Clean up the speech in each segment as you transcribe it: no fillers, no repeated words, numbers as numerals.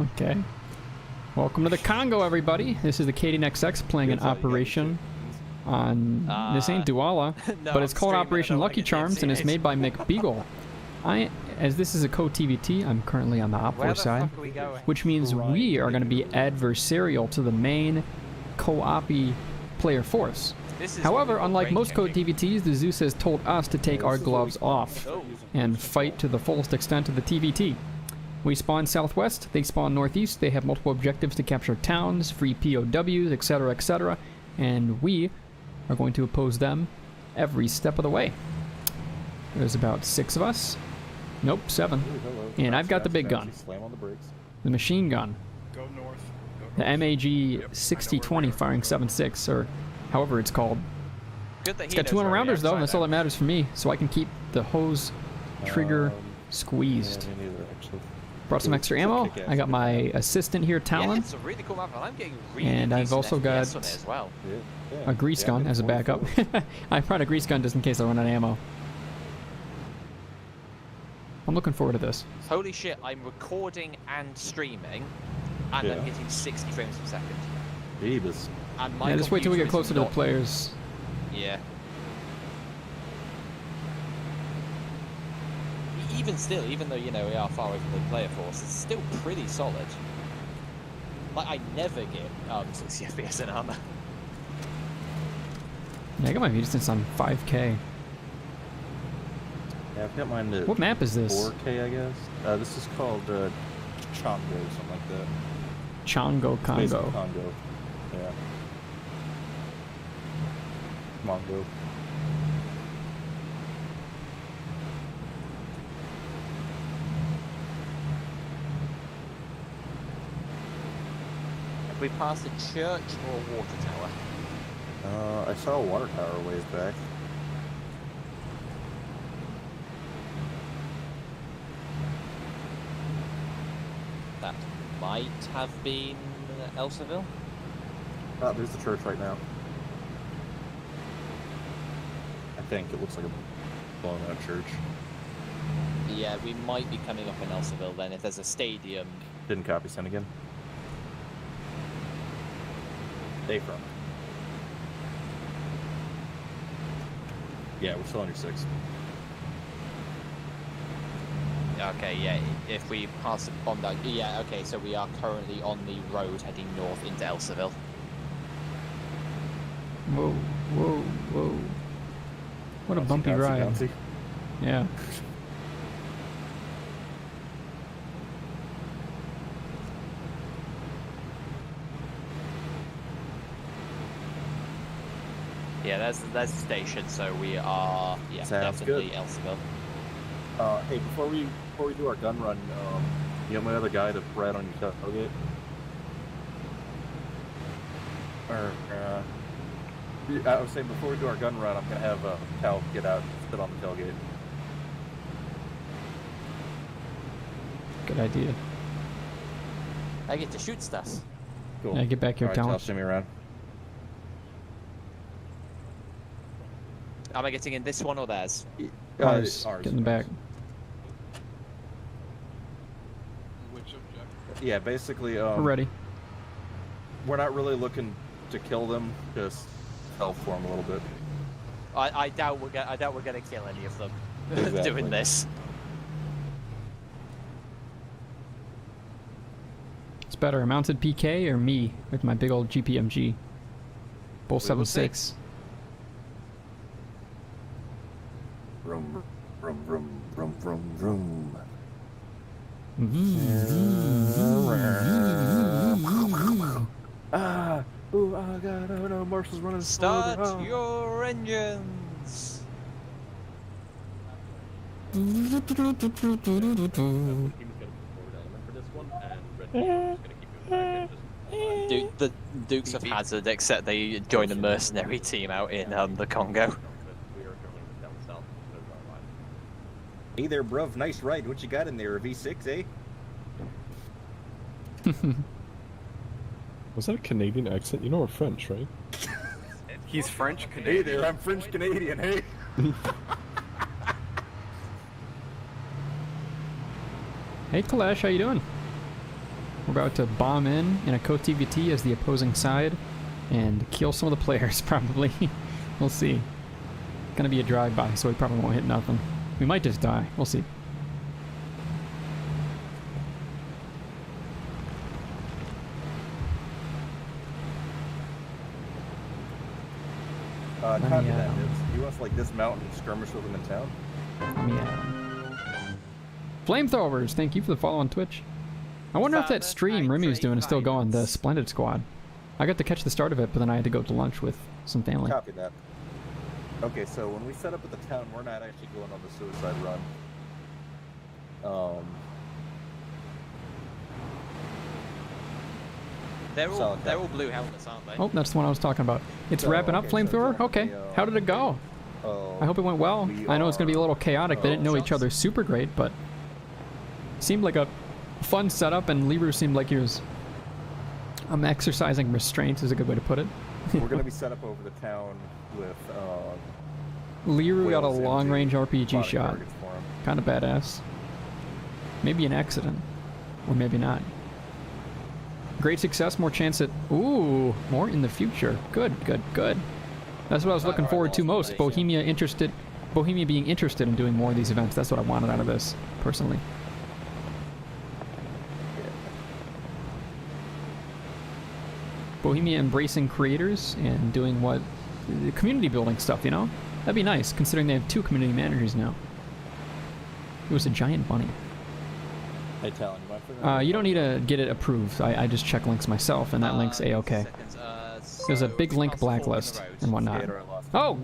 Okay. Welcome to the Congo, everybody. This is the XXth playing an operation on... this ain't Douala, no, but it's called Operation Lucky Charms, and it's made by Macbeagle. As this is a co-TVT, I'm currently on the Oppo side, which means we are going to be adversarial to the main co-op-y player force. However, unlike most co-TVTs, the Zeus has told us to take our gloves off and fight to the fullest extent of the TVT. We spawn southwest, they spawn northeast, they have multiple objectives to capture towns, free POWs, etc., and we are going to oppose them every step of the way. There's about 6 of us. Nope, 7. And I've got the big gun. The machine gun. Go north. The MAG 6020 firing 7.6, or however it's called. It's got 200 rounders though, and that's all that matters for me, so I can keep the hose trigger squeezed. Brought some extra ammo. I got my assistant here, Talon. And I've also got a grease gun as a backup. I brought a grease gun just in case I run out of ammo. I'm looking forward to this. Holy shit, I'm recording and streaming, and I'm getting 60 frames per second. Jeebus. And my yeah, just wait till we get closer to the players. Yeah. Even still, even though, you know, we are far away from the player force, it's still pretty solid. Like, I never get 60 FPS in Arma. Yeah, I got my view distance on 5K. Yeah, I've got mine to what map is this? 4K, I guess. This is called Congo, something like that. Congo. Congo. Yeah. Mongo. Have we passed a church or a water tower? I saw a water tower a ways back. That might have been Elseville. Oh, there's the church right now. I think it looks like a blown out church. Yeah, we might be coming up in Elseville then if there's a stadium. Didn't copy, send again. Day from. Yeah, we're still under 6. Okay, yeah, if we pass on that, yeah, okay, so we are currently on the road heading north into Elseville. Whoa, whoa, whoa. What a bumpy ride. Bouncy. Yeah. Yeah, there's the station, so we are, yeah, Sounds definitely good. Elseville. Hey, before we do our gun run, you have my other guy to ride on your tailgate? Or, I was saying before we do our gun run, I'm gonna have Cal get out and sit on the tailgate. Good idea. I get to shoot stuff. Cool. Yeah, get back here, All right, Talon. Cal, show me around. Am I getting in this one or theirs? Ours. Get in the back. Which objective? Yeah, basically, We're ready. we're not really looking to kill them, just help for them a little bit. I doubt we're gonna kill any of them Exactly. doing this. It's better, a mounted PK or me with my big old GPMG? Both We will see. 7.6. Vroom, vroom, vroom, vroom, vroom, vroom. Ah! Ooh, oh god, oh no, Marshall's running Start slow. your engines. The Dukes of Hazzard, except they joined a mercenary team out in the Congo. Hey there, bruv, nice ride. What you got in there, a V6, eh? Was that a Canadian accent? You know we're French, right? He's French Hey Canadian. there, I'm French Canadian, hey? Hey Kalash, how you doing? We're about to bomb in a co-TVT as the opposing side and kill some of the players, probably. We'll see. Gonna be a drive-by, so we probably won't hit nothing. We might just die. We'll see. Copy that. You want us like dismount and skirmish with them in town? Flamethrowers, thank you for the follow on Twitch. I wonder if that stream Remy's doing is still going, the Splendid Squad. I got to catch the start of it, but then I had to go to lunch with some family. Copy that. Okay, so when we set up at the town, we're not actually going on the suicide run. They're all blue helmets, aren't they? Oh, that's the one I was talking about. It's wrapping up, Flamethrower? Okay. How did it go? I hope it went well. I know it's going to be a little chaotic. They didn't know each other super great, but seemed like a fun setup, and Liru seemed like he was exercising restraint is a good way to put it. We're going to be set up over the town with... Liru got a long-range RPG shot. Kind of badass. Maybe an accident. Or maybe not. Great success, more chance at... Ooh, more in the future. Good, good, good. That's what I was looking forward to most. Bohemia being interested in doing more of these events. That's what I wanted out of this, personally. Bohemia embracing creators and doing what... community building stuff, you know? That'd be nice, considering they have 2 community managers now. It was a giant bunny. Hey, Talon, you don't need to get it approved. I just check links myself, and that link's A-okay. There's a big link blacklist and whatnot. Oh!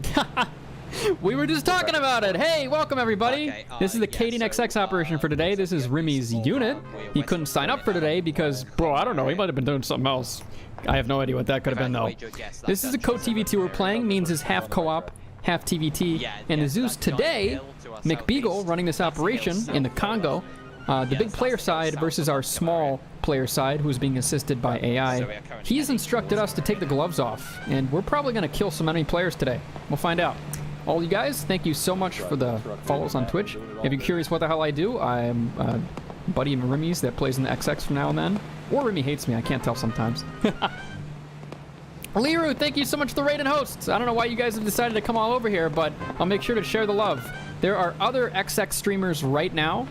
We were just talking about it! Hey, welcome everybody! This is the XXth operation for today. This is Remy's unit. He couldn't sign up for today because, bro, I don't know, he might have been doing something else. I have no idea what that could have been, though. This is a co-TVT we're playing, means it's half co-op, half TVT. And the Zeus today, Macbeagle running this operation in the Congo. The big player side versus our small player side, who's being assisted by AI. He's instructed us to take the gloves off, and we're probably going to kill some enemy players today. We'll find out. All you guys, thank you so much for the follows on Twitch. If you're curious what the hell I do, I'm a buddy of Remy's that plays in the XX from now and then. Or Remy hates me, I can't tell sometimes. Liru, thank you so much for the raid and hosts. I don't know why you guys have decided to come all over here, but I'll make sure to share the love. There are other XX streamers right now.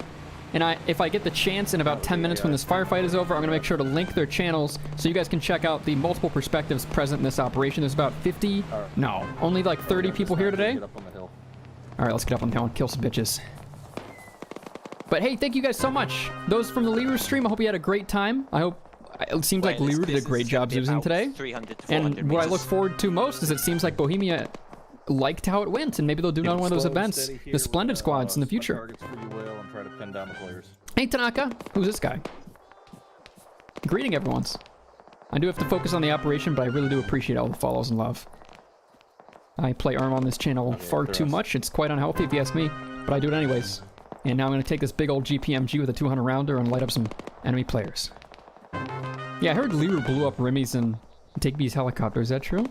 And if I get the chance in about 10 minutes when this firefight is over, I'm going to make sure to link their channels so you guys can check out the multiple perspectives present in this operation. There's about 50, no, only like 30 people here today. All right, let's get up on the hill and kill some bitches. But hey, thank you guys so much. Those from the Liru stream, I hope you had a great time. I hope, it seems like Liru did a great job using today. And what I look forward to most is it seems like Bohemia liked how it went, and maybe they'll do another one of those events, the Splendid Squads in the future. Hey Tanaka, who's this guy? Greeting everyone's. I do have to focus on the operation, but I really do appreciate all the follows and love. I play Arma on this channel far too much. It's quite unhealthy if you ask me, but I do it anyways. And now I'm going to take this big old GPMG with a 200 rounder and light up some enemy players. Yeah, I heard Liru blew up Remy's and Digby's helicopter. Is that true?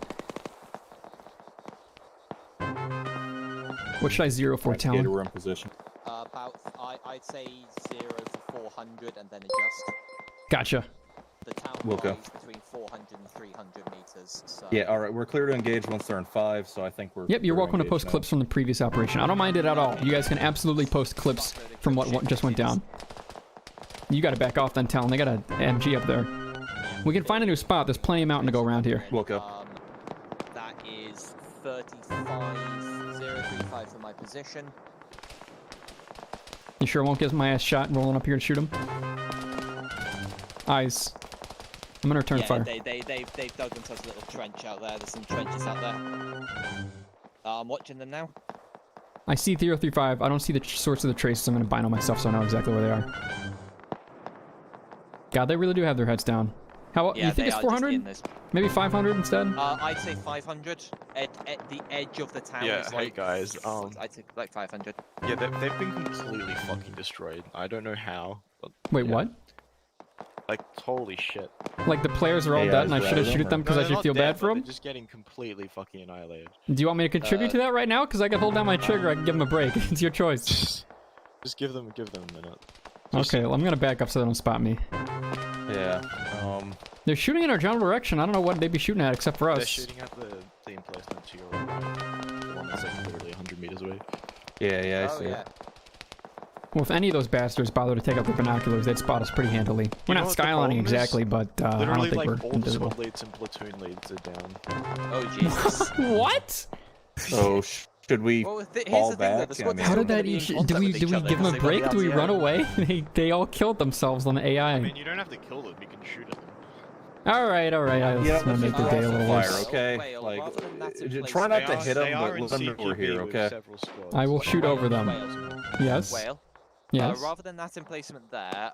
What should I zero for, Talon? We're in position. I'd say 0 for 400 and then adjust. Gotcha. The town lies between 400 and 300 meters. So. Yeah, all right. We're clear to engage once they're in 5, so I think we're... Yep, you're welcome to post clips from the previous operation. I don't mind it at all. You guys can absolutely post clips from what just went down. You gotta back off then, Talon. They got an MG up there. We can find a new spot. There's plenty of mountain to go around here. That is 35035 for my position. You sure won't get my ass shot rolling up here to shoot him? Eyes. I'm gonna return fire. They've dug themselves a little trench out there. There's some trenches out there. I'm watching them now. I see 335. I don't see the source of the traces. I'm gonna bino myself so I know exactly where they are. God, they really do have their heads down. How? You think it's 400? Maybe 500 instead? I'd say 500. At the edge of the town. Yeah, is hey like, guys. I'd say like 500. Yeah, they've been completely fucking destroyed. I don't know how. But, Wait, yeah. what? Like, holy shit. Like the players are all dead and I should have shoot them because I should feel bad for them? They're just getting completely fucking annihilated. Do you want me to contribute to that right now? Because I can hold down my trigger. I can give them a break. It's your choice. Just give them a minute. Okay, well, I'm gonna back up so they don't spot me. Hey, Yeah. They're shooting in our general direction. I don't know what they'd be shooting at except for us. They're shooting at the emplacement to your right. The one that's like literally 100 meters away. Yeah, I Oh see yeah. it. Well, if any of those bastards bother to take out their binoculars, they'd spot us pretty handily. We're know not what the skylining problem is? exactly, but I don't Literally, think like, we're all the invisible. squad leads and platoon leads are down. Oh Jesus. What? So should we Well, here's fall the thing, though, back? the squad How They're did gonna that be in each? Do contact we with each other give them a because they break? got Do we the run RTO. away? They all killed themselves on the AI. I mean, you don't have to kill them. You can shoot at them. All right. I was Yeah, gonna let's make just the day a cross the little fire, worse. okay? Whale, Like, rather than that in place- try not to hit They them, are but in let them know we're CQB here, with okay? several squads. I will shoot over them. Yes. Whale. Yes. Rather than that emplacement there,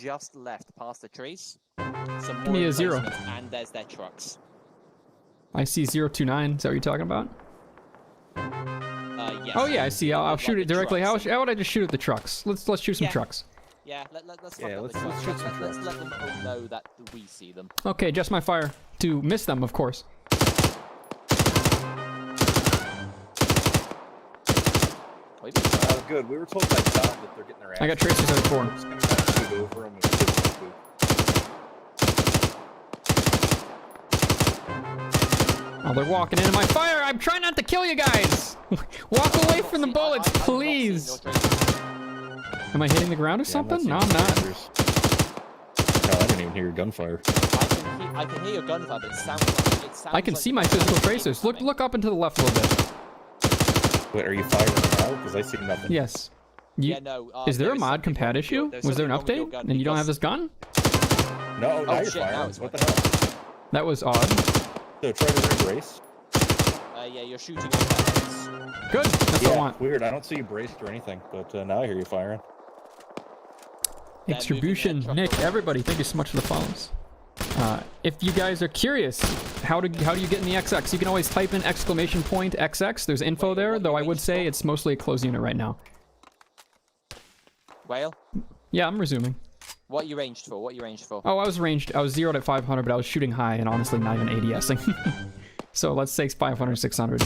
just left past the trees. Some Give more me a 0. emplacements, and there's their trucks. I see 029. Is that what you're talking about? Yes. Oh yeah, I see. I'll Like shoot the it directly. trucks. How would I just shoot at the trucks? Let's shoot some Yeah. trucks. Yeah, let's fuck Yeah, up let's the trucks. shoot some Let's trucks. let them all know that we see them. Okay, adjust my fire to miss them, of course. Maybe. Good. We were told by Don that they're getting their ass. I got tracers at 4. We're just gonna kind of shoot over them and shoot them. Oh, they're walking into my fire. I'm trying not to kill you guys. Walk away from the bullets, I've not seen please. your tracers. Am I hitting the ground or something? No, I'm not. Hell, I didn't even hear your gunfire. I can hear your gunfire, but it sounds I can like see the my trucks physical are tracers. coming. Look up and to the left a little bit. Wait, are you firing now? Because I see nothing. Yes. Yeah, no. Is there a is mod something wrong compat with your- issue? there's Was there an something wrong with update your gun and you don't have because- this gun? No, now you're shit, now firing. it's What the working. hell? That was odd. So try to re-brace. Yeah, you're shooting at heads. Good. That's what I Yeah, want. weird. I don't see you braced or anything, but now I hear you firing. Distribution, Nick, everybody, thank you so much for the follows. If you guys are curious, how do you get in the XX? You can always type in !XX. There's info there, though I would say it's mostly a closed unit right now. Whale, Yeah, I'm resuming. what you ranged for? What you ranged for? Oh, I was ranged. I was zeroed at 500, but I was shooting high and honestly not even ADSing. So let's say 500, 600.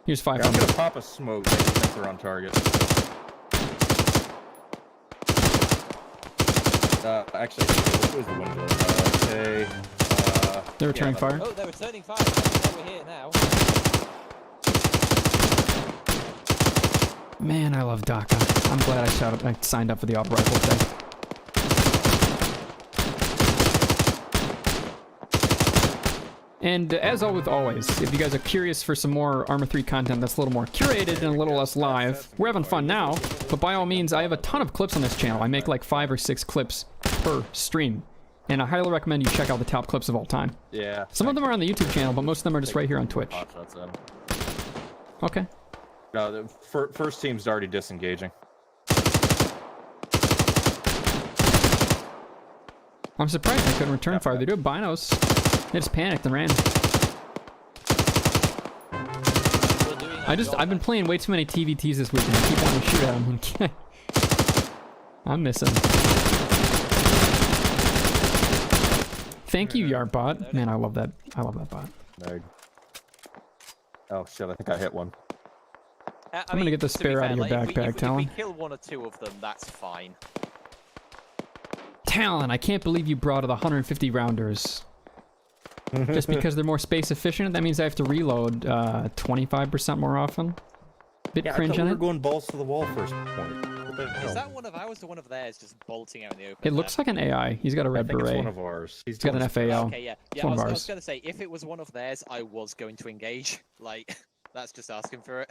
Here's Yeah, I'm 500. gonna pop a smoke. I think they're on target. Actually, this was the window. Okay. They're returning yeah, fire. Oh, they're returning fire. Oh, we're here now. Man, I love DACA. I'm glad I signed up for the auto rifle thing. And as always, if you guys are curious for some more Arma 3 content that's a little more curated and a little less live, we're having fun now, but by all means, I have a ton of clips on this channel. I make like 5 or 6 clips per stream, and I highly recommend you check out the top clips of all time. Yeah. Some of them are on the YouTube channel, but most of them are just right here on Twitch. Hot shots at 'em. Okay. No, the first team's already disengaging. I'm surprised they couldn't return fire. They do have binos. They just panicked and ran. I've been playing way too many TVTs this weekend. I keep wanting to shoot at them. I'm missing. Thank you, Yarbot. Man, I love that. I love that bot. Nerd. Oh shit! I think I hit one. I'm gonna get the spare out of your backpack, Talon. If we kill 1 or 2 of them, that's fine. Talon, I can't believe you brought the 150 rounders. Just because they're more space efficient, that means I have to reload 25% more often. Bit Yeah, I cringe thought on we it. were going balls to the wall first point. What the hell? Is that one of ours or one of theirs just bolting out in the open? It looks like an AI. He's got a I red think it's beret. one of ours. He's got an FAL. Okay, yeah. It's Yeah, one of I was ours. going to say, if it was one of theirs, I was going to engage. Like, that's just asking for it.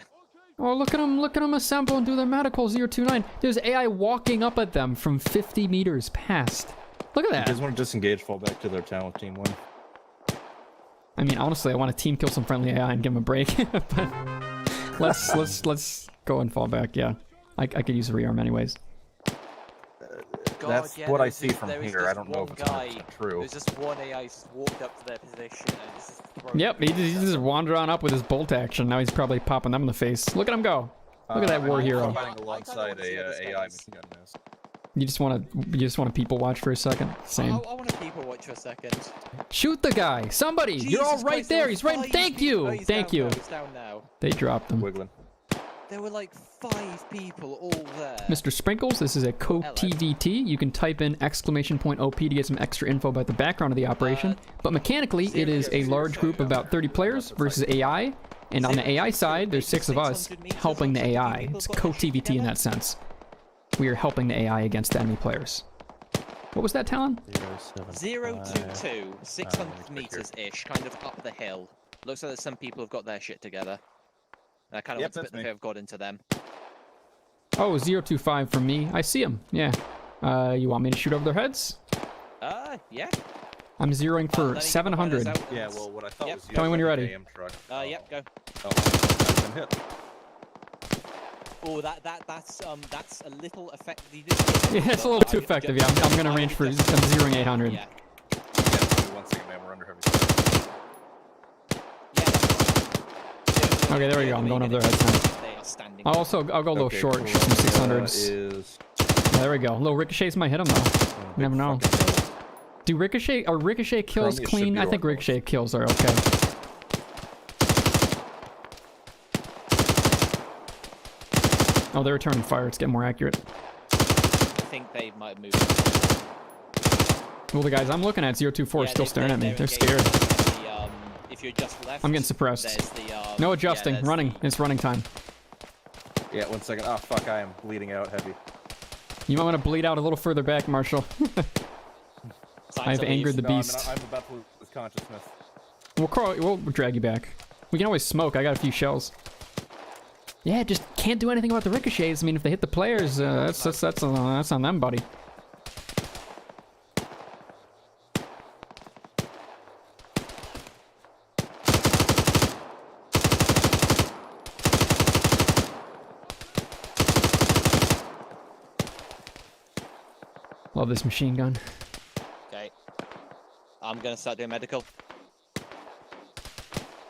Oh, look at them assemble and do their medical 029. There's AI walking up at them from 50 meters past. Look at You guys that. want to disengage, fall back to their talent team one. I mean, honestly, I want to team kill some friendly AI and give them a break. But let's go and fall back. Yeah, I could use a rearm anyways. God, That's yeah, what I there's see just- from there is here. I just don't know one if it's guy. 100% true. There's just one AI just walked up to their position and just thrown Yep, he just wandered on up with his bolt action. Now he's probably popping them in the face. Look at him go. Look at that war hero. Fighting alongside a AI machine gun nest. You just want to people watch for a second. Same. I want to people watch for a second. Shoot the guy. Somebody. You're all Jesus right Christ, there. there He's were right. 5 Thank people. you. Oh, he's Thank down you. now, he's down now. They dropped him. Wiggling. There were like 5 people all there. Mr. Sprinkles, this is a co-TVT. You can type in !OP to get some extra info about the background of the operation. But mechanically, it is a large group of about 30 players versus AI. And on the AI side, there's 6 of us helping the AI. It's co-TVT in that sense. We are helping the AI against the enemy players. What was that, Talon? 022, 600 meters-ish, kind of up the hill. Looks like some people have got their shit together. I kind of want to put the fear of God into them. Oh, 025 from me. I see him. Yeah. You want me to shoot over their heads? Yeah. I'm zeroing for 700. Yeah, well, what I thought was Tell me when you're ready. Truck. Yep, go. Oh, I've been hit. Oh, that's a little effective. Yeah, it's a little too effective. Yeah, I'm gonna range for. I'm zeroing 800. Yeah. Yeah, 1 second, man. We're under heavy fire. Yeah. Okay, there we go. I'm going over their heads now. They are standing. I'll go a little short, cool. shoot some 600s. Yeah, there we go. Little ricochets might hit him though. You never know. Do ricochet kills Chrome, clean? I think ricochet kills are okay. Oh, they're returning fire. It's getting more accurate. I think they might have moved. Well, the guys I'm looking at, 024, are still staring at me. They're scared. If you're just left, I'm getting suppressed. there's the, No adjusting. yeah, Running. It's running time. Yeah, 1 second. Oh, fuck, I am bleeding out heavy. You might want to bleed out a little further back, Marshall. I've angered the beast. I'm about to lose consciousness. We'll drag you back. We can always smoke. I got a few shells. Yeah, just can't do anything about the ricochets. I mean, if they hit the players, that's on them, buddy. Love this machine gun. Okay. I'm gonna start doing medical.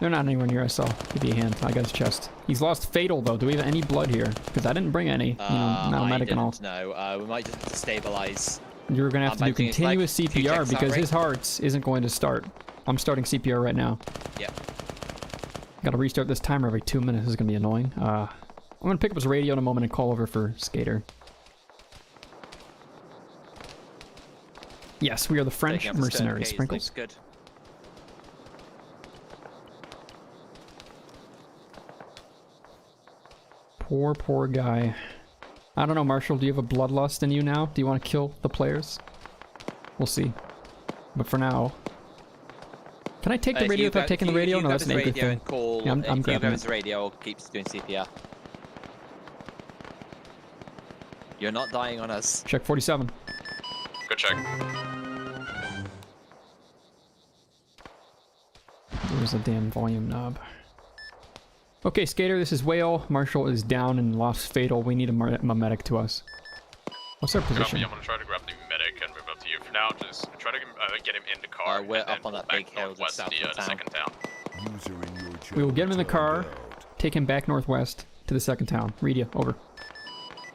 They're not anywhere near us, I'll give you a hand. I got his chest. He's lost fatal, though. Do we have any blood here? Because I didn't bring any. Not medic and all. No, we might just have to stabilize. You're going to have to do continuous CPR because his heart isn't going to start. I'm starting CPR right now. Yep. Got to restart this timer every 2 minutes. This is going to be annoying. I'm going to pick up his radio in a moment and call over for Skater. Yes, we are the French mercenaries. Sprinkles. Good. Poor guy. I don't know, Marshall, do you have a bloodlust in you now? Do you want to kill the players? We'll see. But for now... Can I take the radio without taking the radio? No, that's an anchor thing. Yeah, I'm grabbing it. The radio keeps doing CPR. You're not dying on us. Check 47. Good check. There's a damn volume knob. Okay, Skater, this is Whale. Marshall is down and lost fatal. We need a medic to us. What's our position? I'm gonna try to grab the medic and move up to you. For now, just try to get him in the car. We're up on that big hill just south of the second town. We will get him in the car, take him back northwest to the second town. Read you, over.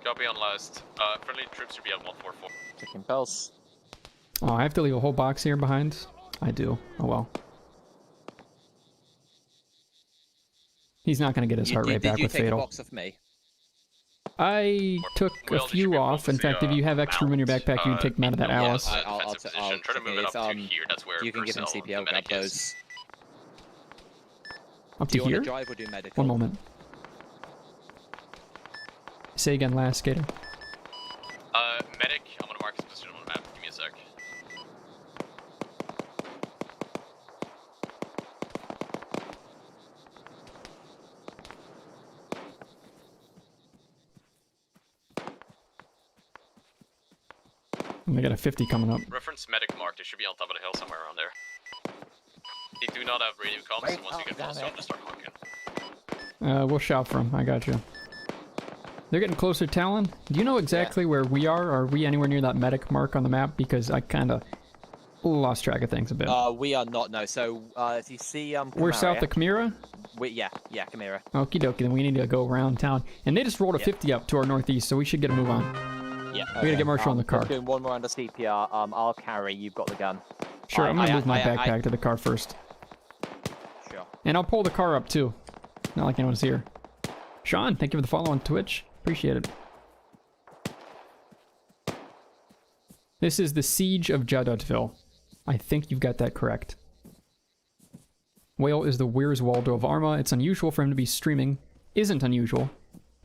Copy on last. Friendly troops should be at 144. Taking pulse. Oh, I have to leave a whole box here behind? I do. Oh well. He's not going to get his heart rate back with fatal. Did you take a box of me? I took a few off. In fact, if you have extra room in your backpack, you can take them out of that Alice. I'll try to move it up to here. That's where you can give him CPL, grab those. Up to here? Do you want to drive or do medical? One moment. Say again, last, Skater. Medic, I'm going to mark his position on the map. Give me a sec. I got a 50 coming up. Reference medic marked. It should be on top of the hill somewhere around there. They do not have radio comms, so once you get close to him, just start marking. We'll shout for him. I got you. They're getting closer, Talon. Do you know exactly where we are? Are we anywhere near that medic mark on the map? Because I kind of lost track of things a bit. We are not, no. So, if you see, we're south of Chimera? Yeah, Chimera. Okie dokie, then we need to go around town. And they just rolled a 50 up to our northeast, so we should get a move on. Yeah. We gotta get Marshall in the car. Doing one more under CPR. I'll carry. You've got the gun. Sure, I'm gonna move my backpack to the car first. Sure. And I'll pull the car up too. Not like anyone's here. Sean, thank you for the follow on Twitch. Appreciate it. This is the Siege of Jadotville. I think you've got that correct. Whale is the Where's Waldo of Arma. It's unusual for him to be streaming. Isn't unusual.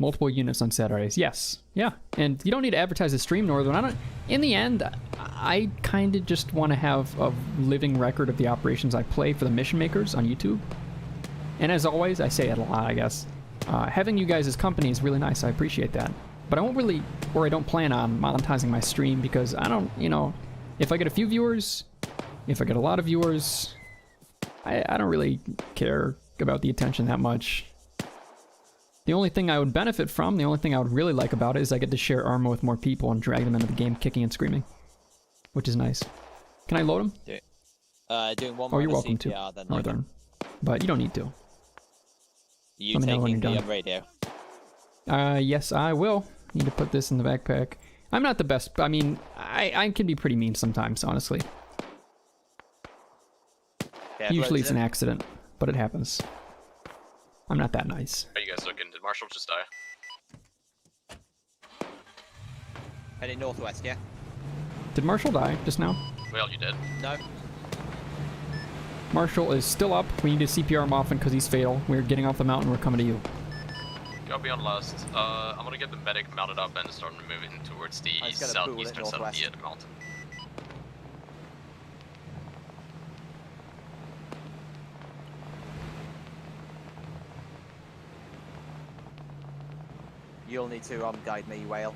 Multiple units on Saturdays. Yes. Yeah. And you don't need to advertise the stream, Northern. In the end, I kind of just want to have a living record of the operations I play for the mission makers on YouTube. And as always, I say it a lot, I guess. Having you guys as company is really nice. I appreciate that. But I won't really, or I don't plan on monetizing my stream because I don't, you know, if I get a few viewers, if I get a lot of viewers, I don't really care about the attention that much. The only thing I would benefit from, the only thing I would really like about it is I get to share Arma with more people and drag them into the game kicking and screaming. Which is nice. Can I load them? Doing one Oh, you're more welcome CPR, to, then Northern. But you don't need to. You Let me know when taking you're the done. radio? Yes, I will. Need to put this in the backpack. I'm not the best, I mean, I can be pretty mean sometimes, honestly. Yeah, Usually it's an accident, but it happens. I'm not that nice. How you guys looking? Did Marshall just die? Heading northwest, yeah? Did Marshall die just now? Well, you did. No. Marshall is still up. We need to CPR him often because he's fatal. We're getting off the mountain. We're coming to you. Copy on last. I'm gonna get the medic mounted up and start moving towards the southeastern side of the mountain. You'll need to guide me, Whale.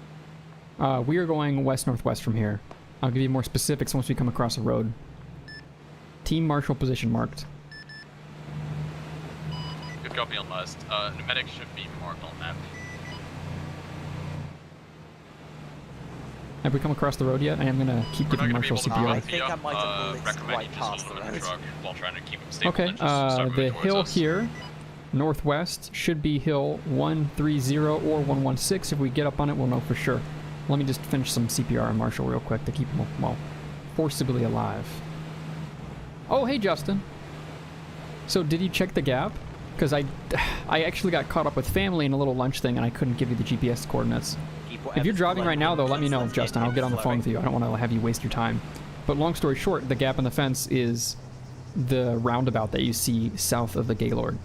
We are going west-northwest from here. I'll give you more specifics once we come across the road. Team Marshall position marked. Good copy on last. The medic should be marked on map. Have we come across the road yet? I am gonna keep We're giving not gonna Marshall be able to CPR. I think I might have blitzed recommend right you just past hold the on to the road. truck while trying to keep him stable. Okay, and just start moving the towards hill us. here, northwest, should be hill 130 or 116. If we get up on it, we'll know for sure. Let me just finish some CPR on Marshall real quick to keep him, well, forcibly alive. Oh, hey, Justin. So, did you check the gap? Because I actually got caught up with family in a little lunch thing, and I couldn't give you the GPS coordinates. If you're driving right now, though, let me know, Justin. I'll get on the phone with you. I don't want to have you waste your time. But long story short, the gap in the fence is the roundabout that you see south of the Gaylord.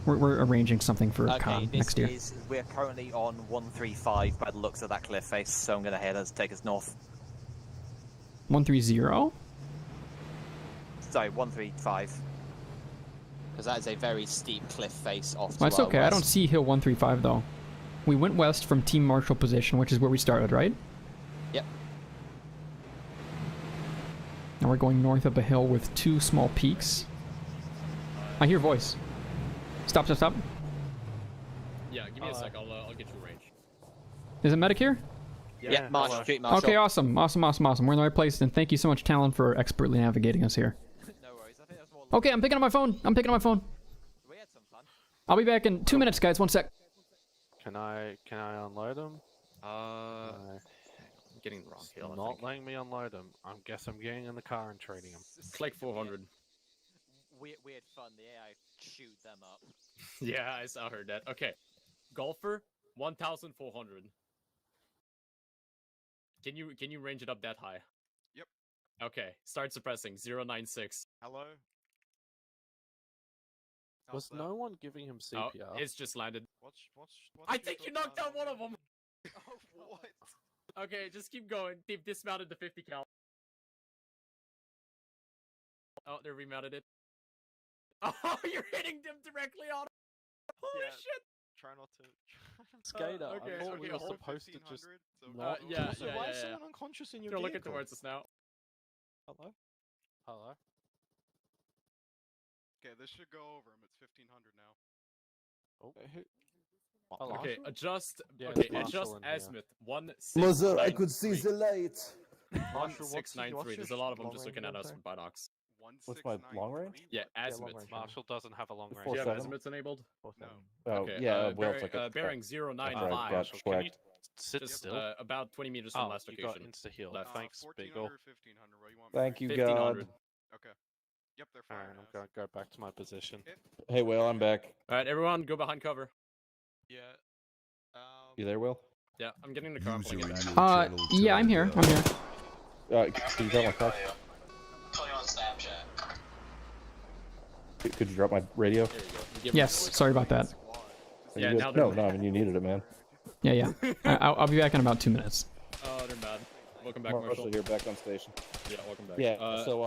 We're arranging something for Con next year. We're currently on 135 by the looks of that cliff face, so I'm going to head us take us north. 130? Sorry, 135. Because that is a very steep cliff face off to Well, that's our okay. west. I don't see Hill 135, though. We went west from Team Marshall position, which is where we started, right? Yep. Now we're going north up a hill with two small peaks. I hear voice. Stop, stop, stop. Yeah, give me a sec. I'll get you a range. Is it medic here? Yeah, Marshall, Street Marshall. Okay, awesome. Awesome, awesome, awesome. We're in the right place, and thank you so much, Talon, for expertly navigating us here. No worries. I think that's more. Okay, I'm picking up my phone. I'm picking up my phone. We had some fun. I'll be back in 2 minutes, guys. 1 sec. Can I unload them? I'm getting the wrong hill. Not letting me unload them. I guess I'm getting in the car and trading them. Click 400. Weird fun. The AI shoot them up. Yeah, I heard that. Okay, golfer 1,400. Can you range it up that high? Yep. Okay, start suppressing 096. Hello? Was no one giving him Oh, CPR? it's just landed. What's I think you knocked out one of them. Oh, what? Okay, just keep going. They've dismounted the 50 cal. Oh, they remounted it. Oh, you're hitting them directly on. Holy Yeah. shit! Try not to. Skater, okay, I thought we okay, were hold supposed to just... So not... yeah, Also, yeah, why yeah, is yeah. someone unconscious in your They're looking vehicle? towards us now. Hello? Hello? Okay, this should go over him. It's 1,500 now. Oh. Hello? Okay, adjust. Yeah, okay, it's Marshall adjust in here. azimuth 1. Mother, I could see the light. Marshall, what's 693. your There's a lot of them long just range looking at us thing? with binocs. What's my long range? Yeah, Yeah, long azimuth. range. Marshall doesn't have a long range. Do you have 47. azimuths enabled? No. Oh, Okay, yeah, well, bearing, it's like a bearing Right, 095. right, Marshall, can you correct. sit Just still? about 20 meters from Oh, last you got location. insta-heal. Left. Thanks, 1,400 Beagle. or 1,500. What do you want? me to Thank you, do? 1,500. God. Okay. Yep, they're Alright, firing I'm us. gonna go back to my position. Hey, Will, I'm back. All right, everyone, go behind cover. Yeah. You there, Will? Yeah, I'm getting the car. I'm pulling it back. Yeah, I'm here. I'm here. Can you drop my car? Call you on Snapchat. Could you drop my radio? There you go. Yes, sorry about that. Yeah, You now good? they're No, mad. no, I mean, you needed it, man. Yeah. I'll be back in about 2 minutes. Oh, they're mad. Welcome back, Marshall Marshall. here, back on station. Yeah, welcome back. Yeah, so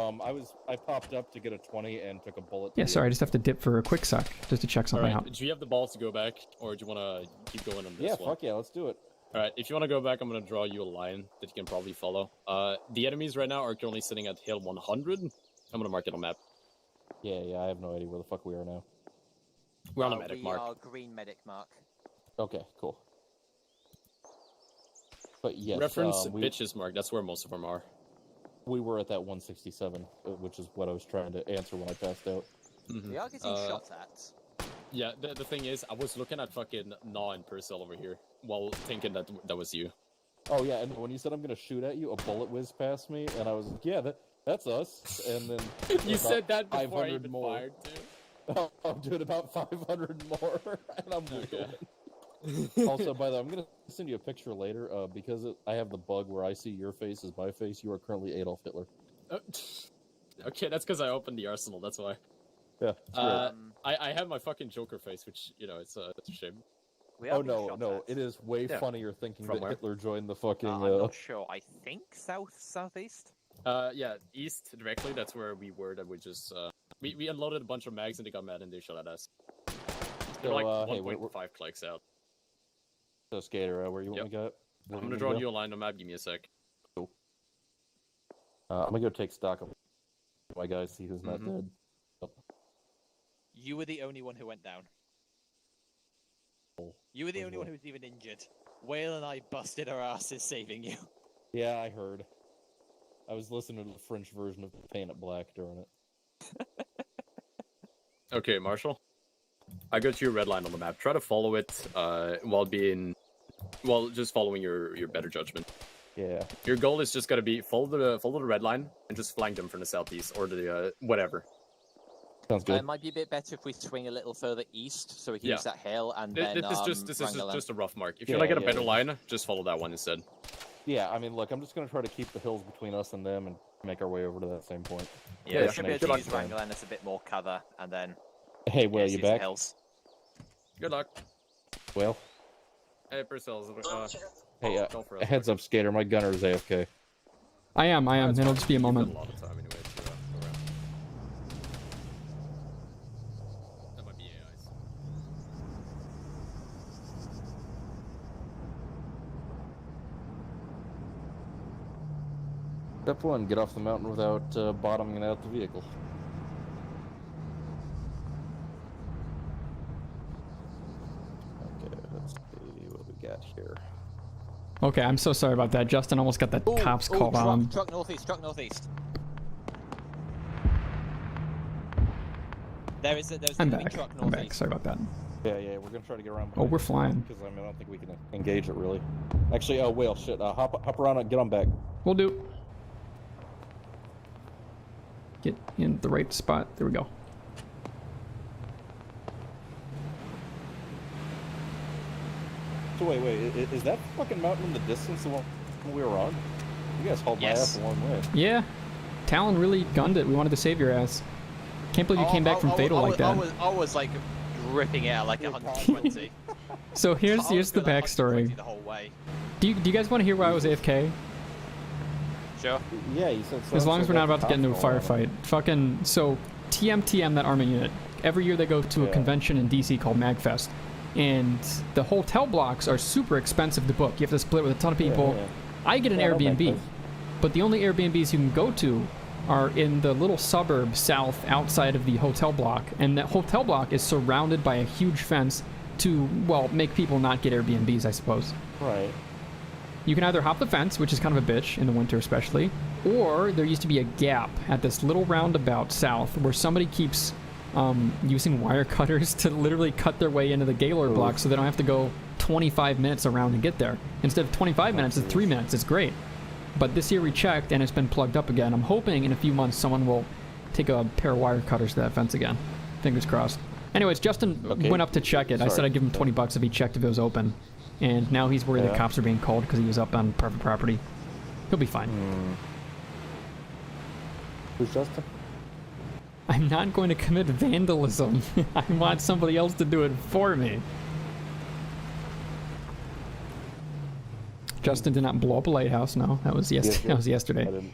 I popped up to get a 20 and took a bullet. Yeah, sorry, I just have to dip for a quick sec just to check something out. Do you have the balls to go back, or do you want to keep going on this one? Yeah, fuck yeah, let's do it. Alright, if you want to go back, I'm going to draw you a line that you can probably follow. The enemies right now are currently sitting at hill 100. I'm going to mark it on map. Yeah, I have no idea where the fuck we are now. We're on a medic mark. We are green medic mark. Okay, cool. But yes, Reference bitches mark, that's where most of them are. We were at that 167, which is what I was trying to answer when I passed out. We are getting shot at. Yeah, the thing is, I was looking at fucking Gnaw and Purcell over here while thinking that was you. Oh yeah, and when you said I'm gonna shoot at you, a bullet whizzed past me, and I was like, yeah, that's us. And then You said that before I 500 even more. fired, too. Oh, I'm doing about 500 more, and I'm Okay. Also, by the way, I'm gonna send you a picture later, because I have the bug where I see your face as my face. You are currently Adolf Hitler. Okay, that's because I opened the arsenal, that's why. Yeah. I have my fucking Joker face, which, you know, it's a shame. Oh no, it is way funnier thinking that where? Hitler joined the fucking. I'm not sure. I think southeast. Yeah, east directly. That's where we were. That we just we unloaded a bunch of mags and they got mad and they shot at us. They're like 1.5 clicks out. So Skater, where you want me to go? I'm gonna draw you a line on map. Give me a sec. Cool. I'm gonna go take stock of my guys. See who's not dead. Oh. You were the only one who went down. You were the only one who was even injured. Whale and I busted our asses saving you. Yeah, I heard. I was listening to the French version of Paint It Black during it. Okay, Marshall. I got you a red line on the map. Try to follow it while just following your better judgment. Yeah. Your goal is just gotta be follow the red line and just flank them from the southeast or the whatever. Sounds good. It might be a bit better if we swing a little further east, so we can use that hill and This then is just a rough mark. If you want to get a better line, just follow that one instead. Yeah, I mean, look, I'm just gonna try to keep the hills between us and them and make our way over to that same point. Yeah, we should be able to use Wrangler as a bit more cover, and then. Hey, Will, you back? Good luck. Will? Hey, Purcell's. Hey, heads up, Skater. My gunner is AFK. I am. It'll just be a moment. A lot of time anyway to go around. That might be AIs. Step 1, get off the mountain without bottoming out the vehicle. Okay, let's see what we got here. Okay, I'm so sorry about that. Justin almost got the cops called on him. Truck northeast, truck northeast. There's I'm a big back. truck I'm northeast. back. Sorry about that. Yeah, we're gonna try to get around. Oh, we're flying. Because I don't think we can engage it really. Actually, Will, shit, hop around and get on back. We'll do. Get in the right spot. There we go. So wait, is that fucking mountain in the distance the one we were on? You guys hauled my ass a long way. Yeah. Talon really gunned it. We wanted to save your ass. Can't believe you came back from Fatal like that. I was like ripping it out like 120. So here's the backstory. The whole way. Do you guys want to hear why I was AFK? Sure. Yeah, you said so. As long as we're not about to get into a firefight. Fucking, so TM, that Arma unit, every year they go to a convention in DC called MagFest. And the hotel blocks are super expensive to book. You have to split with a ton of people. I get an Airbnb, but the only Airbnbs you can go to are in the little suburb south outside of the hotel block. And that hotel block is surrounded by a huge fence to, well, make people not get Airbnbs, I suppose. Right. You can either hop the fence, which is kind of a bitch in the winter especially, or there used to be a gap at this little roundabout south where somebody keeps using wire cutters to literally cut their way into the Gaylord block so they don't have to go 25 minutes around to get there. Instead of 25 minutes, it's 3 minutes. It's great. But this year we checked and it's been plugged up again. I'm hoping in a few months someone will take a pair of wire cutters to that fence again. Fingers crossed. Anyways, Justin went up to check it. I said I'd give him 20 bucks if he checked if it was open. And now he's worried the cops are being called because he was up on private property. He'll be fine. Who's Justin? I'm not going to commit vandalism. I want somebody else to do it for me. Justin did not blow up a lighthouse. No, that was yesterday. That was yesterday. I didn't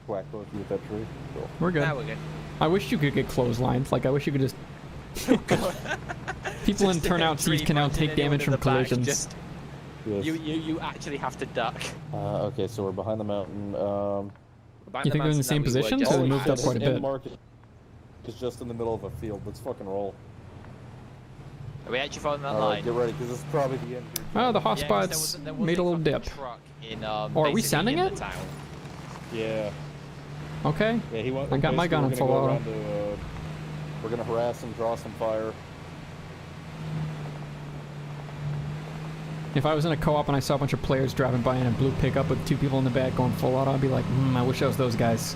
whack both you with that tree. So. We're good. Now we're good. I wish you could get clotheslined. Like I wish you could just. People in turnout seats can now take damage from collisions. Just... Yes. You actually have to duck. Okay, so we're behind the mountain. You think we're in the same position? So we moved up quite a bit. It's just in the middle of a field. Let's fucking roll. Are we actually following that line? Get ready, because this is probably the end. Oh, the hotspots made a little dip. Oh, are we sending it? Yeah. Okay. Yeah, he went. I got my gun in full auto. We're gonna harass him, draw some fire. If I was in a co-op and I saw a bunch of players driving by in a blue pickup with 2 people in the back going full auto, I'd be like, I wish I was those guys.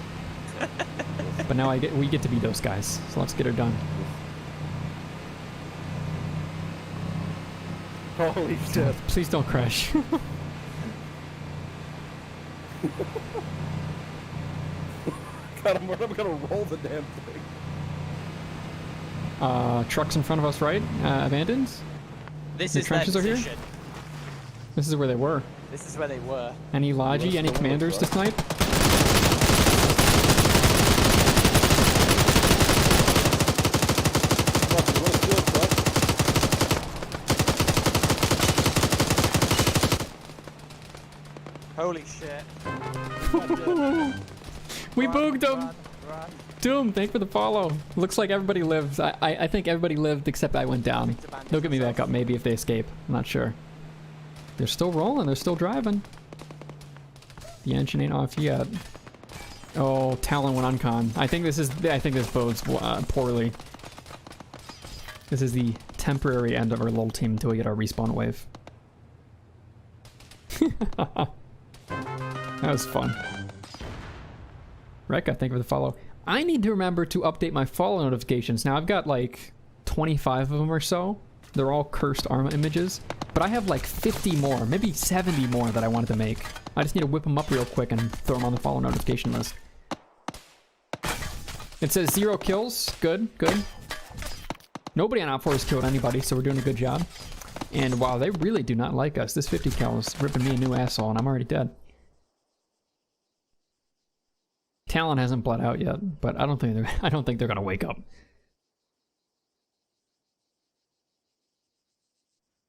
But now we get to be those guys, so let's get her done. Holy shit! Please don't crash. God, I'm gonna roll the damn thing. Trucks in front of us, right? Abandoned? This the is trenches their are position. here? This is where they were. This is where they were. Any Logi, any commanders to snipe? Holy shit. We booged them! Doom, thank you for the follow. Looks like everybody lived. I think everybody lived except I went down. They'll get me back up maybe if they escape. I'm not sure. They're still rolling. They're still driving. The engine ain't off yet. Oh, Talon went uncon. I think this bodes poorly. This is the temporary end of our little team until we get our respawn wave. That was fun. Rekka, thank you for the follow. I need to remember to update my follow notifications. Now I've got like 25 of them or so. They're all cursed Arma images. But I have like 50 more, maybe 70 more that I wanted to make. I just need to whip them up real quick and throw them on the follow notification list. It says 0 kills. Good, good. Nobody on Op 4 has killed anybody, so we're doing a good job. And wow, they really do not like us. This 50 cal is ripping me a new asshole, and I'm already dead. Talon hasn't bled out yet, but I don't think they're gonna wake up.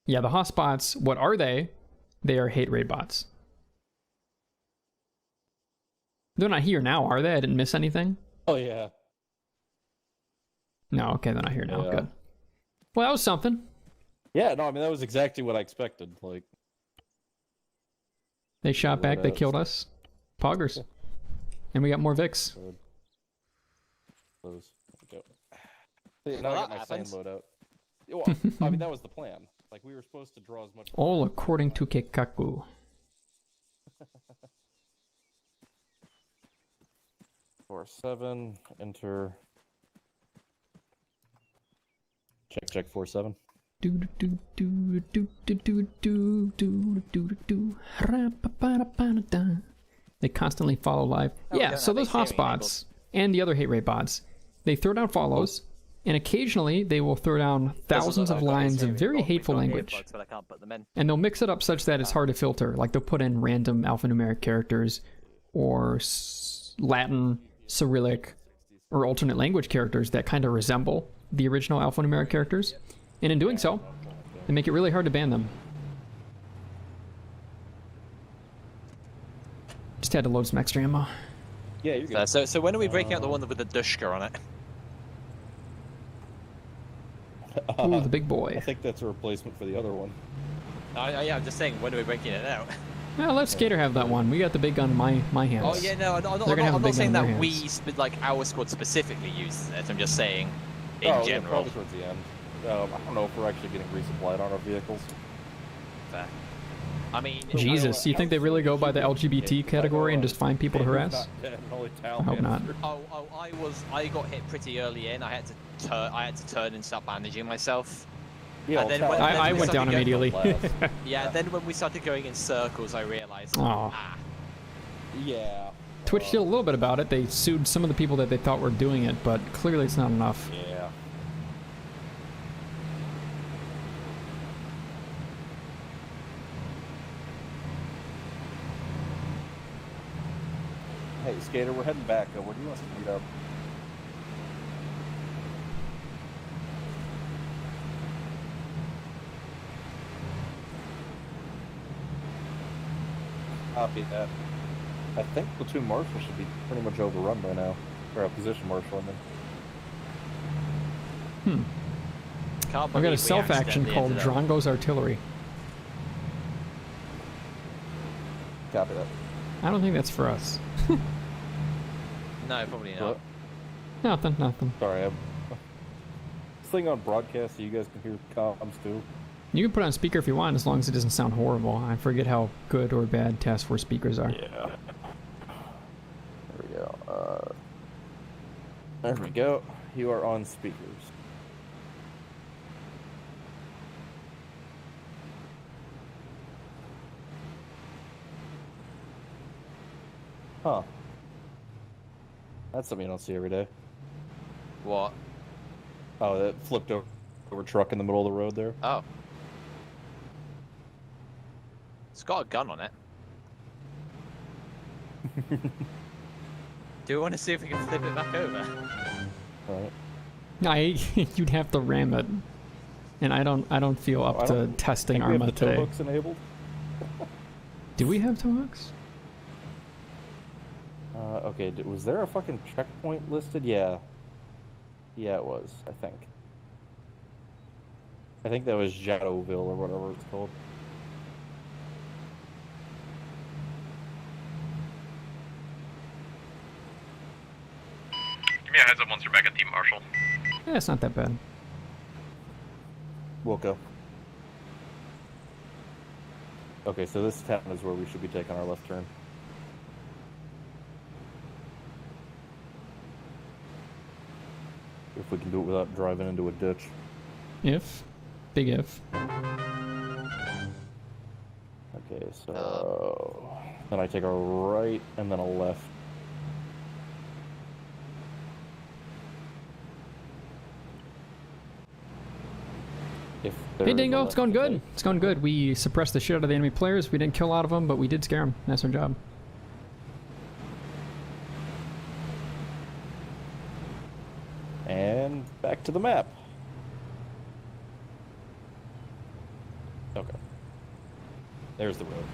Yeah, the hotspots, what are they? They are hate raid bots. They're not here now, are they? I didn't miss anything? Oh, yeah. No, okay, they're not here now. Good. Well, that was something. Yeah, no, I mean, that was exactly what I expected. Like, they shot back, they killed us. Poggers. And we got more Vicks. See, now I got my sand load out. Well, I mean, that was the plan. Like, we were supposed to draw as much... All according to Kekaku. Four, 7, enter... Check 4-7. They constantly follow live. Yeah, so those hotspots and the other hate rate bots, they throw down follows, and occasionally they will throw down thousands of lines of very hateful language. And they'll mix it up such that it's hard to filter. Like they'll put in random alphanumeric characters or Latin, Cyrillic, or alternate language characters that kind of resemble the original alphanumeric characters. And in doing so, they make it really hard to ban them. Just had to load some extra ammo. Yeah, you're good. So when are we breaking out the one with the Dushka on it? Ooh, the big boy. I think that's a replacement for the other one. Yeah, I'm just saying, when are we breaking it out? Well, let Skater have that one. We got the big gun in my hands. Oh yeah, no, I'm not saying that we, like, our squad specifically uses it. I'm just saying, in general. Probably towards the end. I don't know if we're actually getting resupplied on our vehicles. Fair. I mean, Jesus, you think they really go by the LGBT category and just find people to harass? I hope not. I got hit pretty early in. I had to turn and start bandaging myself. Yeah, and then I went down immediately. Yeah, then when we started going in circles, I realized. Yeah. Twitch did a little bit about it. They sued some of the people that they thought were doing it, but clearly it's not enough. Yeah. Hey, Skater, we're heading back. Where do you want us to meet up? Copy that. I think platoon marshal should be pretty much overrun by now. Or a position marshal, I mean. I've got a self-action called Drongo's Artillery. Copy that. I don't think that's for us. No, probably not. Nothing. Sorry, I'm this thing on broadcast so you guys can hear comms too. You can put it on speaker if you want, as long as it doesn't sound horrible. I forget how good or bad Task Force speakers are. Yeah. There we go. There we go. You are on speakers. Huh. That's something you don't see every day. What? Oh, that flipped over truck in the middle of the road there. Oh. It's got a gun on it. Do we want to see if we can flip it back over? Alright. You'd have to ram it, and I don't feel up to testing Arma today. Towhooks enabled? Do we have towhooks? Okay, was there a fucking checkpoint listed? Yeah. Yeah, it was, I think. I think that was Jadoville or whatever it's called. Give me a heads up once you're back at Team Marshal. Yeah, it's not that bad. We'll go. Okay, so this town is where we should be taking our left turn. If we can do it without driving into a ditch. If. Big if. Okay, so... then I take a right and then a left. Hey Dingo, it's going good. It's going good. We suppressed the shit out of the enemy players. We didn't kill a lot of them, but we did scare them. That's our job. And back to the map. Okay. There's the road.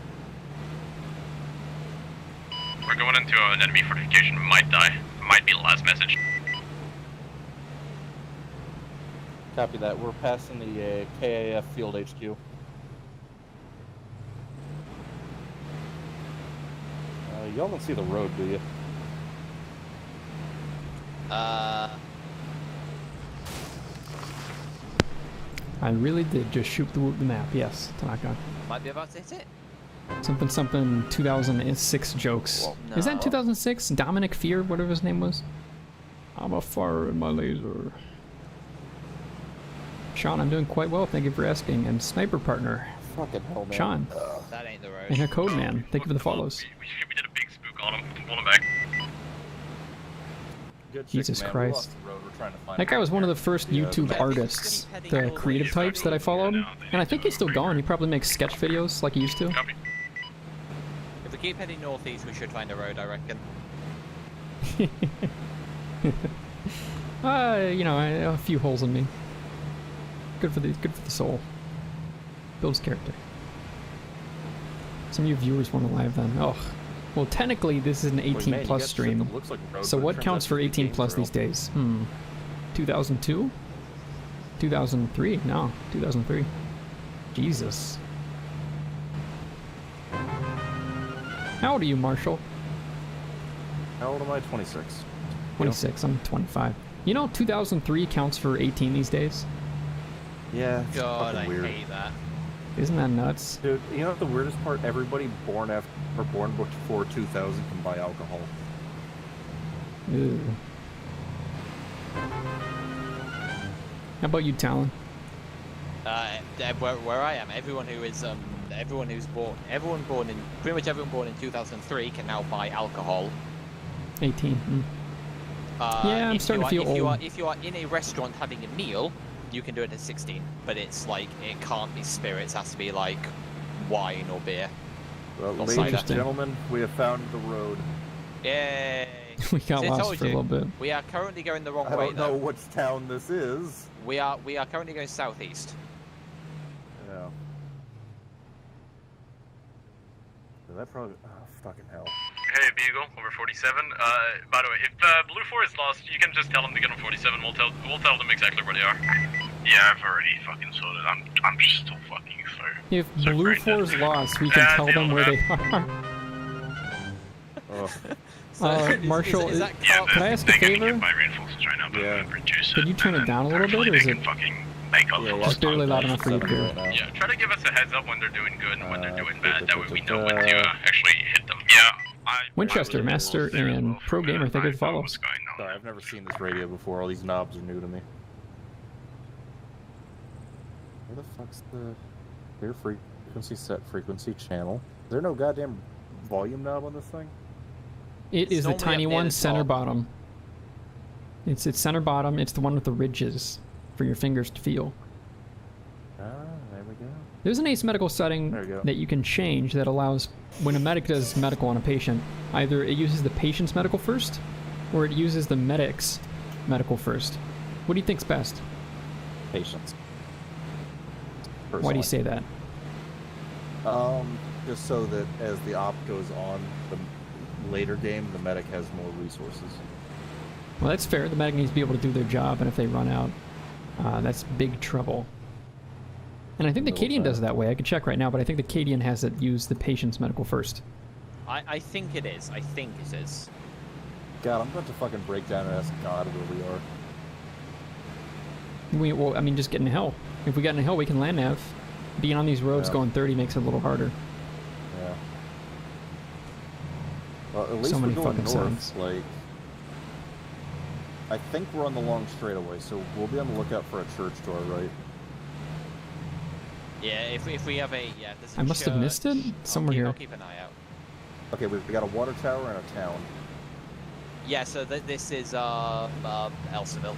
We're going into an enemy fortification. Might die. Might be the last message. Copy that. We're passing the KAF Field HQ. Y'all don't see the road, do you? I really did just shoot the map. Yes, Tanaka. Might be about to hit it. Something 2006 jokes. Well, no. Is that 2006? Dominic Fear, whatever his name was? I'm a fire in my laser. Sean, I'm doing quite well, thank you for asking. And sniper partner. Fucking hell, man. Sean. That ain't the road. And your code man. Thank you for the follows. We did a big spook on him. Pull him back. Good Jesus chicken, man. Christ. We lost the road. We're trying to find That guy was one of the first YouTube artists, the creative types that I followed. And I think he's still going. He probably makes sketch videos like he used to. Copy. If we keep heading northeast, we should find a road, I reckon. You know, a few holes in me. Good for the soul. Builds character. Some of you viewers want to live then. Oh, well, technically this is an 18 plus stream. So what counts for 18 plus these days? 2002? 2003? No, 2003. Jesus. How old are you, Marshall? How old am I? 26. 26. I'm 25. You know, 2003 counts for 18 these days. Yeah. God, I weird. hate that. Isn't that nuts? Dude, you know what the weirdest part? Everybody born after or born before 2000 can buy alcohol. Ew. How about you, Talon? Where I am, everyone who's born in pretty much everyone born in 2003 can now buy alcohol. 18. Yeah, I'm starting to feel old. If you are in a restaurant having a meal, you can do it at 16. But it's like it can't be spirits; it has to be like wine or beer. Well, ladies and gentlemen, we have found the road. Yay! We got lost for a little bit. We are currently going the wrong way. I don't know which town this is. We are currently going southeast. Yeah. So that probably. Oh, fucking hell. Hey, Beagle, over 47. By the way, if Blue 4 is lost, you can just tell them to get on 47. We'll tell them exactly where they are. Yeah, I've already fucking sold it. I'm just still fucking slow. If Blue 4 is lost, we can tell them where they are. Marshall, could I ask a favor? Could you turn it down a little bit, or is it just barely loud enough for you to hear? Yeah, try to give us a heads up when they're doing good and when they're doing bad. That way we know when to actually hit them. Yeah. Winchester, Master, and Pro Gamer, thank you for follow. Sorry, I've never seen this radio before. All these knobs are new to me. Where the fuck's the clear frequency, set frequency, channel? Is there no goddamn volume knob on this thing? It is the tiny one, center bottom. It's center bottom. It's the one with the ridges for your fingers to feel. Ah, there we go. There's an Ace Medical setting that you can change that allows, when a medic does medical on a patient, either it uses the patient's medical first, or it uses the medic's medical first. What do you think's best? Patients. Personally. Why do you say that? Just so that as the op goes on, the later game, the medic has more resources. Well, that's fair. The medic needs to be able to do their job, and if they run out, that's big trouble. And I think the Cadian does it that way. I could check right now, but I think the Cadian has it use the patient's medical first. I think it is. I think it is. God, I'm about to fucking break down and ask God where we are. Well, I mean, just get in hell. If we get in hell, we can land nav. Being on these roads going 30 makes it a little harder. Yeah. Well, at least so many we're going fucking north. sounds. Like, I think we're on the long straightaway, so we'll be on the lookout for a church to our right. Yeah, if we have a there's a I must have missed it somewhere here. I'll keep an eye out. Okay, we got a water tower and a town. Yeah, so this is Elseville.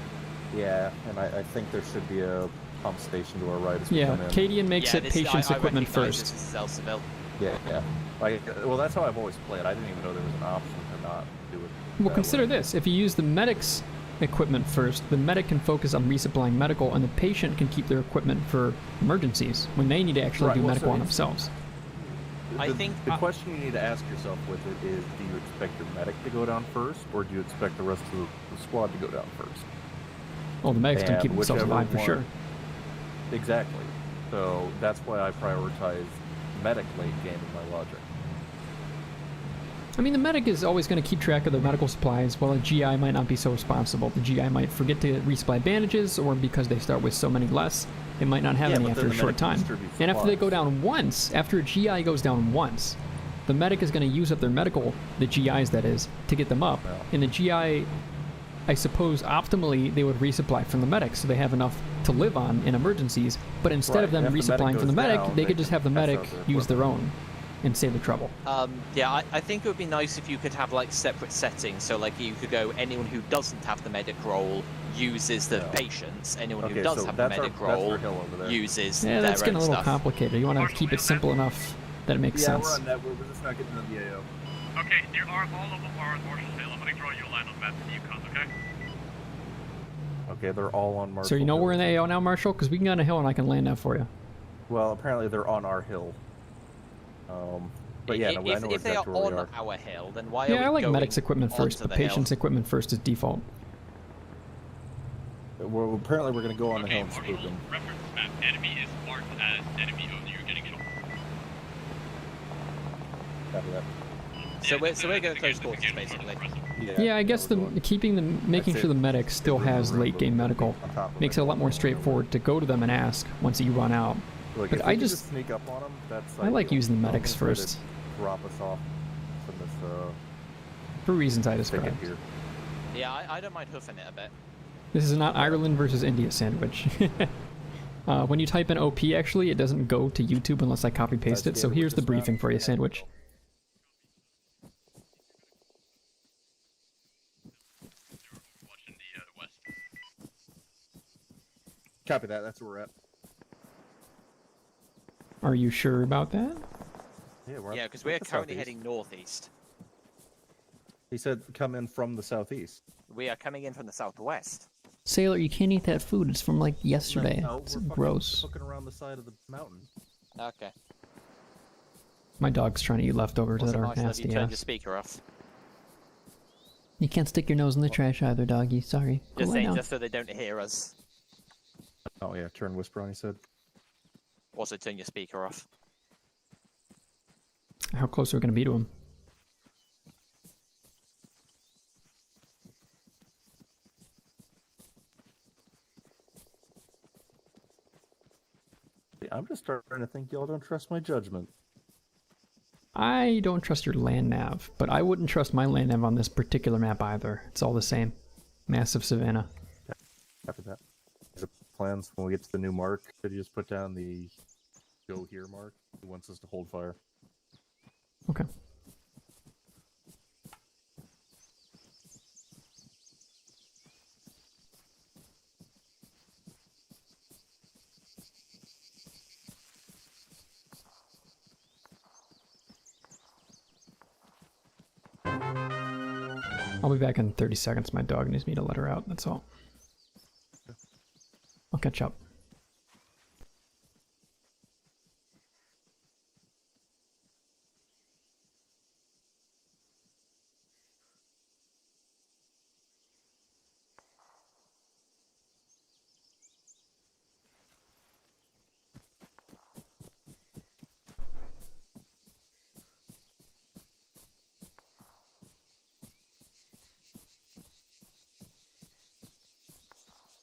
Yeah, and I think there should be a pump station to our right as we come in. Cadian makes it patient's equipment first. This is Elseville. Yeah. Well, that's how I've always played. I didn't even know there was an option to not do it. Well, consider this. If you use the medic's equipment first, the medic can focus on resupplying medical, and the patient can keep their equipment for emergencies when they need to actually do medical on themselves. I think the question you need to ask yourself with it is, do you expect your medic to go down first, or do you expect the rest of the squad to go down first? Well, the medics can keep themselves alive for sure. Exactly. So that's why I prioritize medic late game in my logic. I mean, the medic is always going to keep track of the medical supplies, while a GI might not be so responsible. The GI might forget to resupply bandages, or because they start with so many less, they might not have any after a short time. And after they go down once, after a GI goes down once, the medic is going to use up their medical, the GIs that is, to get them up. And the GI, I suppose, optimally, they would resupply from the medic, so they have enough to live on in emergencies. But instead of them resupplying from the medic, they could just have the medic use their own and save the trouble. Yeah, I think it would be nice if you could have like separate settings. So like you could go, anyone who doesn't have the medic role uses the patients. Anyone who does have the medic role uses their own stuff. Yeah, that's getting a little complicated. You want to keep it simple enough that it makes sense. Yeah, we're on that. We're just not getting to the AO. Okay, there are all of them are on Marshallsville. I'm gonna draw you a line on the map for the Yukon, okay? Okay, they're all on Marshall. So you know we're in the AO now, Marshall? Because we can go on a hill and I can land that for you. Well, apparently they're on our hill. But yeah, no, I know if they are on our hill, then why are we I like going medic's equipment first, but patient's equipment first is default. Well, apparently we're going to go on the hill and spook them. Reference map, enemy is marked as enemy O. You're getting it. Copy that. So we're going to close quarters, basically. Yeah, I guess making sure the medic still has late game medical makes it a lot more straightforward to go to them and ask once you run out. Like, But if I we could just sneak up on them, that's I like ideal. using the I'm medics just trying to first. Drop us off from this For reasons I thicket described. here. Yeah, I don't mind hoofing it a bit. This is not Ireland versus India sandwich. When you type in OP, actually, it doesn't go to YouTube unless I copy paste it. So here's the briefing for you, sandwich. Watching the west. Copy that. That's where we're at. Are you sure about that? Yeah, we're Yeah, because we're currently heading northeast. He said come in from the southeast. We are coming in from the southwest. Sailor, you can't eat that food. It's from like yesterday. No, It's we're gross. fucking around the side of the mountain. Okay. My dog's trying to eat leftovers that Also are nice that nasty. you turned your Yes. speaker off. You can't stick your nose in the trash either, doggy. Sorry. Go Just lie saying, down. just so they don't hear us. Oh yeah, turn whisper on. He said. Also turn your speaker off. How close are we going to be to him? I'm just starting to think y'all don't trust my judgment. I don't trust your land nav, but I wouldn't trust my land nav on this particular map either. It's all the same. Massive savanna. After that, the plans when we get to the new mark, could you just put down the go here mark? He wants us to hold fire. Okay. I'll be back in 30 seconds. My dog needs me to let her out, that's all. I'll catch up.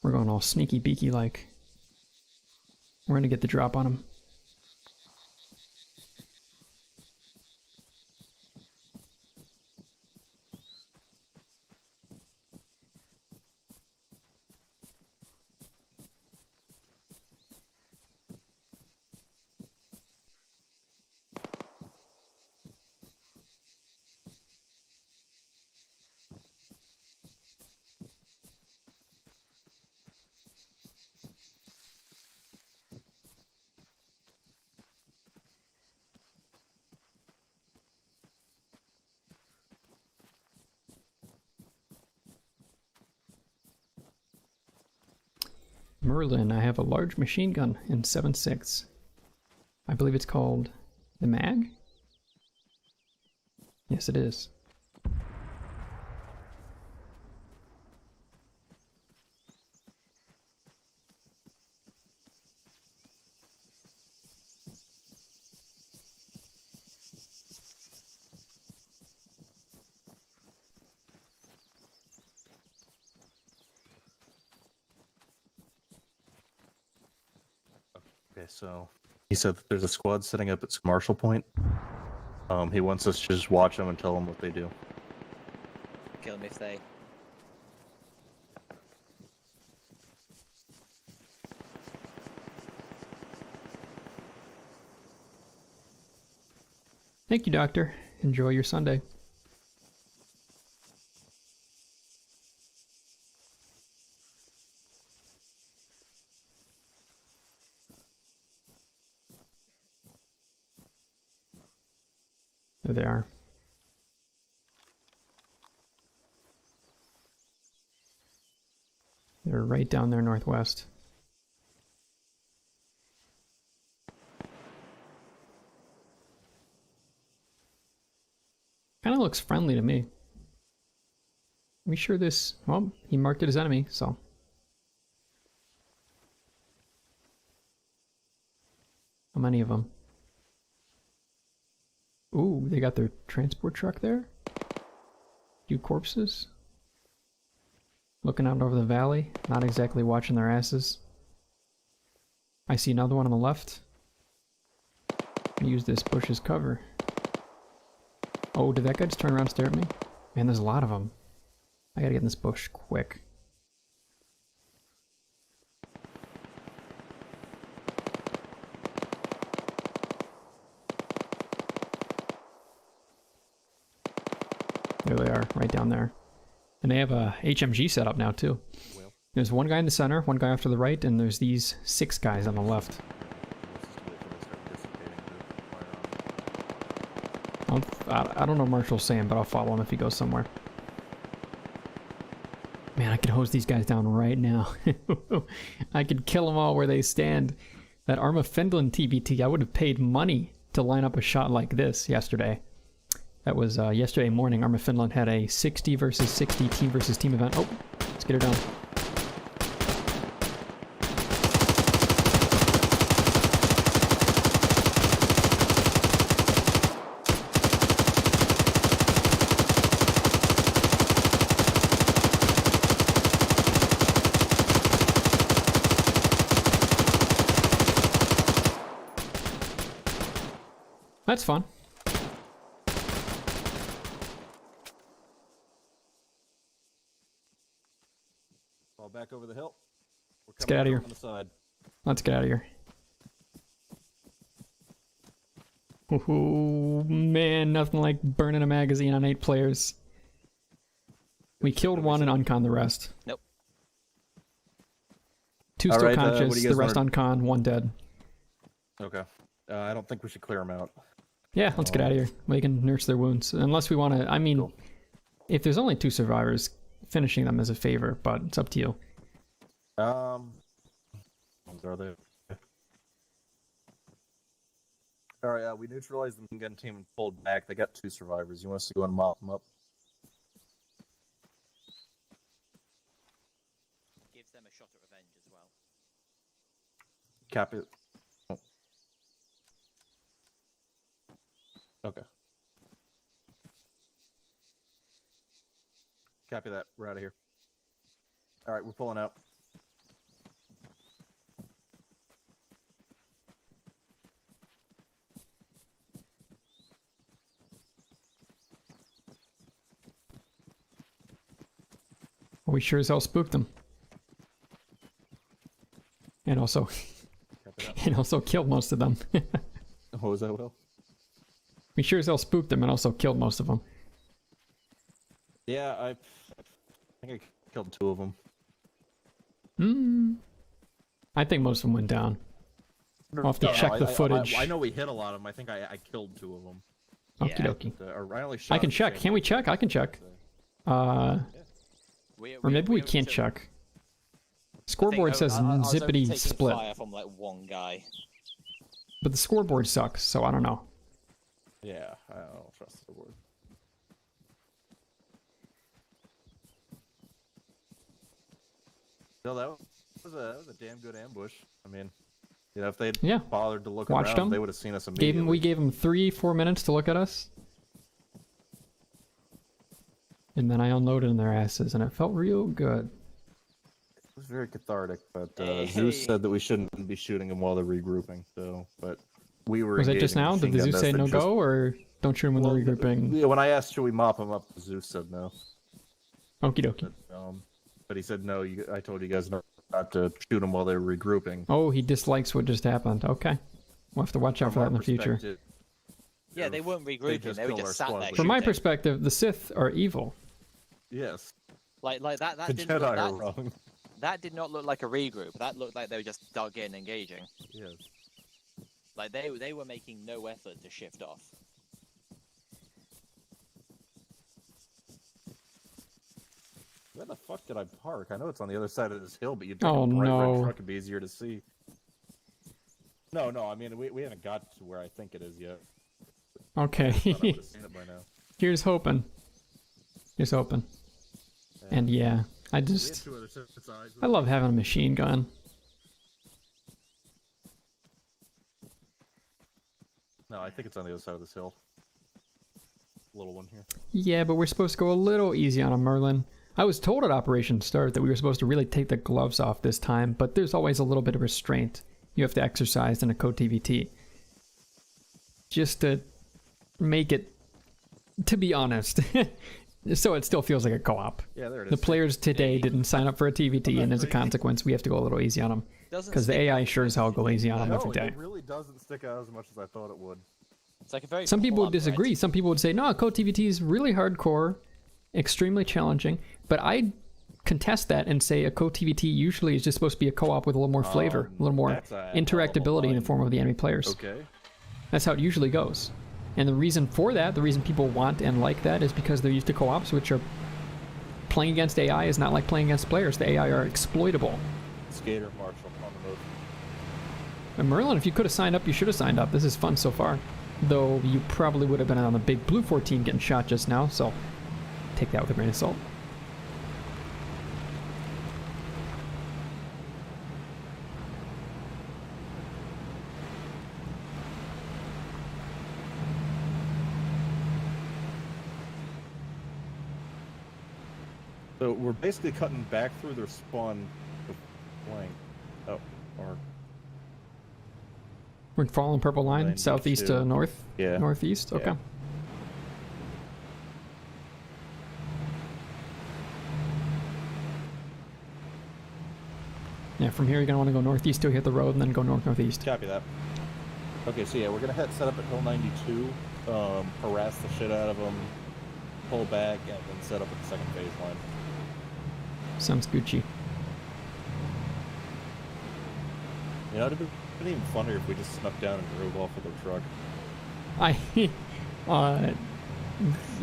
We're going all sneaky beaky like. We're gonna get the drop on him. Merlin, I have a large machine gun in 7.6. I believe it's called the Mag? Yes, it is. Okay, so he said that there's a squad setting up at Marshall Point. He wants us to just watch them and tell them what they do. Kill them if they... Thank you, Doctor. Enjoy your Sunday. There they are. They're right down there northwest. Kind of looks friendly to me. We sure this... Well, he marked it as enemy, so... How many of them? Ooh, they got their transport truck there? Few corpses? Looking out over the valley, not exactly watching their asses. I see another one on the left. Use this bush as cover. Oh, did that guy just turn around and stare at me? Man, there's a lot of them. I gotta get in this bush quick. There they are, right down there. And they have a HMG set up now, too. There's one guy in the center, one guy off to the right, and there's these 6 guys on the left. I don't know what Marshall's saying, but I'll follow him if he goes somewhere. Man, I could hose these guys down right now. I could kill them all where they stand. That Arma Finland TBT, I would have paid money to line up a shot like this yesterday. That was yesterday morning. Arma Finland had a 60 versus 60 team versus team event. Oh, let's get her down. That's fun. Fall back over the hill. Let's get out of here. On the side. Let's get out of here. Oh man, nothing like burning a magazine on 8 players. We killed one and uncon the rest. Nope. 2 still conscious, the rest uncon, 1 dead. Okay. I don't think we should clear them out. Yeah, let's get out of here. We can nurse their wounds. Unless we want to, I mean, cool. If there's only 2 survivors, finishing them is a favor, but it's up to you. Are they? Alright, we neutralized the gun team and pulled back. They got 2 survivors. You want us to go and mop them up? Gives them a shot at revenge as well. Cap it. Okay. Copy that. We're out of here. Alright, we're pulling out. We sure as hell spooked them. And also... and also killed most of them. What was that, Will? We sure as hell spooked them and also killed most of them. Yeah, I think I killed 2 of them. I think most of them went down. I'll have to check the footage. I know we hit a lot of them. I think I killed 2 of them. Okie dokie. I only shot I can check. Can we check? I can check. Or maybe we can't check. Scoreboard says zippity split. Fire from like 1 guy. But the scoreboard sucks, so I don't know. Yeah, I don't trust the word. No, that was a damn good ambush. I mean, you know, if they'd bothered to look Watched around, them. they would have seen us immediately. We gave them 3-4 minutes to look at us. And then I unloaded in their asses, and it felt real good. It was very cathartic, but Zeus said that we shouldn't be shooting them while they're regrouping, so, but... Was that just now? Did the Zeus say no go, or don't shoot him when they're regrouping? Yeah, when I asked should we mop them up, Zeus said no. Okie dokie. But he said no, I told you guys not to shoot them while they're regrouping. Oh, he dislikes what just happened. Okay. We'll have to watch out for that in the future. Yeah, they weren't regrouping, they were just sat there. From my perspective, the Sith are evil. Yes. Like that the didn't Jedi look, are wrong. That did not look like a regroup. That looked like they were just dug in, engaging. Yes. Like they were making no effort to shift off. Where the fuck did I park? I know it's on the other side of this hill, but you'd think a bright no. red truck would be easier to see. No, I mean we haven't got to where I think it is yet. Okay. I would have seen it by now. Here's hoping. Here's hoping. And yeah, I love having a machine gun. No, I think it's on the other side of this hill. Little one here. Yeah, but we're supposed to go a little easy on a Merlin. I was told at Operation Start that we were supposed to really take the gloves off this time, but there's always a little bit of restraint you have to exercise in a co-TVT. just to make it, to be honest. So it still feels like a co-op. Yeah, there it is. The players today didn't sign up for a TVT, and as a consequence, we have to go a little easy on them. Because the AI sure as hell go easy on them every day. It really doesn't stick out as much as I thought it would. It's like a very Some people would plot, disagree. right? Some people would say, no, Code TVT is really hardcore, extremely challenging. But I contest that and say a Code TVT usually is just supposed to be a co-op with a little more flavor, a little more interactability in the form of the enemy players. Okay. That's how it usually goes. And the reason for that, the reason people want and like that, is because they're used to co-ops, which are playing against AI is not like playing against players. The AI are exploitable. Skater Marshall on the move. And Merlin, if you could have signed up, you should have signed up. This is fun so far. Though you probably would have been on the big Blue 14 getting shot just now, so take that with a grain of salt. So we're basically cutting back through their spawn flank. Oh, or We're following purple line, 92. southeast to north? Yeah. Northeast? Okay. Yeah. Yeah, from here you're going to want to go northeast till you hit the road and then go north-northeast. Copy that. Okay, so yeah, we're gonna set up at Hill 92, harass the shit out of them, pull back, and then set up at the second phase line. Sounds Gucci. You know, it'd have been even funnier if we just snuck down and drove off with a truck.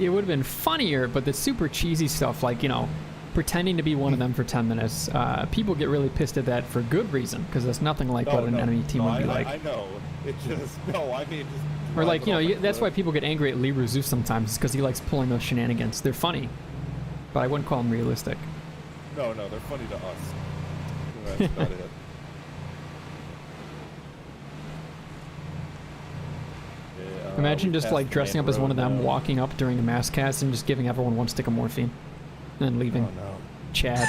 It would have been funnier, but the super cheesy stuff, like, you know, pretending to be one of them for 10 minutes, people get really pissed at that for good reason, because that's nothing like what an enemy team would be like. I know. It just, no, I mean, just... Or like, you know, that's why people get angry at Liru Zeus sometimes, because he likes pulling those shenanigans. They're funny, but I wouldn't call them realistic. No, they're funny to us. That's about it. Yeah, Imagine just passed like the dressing main up as one of road them, now. walking up during a mass cast and just giving everyone one stick of morphine, and then leaving. Oh no. Chad.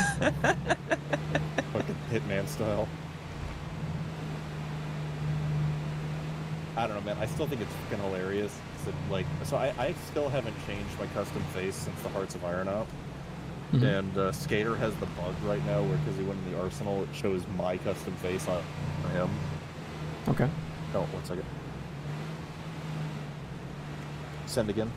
Fucking Hitman style. I don't know, man. I still think it's fucking hilarious. So I still haven't changed my custom face since the Hearts of Iron out. Mhm. And Skater has the bug right now where, because he went in the arsenal, it shows my custom face on him. Okay. Oh, 1 second. Send again.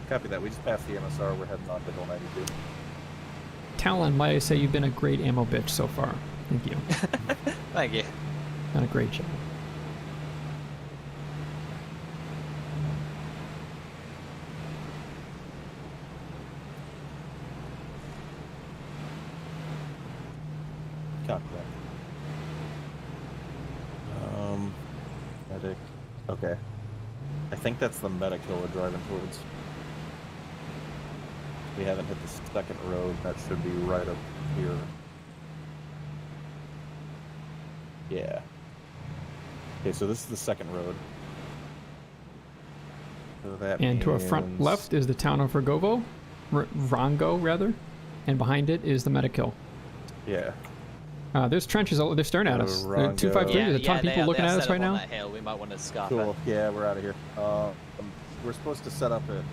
Copy that. We just passed the MSR. We're heading on to Hill 92. Talon, might I say you've been a great ammo bitch so far. Thank you. Thank you. Done a great job. Copy that. Medic. Okay. I think that's the medic hill we're driving towards. We haven't hit the second road. That should be right up here. Yeah. Okay, so this is the second road. So that And to our front means- left is the town of Rogovo, Rongo rather, and behind it is the medic hill. Yeah. There's trenches. They're staring at us. Rongo. 253. There's a ton of people looking at us right now. That hill. We might want to scarf Cool. it. Yeah, we're out of here. We're supposed to set up at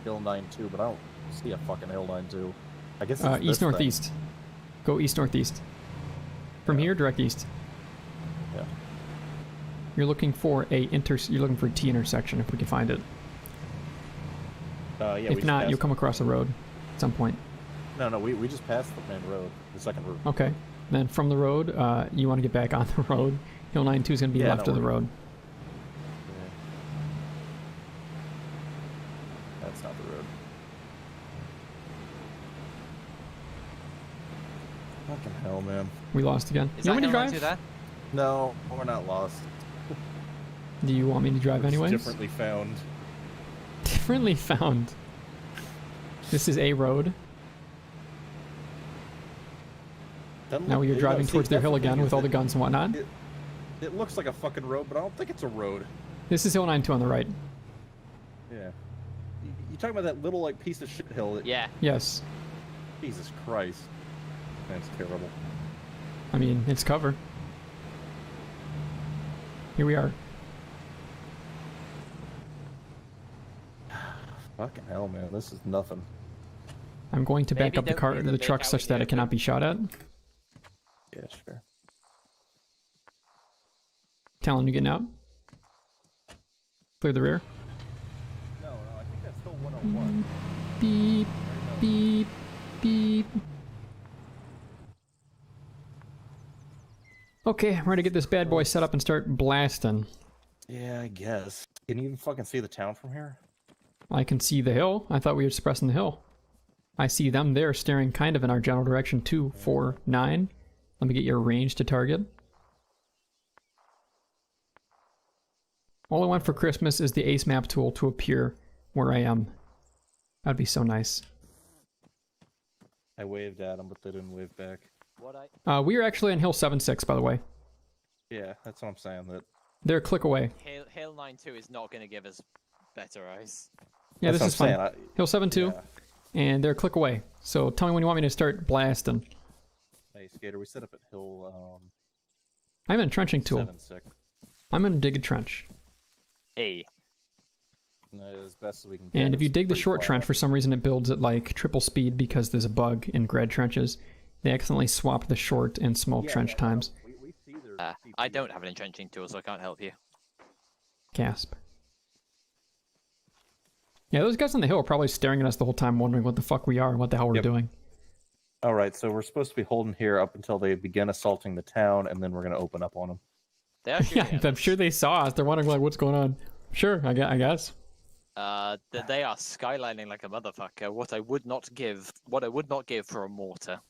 Hill 92, but I don't see a fucking Hill 92. I guess it's this East thing. northeast. Go east northeast. From here, direct east. Yeah. You're looking for you're looking for a T intersection if we can find it. Yeah. we If just not, passed you'll come it. across a road at some point. No, we just passed the main road, the second road. Okay. Then from the road, you want to get back on the road. Hill 92 is going to be Yeah, left no, of the we're- road. Yeah. That's not the road. Fucking hell, man. We lost again. Is You want that me to hill 92 drive? there? No, we're not lost. Do you want me to drive It's anyways? differently found. Differently found. This is a road. Now you're driving towards their hill again with all the guns and whatnot. It looks like a fucking road, but I don't think it's a road. This is Hill 92 on the right. Yeah. You talking about that little, like, piece of shit hill that... Yeah. Yes. Jesus Christ. That's terrible. I mean, it's cover. Here we are. Fucking hell, man. This is nothing. I'm going to back Maybe up the don't car, really the make truck out such with that the it cannot be shot at. Yeah, sure. Talon, you getting out? Clear the rear. No, I think that's still 101. Beep, beep, beep. Okay, we're gonna get this bad boy set up and start blasting. Yeah, I guess. Can you even fucking see the town from here? I can see the hill. I thought we were suppressing the hill. I see them there staring kind of in our general direction, 249. Let me get your range to target. All I want for Christmas is the Ace Map tool to appear where I am. That'd be so nice. I waved at them, but they didn't wave back. We are actually on Hill 76, by the way. Yeah, that's what I'm saying. That They're a click away. Hill 9-2 is not going to give us better eyes. Yeah, That's this is what I'm fine. saying. Hill 7-2, Yeah. and they're a click away. So tell me when you want me to start blasting. Hey, Skater, we set up at Hill I'm in a trenching tool. 7-6. I'm gonna dig a trench. Hey. As best as we can get. And if you It's dig the pretty short flat. trench, for some reason it builds at like triple speed because there's a bug in grad trenches. They accidentally swap the short and small trench times. We see their I don't have an entrenching tool, so I can't help you. Gasp. Yeah, those guys on the hill are probably staring at us the whole time, wondering what the fuck we are and what the hell we're doing. All right, so we're supposed to be holding here up until they begin assaulting the town, and then we're going to open up on them. They are Yeah, shooting at I'm us. sure they saw us. They're wondering like, what's going on? Sure, I guess. They are skylining like a motherfucker. What I would not give for a mortar.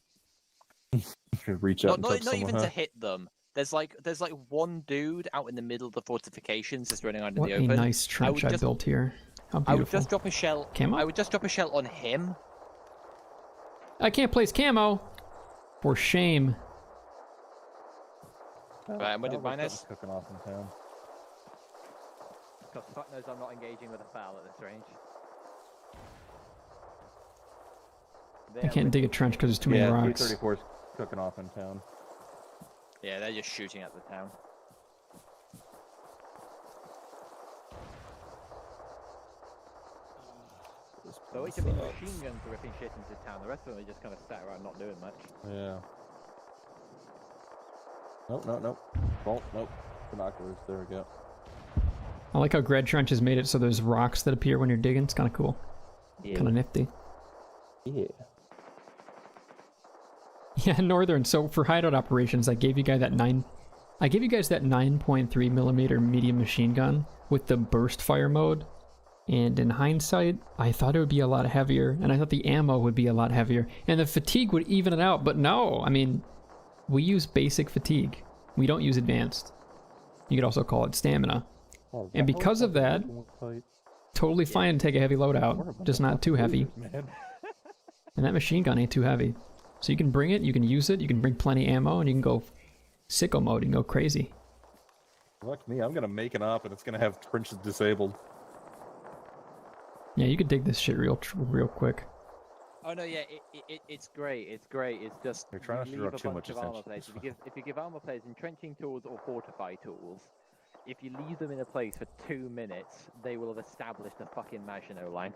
Reach out and Not touch even someone, to huh? hit them. There's like one dude out in the middle of the fortifications just running around in What the a open. nice trench I built here. How I would beautiful. just drop a shell. Camo? I would just drop a shell on him. I can't place camo. For shame. Right, and what did mine is? Something's cooking off in town. Because fuck knows I'm not engaging with a foul at this range. I can't dig a trench because there's too many rocks. 334's cooking off in town. Yeah, they're just shooting at the town. So each of these machine guns are ripping shit into town. The rest of them are just kind of sat around not doing much. Yeah. Nope. Vault, nope. Binoculars, there we go. I like how grad trench has made it so there's rocks that appear when you're digging. It's kind of cool. Yeah. Kind of nifty. Yeah. Yeah, Northern. So for hideout operations, I gave you guys that 9.3 millimeter medium machine gun with the burst fire mode. And in hindsight, I thought it would be a lot heavier, and I thought the ammo would be a lot heavier, and the fatigue would even it out. But no, I mean, we use basic fatigue. We don't use advanced. You could also call it stamina. And because of that, totally fine to take a heavy load out, just not too heavy. And that machine gun ain't too heavy. So you can bring it, you can use it, you can bring plenty ammo, and you can go sicko mode, you can go crazy. Look me, I'm gonna make it up and it's gonna have trenches disabled. Yeah, you could dig this shit real quick. Oh no, yeah, it's great. It's great. It's just They're trying to leave draw a too bunch much of armor attention. players. If you give armor players entrenching tools or fortify tools, if you leave them in a place for 2 minutes, they will have established a fucking Maginot line.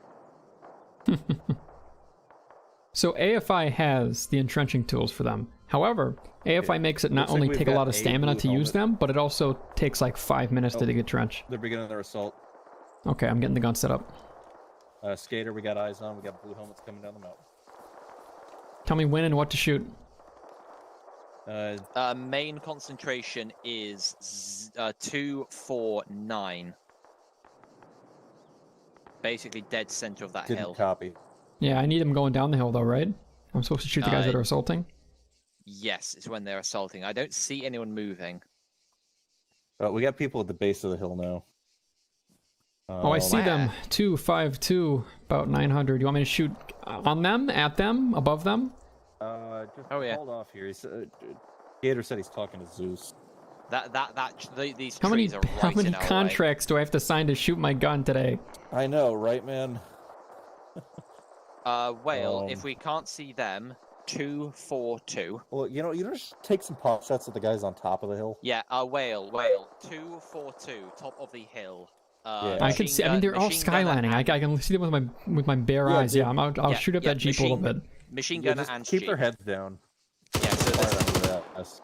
So AFI has the entrenching tools for them. However, AFI makes it not Looks like only we've take a got lot of a stamina blue to use helmet. them, but it also takes like 5 minutes to dig a trench. They're beginning their assault. Okay, I'm getting the gun set up. Skater, we got eyes on. We got blue helmets coming down the mountain. Tell me when and what to shoot. Main concentration is 249. Basically dead center of that Didn't hill. copy. Yeah, I need them going down the hill though, right? I'm supposed to shoot the guys that are assaulting? Yes, it's when they're assaulting. I don't see anyone moving. We got people at the base of the hill now. Oh, I see them. 252, about 900. You want me to shoot on them, at them, above them? Just hold off here. Gator said he's talking to Zeus. These How many trees are right in our way. contracts do I have to sign to shoot my gun today? I know, right, man? Well, if we can't see them, 242. Well, you just take some pot shots at the guys on top of the hill. Yeah, whale. 242, top of the hill. Yeah. I can see. I mean, they're all skylining. I can see them with my bare eyes. dude. Yeah, I'll shoot up that Jeep a little bit. Machine gunner just and keep Jeep. their heads down. Yeah, so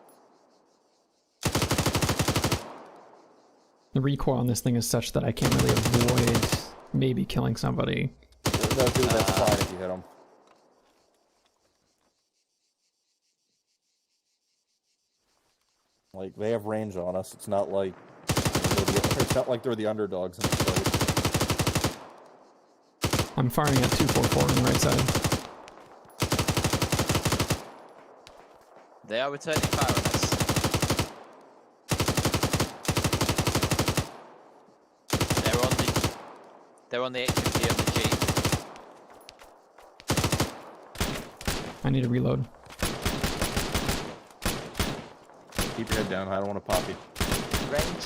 The recoil on this thing is such that I can't really avoid maybe killing somebody. No, dude, that's fine if you hit them. Like, they have range on us. It's not like they're the underdogs in this fight. I'm firing at 244 on the right side. they are returning fire on us. They're on the HMG on the Jeep. I need to reload. Keep your head down. I don't want to pop you. Range.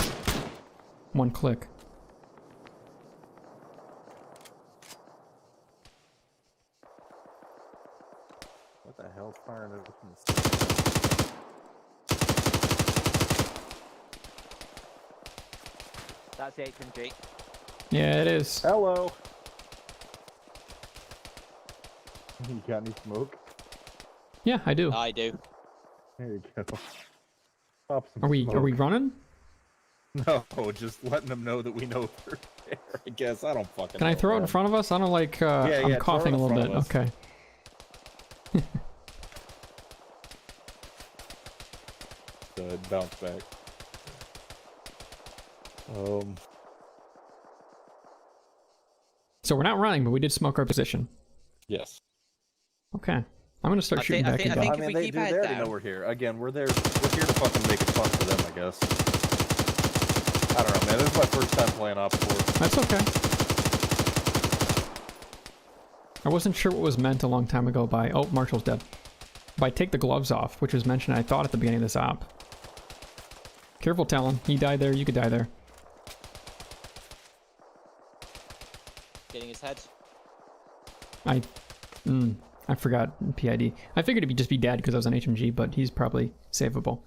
One click. What the hell's firing over from the That's the HMG. Yeah, it is. Hello. You got any smoke? Yeah, I do. I do. There you go. Pop some Are we smoke. running? No, just letting them know that we know they're there. I guess I don't fucking. Can I throw it in front of us? I don't like. I'm throw coughing it a in little front bit. of us. Okay. Good, bounce back. So we're not running, but we did smoke our position. Yes. Okay. I'm gonna start shooting back at I you. think I mean, if we they keep do. our They head already down. know we're here. Again, we're there. We're here to fucking make it fun for them, I guess. I don't know, man. This is my first time playing Op 4. That's okay. I wasn't sure what was meant a long time ago by... Oh, Marshall's dead. By take the gloves off, which was mentioned, I thought, at the beginning of this op. Careful, Talon. He died there. You could die there. Getting his head. I forgot PID. I figured he'd just be dead because I was on HMG, but he's probably savable.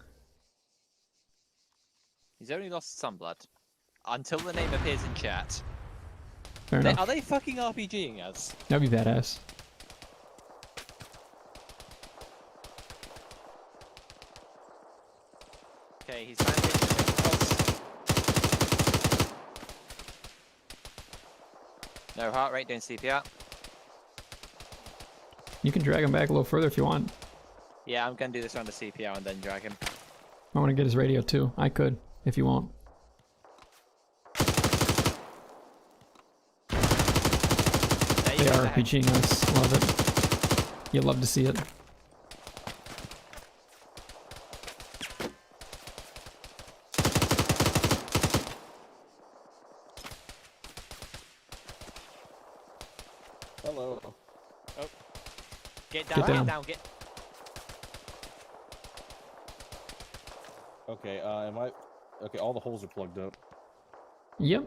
He's only lost some blood. Until the name appears in chat. Fair enough. Are they fucking RPGing us? That'd be badass. Okay, he's bandaged. No heart rate, doing CPR. You can drag him back a little further if you want. Yeah, I'm gonna do this on the CPR and then drag him. I want to get his radio too. I could, if you won't. They are RPGing us. Love it. You love to see it. Hello. Oh. Get down, get. Okay, Okay, all the holes are plugged up. Yep.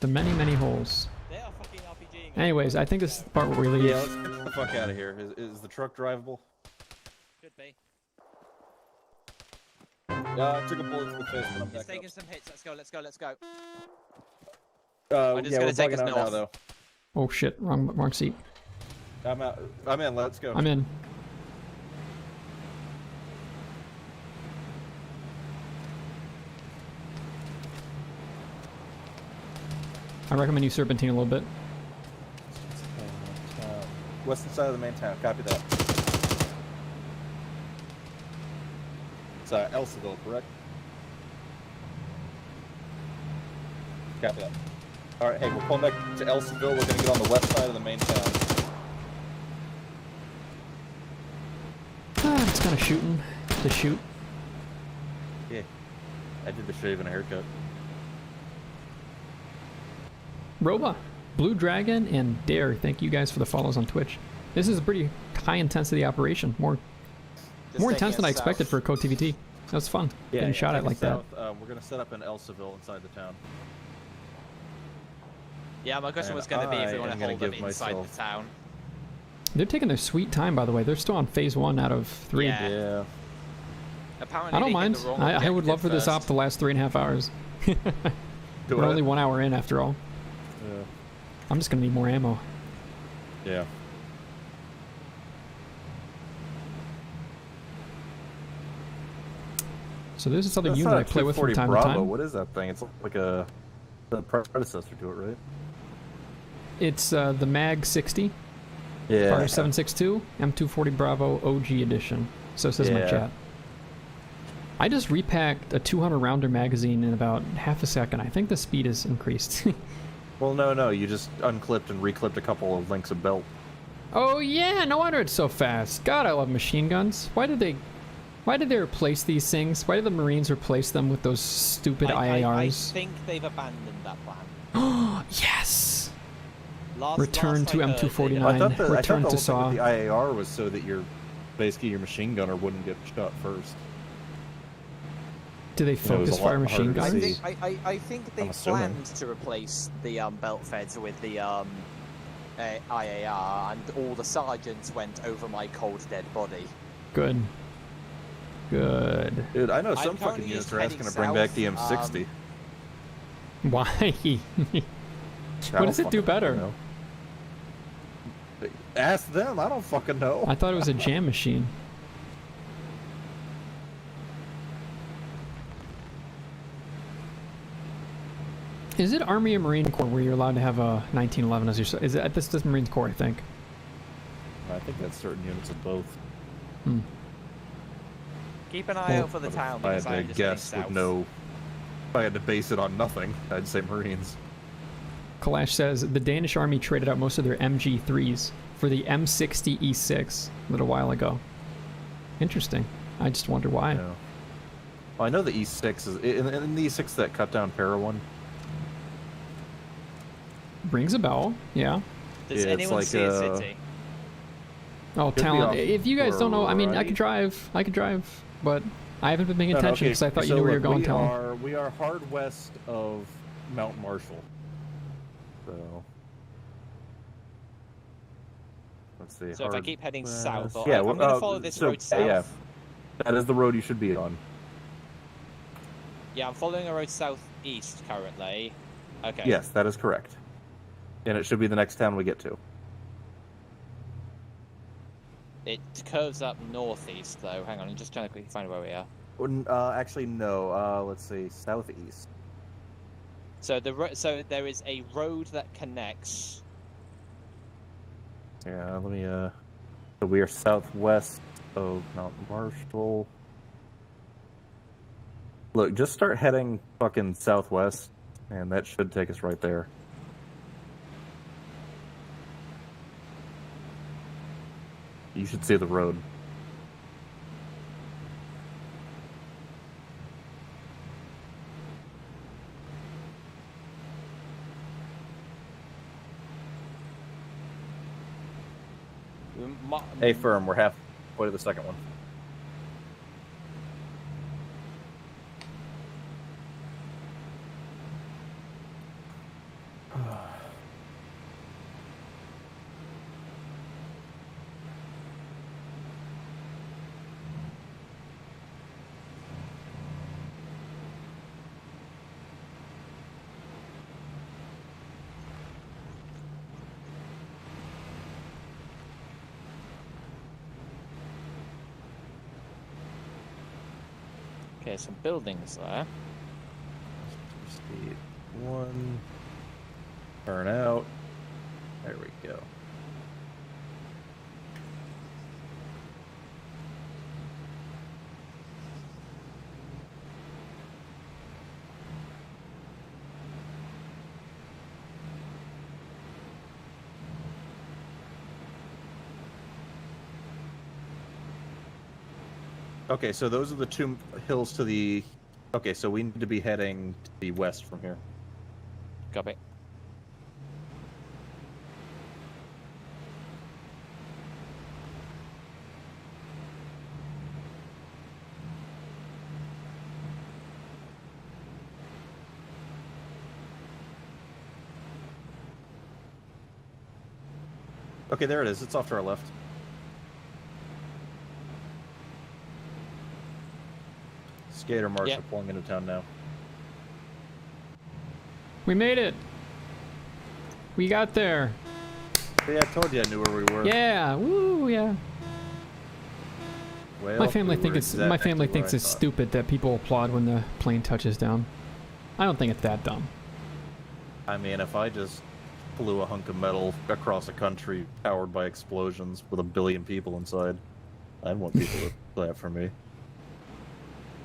The many, many holes. They are fucking RPGing. Anyways, I think this is the part where we leave. Yeah, let's get the fuck out of here. Is the truck drivable? Should be. I took a bullet to the face, but I'm It's back taking up. some hits. Let's go. I'm just gonna take us out now, north. though. Oh shit, wrong seat. I'm out. I'm in. Let's go. I'm in. I recommend you serpentine a little bit. Western side of the main town. Copy that. It's Elsaville, correct? Copy that. Alright, hey, we're pulling back to Elsaville. We're gonna get on the west side of the main town. It's kind of shooting to shoot. Yeah. I did the shave and a haircut. Roba, Blue Dragon, and Dare, thank you guys for the follows on Twitch. This is a pretty high intensity operation. More intense than I expected for a CoTVT. That's fun. Getting shot at like that. We're gonna set up in Elsaville inside the town. Yeah, my question was going to be if we want to hold them inside the town. They're taking their sweet time, by the way. They're still on phase 1 out of 3. Yeah. Apparently I don't they hit mind. the wrong I would love for objective this op first. to last 3.5 hours. Do We're it. only 1 hour in after all. Yeah. I'm just gonna need more ammo. Yeah. So there's this other That's unit not I a play with from 240 time Bravo. to time. What is that thing? It's like the predecessor to it, right? It's the Mag 60. Yeah. Fire 762 M240 Bravo OG edition. So says my Yeah. chat. I just repacked a 200 rounder magazine in about half a second. I think the speed is increased. Well, no. You just unclipped and reclipped a couple of links of belt. Oh yeah, no wonder it's so fast. God, I love machine guns. Why did they replace these things? Why did the Marines replace them with those stupid I IARs? think they've abandoned that plan. Oh yes. Last Return to I heard, M249. I thought the Return whole to thing SAW. with the IAR was so that basically your machine gunner wouldn't get shot first. Do they it was focus a lot fire machine harder to guns? see. I think they assuming. planned to replace the belt feds with the IAR, and all the sergeants went over my cold dead body. Good. Good. Dude, I know I'm some fucking currently units just are asking to heading bring back south, the M60. Why? What does it do better? Ask them. I don't fucking know. I thought it was a jam machine. Is it Army or Marine Corps where you're allowed to have a 1911 as your... Is it this Marine Corps, I think? I think that's certain units of both. Hmm. Keep an eye Well, out for the town If I because had I'm to just guess heading with south. no... If I had to base it on nothing, I'd say Marines. Kalash says the Danish army traded out most of their MG3s for the M60 E6 a little while ago. Interesting. I just wonder why. Yeah. Well, I know the E6 is... In the E6, that cut down para one. Rings a bell, yeah. Does Yeah, it's anyone like, see a city? Oh, Could be talent. off If you guys don't know, I mean, I right. could drive, but I haven't been paying No, no, attention okay, because I thought you so knew where you're look, going, Talon. we are hard west of Mount Marshall. So... Let's see. So if I hard keep heading west- south, yeah, I'm going to follow this road south. Yeah, that is the road you should be on. Yeah, I'm following a road southeast currently. Okay. Yes, that is correct. And it should be the next town we get to. It curves up northeast though. Hang on, I'm just trying to quickly find where we are. Actually, no. Let's see, southeast. So so there is a road that connects. Yeah, let me. So we are southwest of Mount Marshall. Look, just start heading fucking southwest, and that should take us right there. You should see the road. Hey, firm, we're halfway to the second one. Okay, some buildings there. Speed 1. Turn out. There we go. Okay, so those are the two hills to the... Okay, so we need to be heading to the west from here. Copy. Okay, there it is. It's off to our left. Skater march are pulling into town now. We made it. We got there. Yeah, I told you I knew where we were. Yeah. Woo. Yeah. Well, my family thinks it's stupid that people applaud when the plane touches down. I don't think it's that dumb. I mean, if I just flew a hunk of metal across a country powered by explosions with 1 billion people inside, I'd want people to clap for me.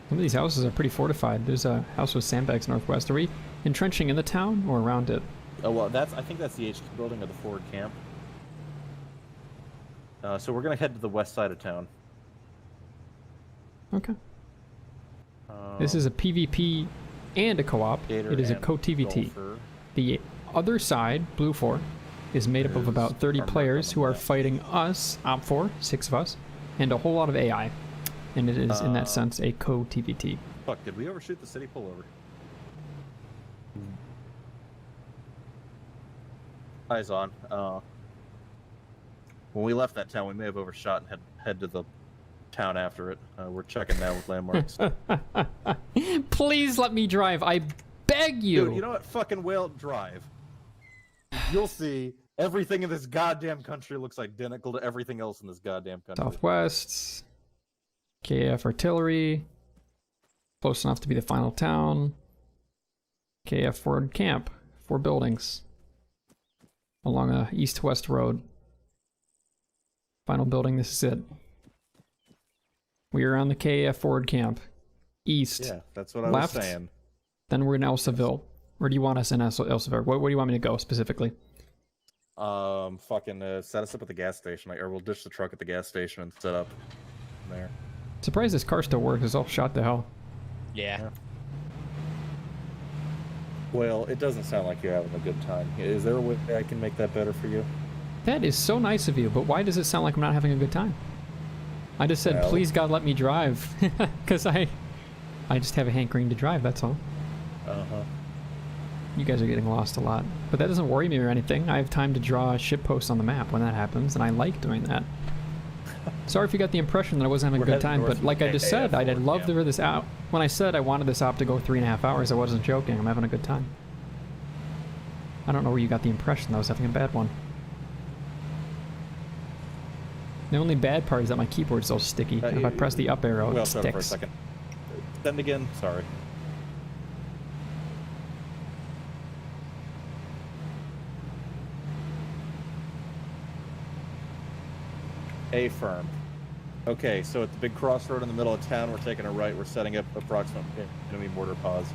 Some of these houses are pretty fortified. There's a house with sandbags northwest. Are we entrenching in the town or around it? Oh, well, I think that's the HQ building of the forward camp. So we're going to head to the west side of town. Okay. This is a PvP and a co-op. It is a co-TVT. The other side, Blue 4, is made up of about 30 players who are fighting us, Op4, 6 of us, and a whole lot of AI. And it is, in that sense, a co-TVT. Fuck, did we overshoot the city pullover? Eyes on. When we left that town, we may have overshot and head to the town after it. We're checking now with landmarks. Please let me drive. I beg you. Dude, you know what? Fucking whale, drive. You'll see. Everything in this goddamn country looks identical to everything else in this goddamn country. Southwest. KF artillery. Close enough to be the final town. KF forward camp. 4 buildings. Along a east-west road. Final building, this is it. We are on the KF forward camp. East. Yeah, that's what I left, was saying. Then we're in Elsaville. Where do you want us in Elsaville? Where do you want me to go specifically? Fucking set us up at the gas station. Or we'll ditch the truck at the gas station and set up there. Surprised this car still works. It's all shot to hell. Yeah. Well, it doesn't sound like you're having a good time. Is there a way I can make that better for you? That is so nice of you, but why does it sound like I'm not having a good time? I just said, please God, let me drive. Because I just have a hankering to drive, that's all. Uh-huh. You guys are getting lost a lot. But that doesn't worry me or anything. I have time to draw ship posts on the map when that happens, and I like doing that. Sorry if you got the impression that I wasn't having a good time, but like I just said, I'd love to hear this out. When I said I wanted this op to go 3.5 hours, I wasn't joking. I'm having a good time. I don't know where you got the impression that I was having a bad one. The only bad part is that my keyboard's so sticky. If I press the up arrow, it sticks. For a second. Send again. Sorry. Affirm. Okay, so at the big crossroad in the middle of town, we're taking a right. We're setting up approximate enemy mortar pause.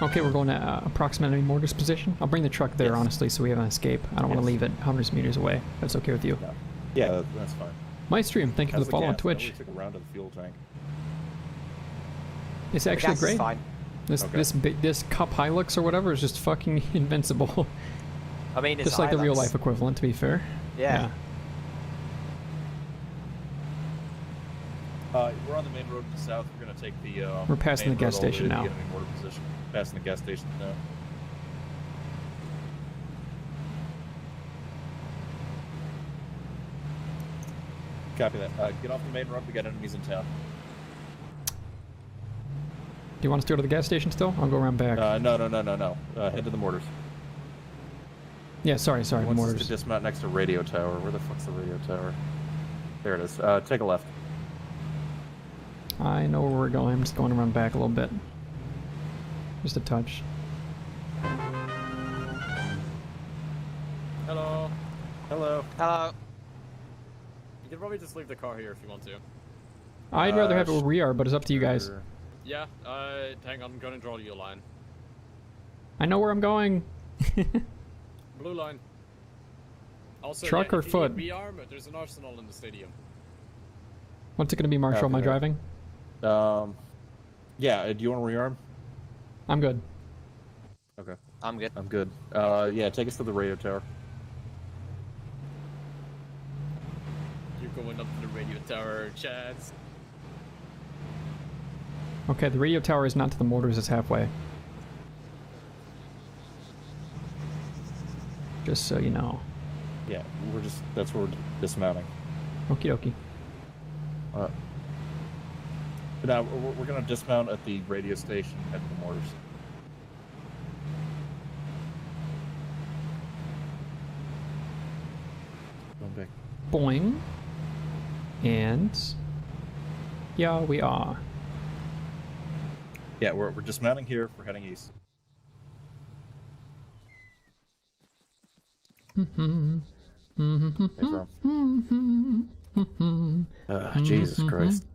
Okay, we're going to approximate enemy mortar's position. I'll bring the truck there, honestly, so we have an escape. I don't want to leave it hundreds of meters away. That's okay with you. No. Yeah, that's fine. My stream, thank you for the follow on Twitch. Took a round of the fuel tank. It's actually great. This Cup Hilux or whatever is just fucking invincible. I mean, it's just like the real life equivalent, to be fair. Yeah. We're on the main road to the south. We're gonna take the. We're passing the gas station now. Passing the gas station now. Copy that. Get off the main road. We got enemies in town. Do you want us to go to the gas station still? I'll go around back. No. Head to the mortars. Yeah, sorry, the mortars. To dismount next to radio tower. Where the fuck's the radio tower? There it is. Take a left. I know where we're going. I'm just going around back a little bit. Just a touch. Hello. Hello. Hello. You can probably just leave the car here if you want to. I'd rather have it where we are, but it's up to you guys. Yeah, hang on, I'm gonna draw you a line. I know where I'm going. Blue line. Also, truck or foot? VR, there's an arsenal in the stadium. What's it gonna be, Marshall? Am I driving? Yeah, do you want to rearm? I'm good. Okay. I'm good. I'm good. Yeah, take us to the radio tower. You're going up to the radio tower, Chads. Okay, the radio tower is not to the mortars, it's halfway. Just so you know. Yeah, that's where we're dismounting. Okie dokie. But now we're gonna dismount at the radio station at the mortars. Going back. Boing. And yeah, we are. Yeah, we're dismounting here. We're heading east. Jesus Christ.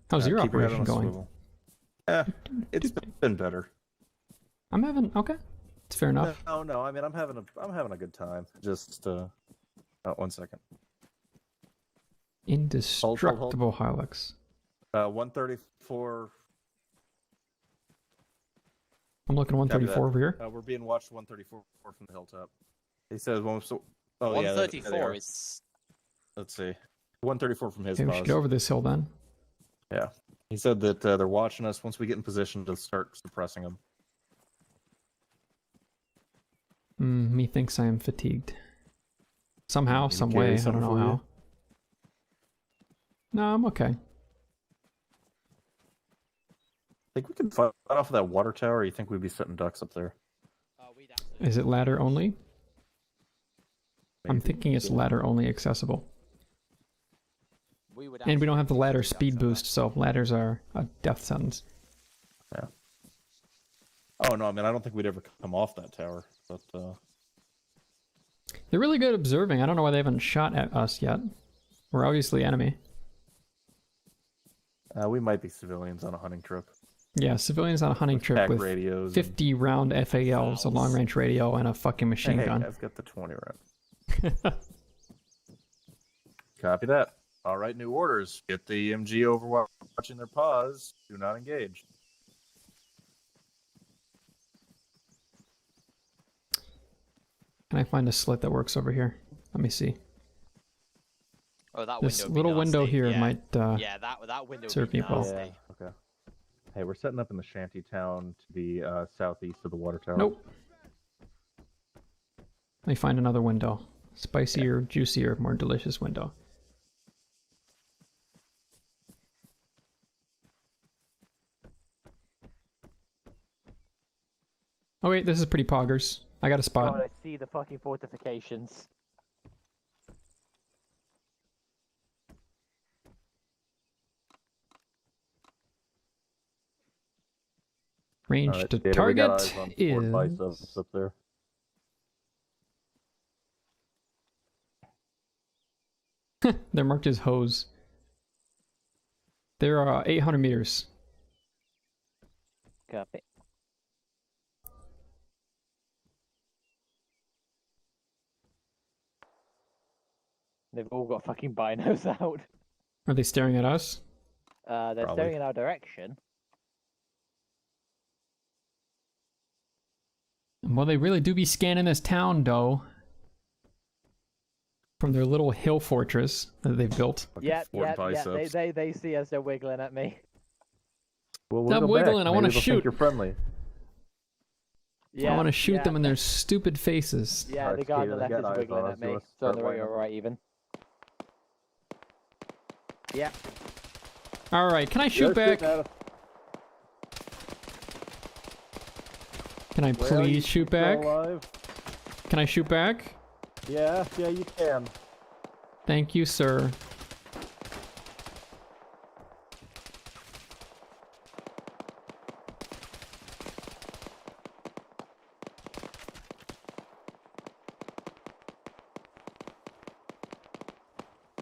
How's your Keep your head operation on a going? swivel. It's been better. I'm having okay. It's fair enough. No. I mean, I'm having a good time. Just 1 second. Indestructible Hilux. 134. I'm looking 134 over here. We're being watched 134 from the hilltop. He says one. So, 134 is. Let's see. 134 from his. Okay, we should get over this hill then. Yeah. He said that they're watching us. Once we get in position to start suppressing them. Methinks I am fatigued. Somehow, some way. I don't know how. No, I'm okay. Think we can fight off of that water tower, or you think we'd be setting ducks up there? Is it ladder only? I'm thinking it's ladder only accessible. And we don't have the ladder speed boost, so ladders are a death sentence. Yeah. Oh no, I mean I don't think we'd ever come off that tower, but they're really good observing. I don't know why they haven't shot at us yet. We're obviously enemy. we might be civilians on a hunting trip. Yeah, civilians on a hunting trip with radios 50 round FALs, a long range radio, and a fucking machine gun. I've got the 20 round. Copy that. All right, new orders. Get the MG over while watching their paws. Do not engage. Can I find a slit that works over here? Let me see. Oh, that this little window here might yeah, that window serve me well. Yeah, okay. Hey, we're setting up in the shanty town to the southeast of the water tower. Nope. Let me find another window. Spicier, juicier, more delicious window. Oh wait, this is pretty poggers. I got a spot. Oh, I see the fucking fortifications. Range to target is... up there. They're marked as hose. There are 800 meters. Copy. They've all got fucking binos out. Are they staring at us? They're Probably. staring in our direction. Well, they really do be scanning this town, though. From their little hill fortress that they've built. Yeah. They see us. They're wiggling at me. Well, Stop wiggling. I want to Maybe they'll shoot. think you're friendly. Yeah, I want to shoot them in their stupid faces. Yeah, Alright, the guy on the Steve, left they is got eyes wiggling on at us. me. Let's So on start the right lining or up. right even. Yeah. Alright, can I shoot back? Can I please shoot back? Can I shoot back? Yeah, you can. Thank you, sir.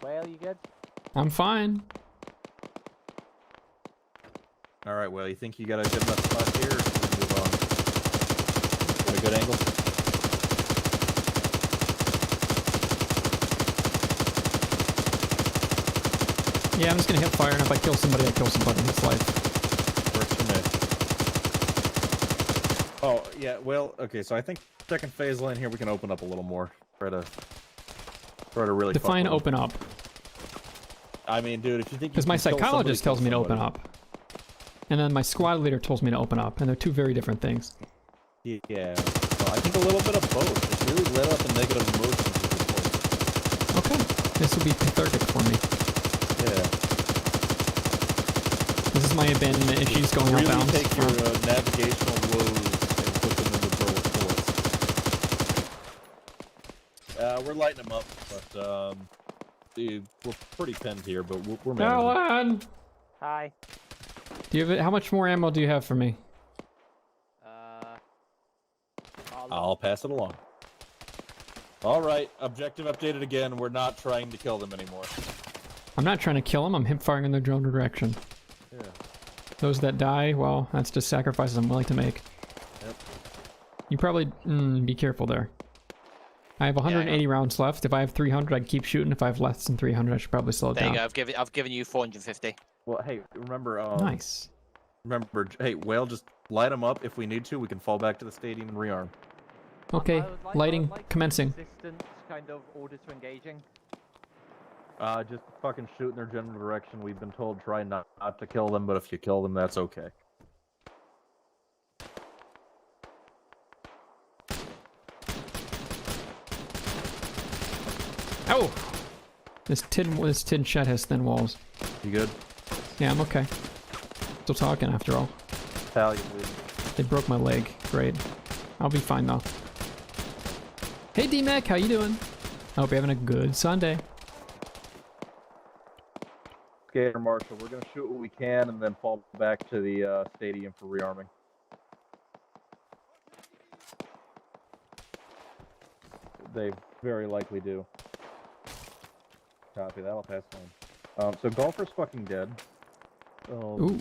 Well, you good? I'm fine. All right. Well, you think you got a good enough spot here? Or should we move on? Got a good angle. Yeah, I'm just gonna hit fire, and if I kill somebody, I kill somebody. That's life. Works for me. Oh yeah. Well, okay. So I think second phase line here we can open up a little more. Try to really Define fuck with open up. I mean, dude, if you think Because my psychologist tells me to open up. And then my squad leader tells me to open up. And they're two very different things. Yeah. Well, I think a little bit of both. It's really will be cathartic for me. Yeah. This is my abandonment issues going really outbound. Take your navigational woes and put them in the bullet bullets. We're lighting them up, but we're pretty pinned here, but we're managing. Alan! Hi. Do you have how much more ammo do you have for me? I'll pass it along. Alright, objective updated again. We're not trying to kill them anymore. I'm not trying to kill them, I'm hip firing in their drone direction. Yeah. Those that die, well, that's just sacrifices I'm willing to make. Yep. You probably, be careful there. I have 180 rounds left. If I have 300, I can keep shooting. If I have less than 300, I should probably slow it down. There you go, I've given you 450. Well, hey, remember, Nice. Remember, hey, Whale, just light them up. If we need to, we can fall back to the stadium and rearm. Okay, lighting, commencing. Resistance kind of order to engaging. Just fucking shoot in their general direction. We've been told try not to kill them, but if you kill them, that's okay. Oh! This tin shed has thin walls. You good? Yeah, I'm okay. Still talking after all. Pal, you bleeding. They broke my leg. Great. I'll be fine though. Hey D-Mac, how you doing? I hope you're having a good Sunday. Skater Marshal, we're gonna shoot what we can and then fall back to the stadium for rearming. They very likely do. Copy that, I'll pass on. So Golfer's fucking dead. Ooh.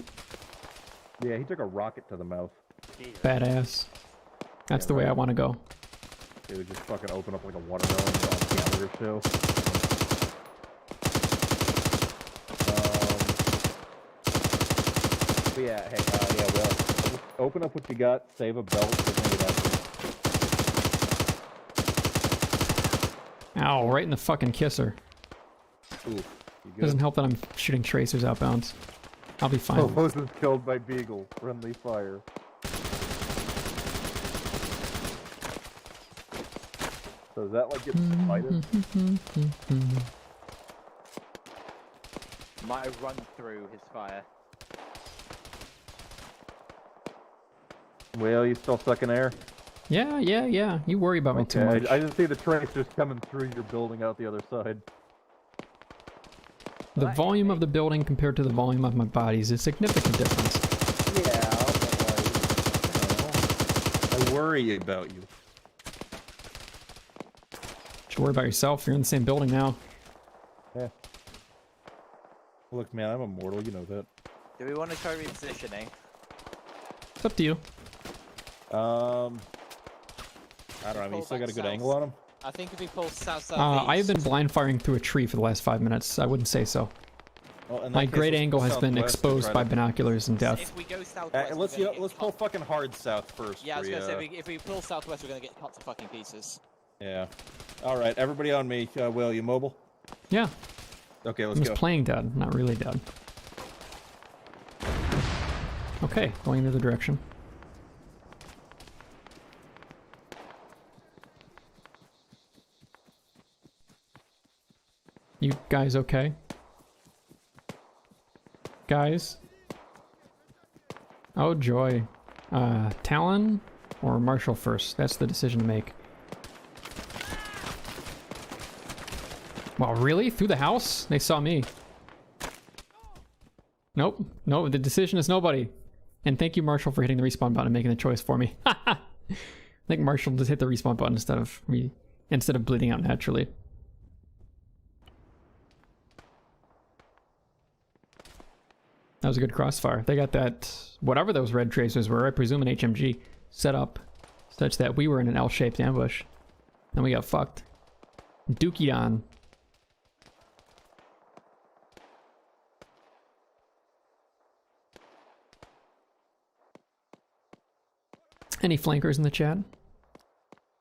Yeah, he took a rocket to the mouth. Badass. That's the way I want to go. They would just fucking open up like a watermelon on the Gallagher show. But yeah, hey, yeah, well, just open up what you got, save a belt, we're gonna get after it. Ow, right in the fucking kisser. Ooh, you good? Doesn't help that I'm shooting tracers outbound. I'll be fine. Almost was killed by Beagle. Friendly fire. So is that like getting spited? Might have run through his fire. Well, you still sucking air? Yeah. You worry about me too much. I just see the tracers coming through your building out the other side. The volume of the building compared to the volume of my body is a significant difference. Yeah, but I worry about you. Should worry about yourself. You're in the same building now. Yeah. Look, man, I'm immortal. You know that. Do we want to try repositioning? It's up to you. I don't know. I mean, you still got a good angle on him. I think if we pull south-southeast... I have been blind firing through a tree for the last 5 minutes. I wouldn't say so. Well, my great angle has been exposed by binoculars and death. If we go southwest, let's pull fucking hard south first. Yeah, I was gonna say, if we pull southwest, we're gonna get cut to fucking pieces. Yeah. Alright, everybody on me. Will, you mobile? Yeah. Okay, let's I'm go. just playing dead, not really dead. Okay, going in the other direction. You guys okay? Guys? Oh joy. Talon or Marshall first? That's the decision to make. Wow, really? Through the house? They saw me. Nope. No, the decision is nobody. And thank you, Marshall, for hitting the respawn button and making the choice for me. I think Marshall just hit the respawn button instead of bleeding out naturally. That was a good crossfire. They got that, whatever those red tracers were, I presume an HMG, set up such that we were in an L-shaped ambush. And we got fucked. Dookie on. Any flankers in the chat?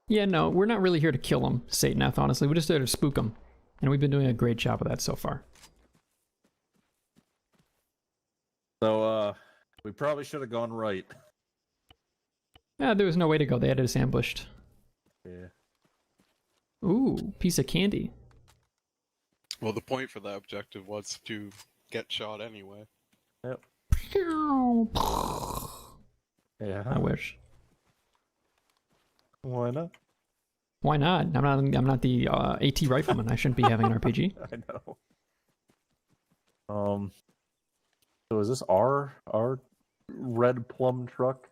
Yeah, no, we're not really here to kill them, XXth, honestly. We're just there to spook them. And we've been doing a great job of that so far. So, we probably should have gone right. Yeah, there was no way to go. They had us ambushed. Yeah. Ooh, piece of candy. Well, the point for that objective was to get shot anyway. Yep. Yeah. I wish. Why not? Why not? I'm not the AT rifleman. I shouldn't be having an RPG. I know. So is this our red plum truck?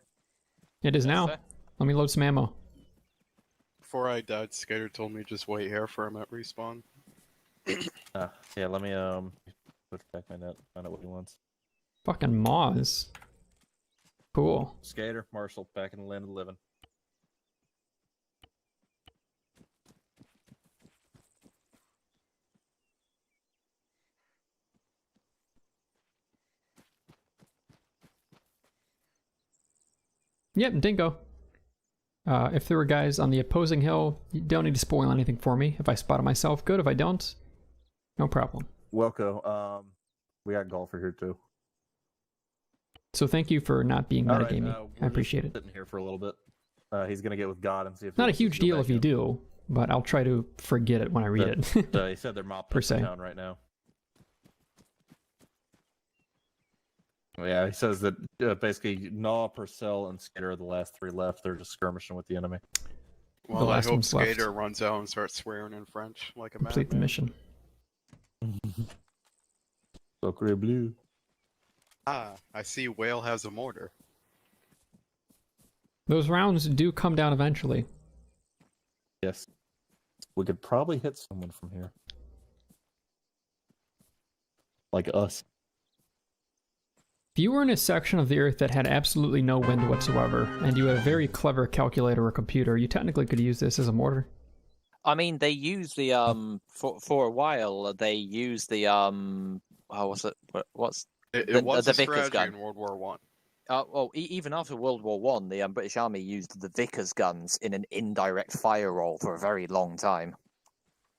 It is now. sir. Let me load some ammo. Before I died, Skater told me just wait here for him at respawn. Yeah, let me put back my net, find out what he wants. Fucking Moz. Cool. Skater, Marshall, back in the land of the living. Yep, Dingo. If there were guys on the opposing hill, you don't need to spoil anything for me. If I spot it myself, good. If I don't, no problem. Welco, we got golfer here too. So thank you for not being All right, metagaming. I appreciate it. Sitting here for a little bit. He's gonna get with God and see if. Not a huge deal if you do, but I'll try to forget it when I read it. He said they're mopping Per up the se. town right now. Yeah, he says that basically Gnaw, Purcell, and Skater are the last three left. They're just skirmishing with the enemy. Well, The I last hope one's left. Skater runs out and starts swearing in French like a Complete the madman. mission. Sacre bleu. Ah, I see Whale has a mortar. Those rounds do come down eventually. Yes. We could probably hit someone from here. Like us. If you were in a section of the Earth that had absolutely no wind whatsoever, and you had a very clever calculator or computer, you technically could use this as a mortar. I mean, they use the for a while. They use the oh, what's it? What's It was the a Vickers strategy gun. in World War One. Well, even after World War One, the British Army used the Vickers guns in an indirect fire role for a very long time.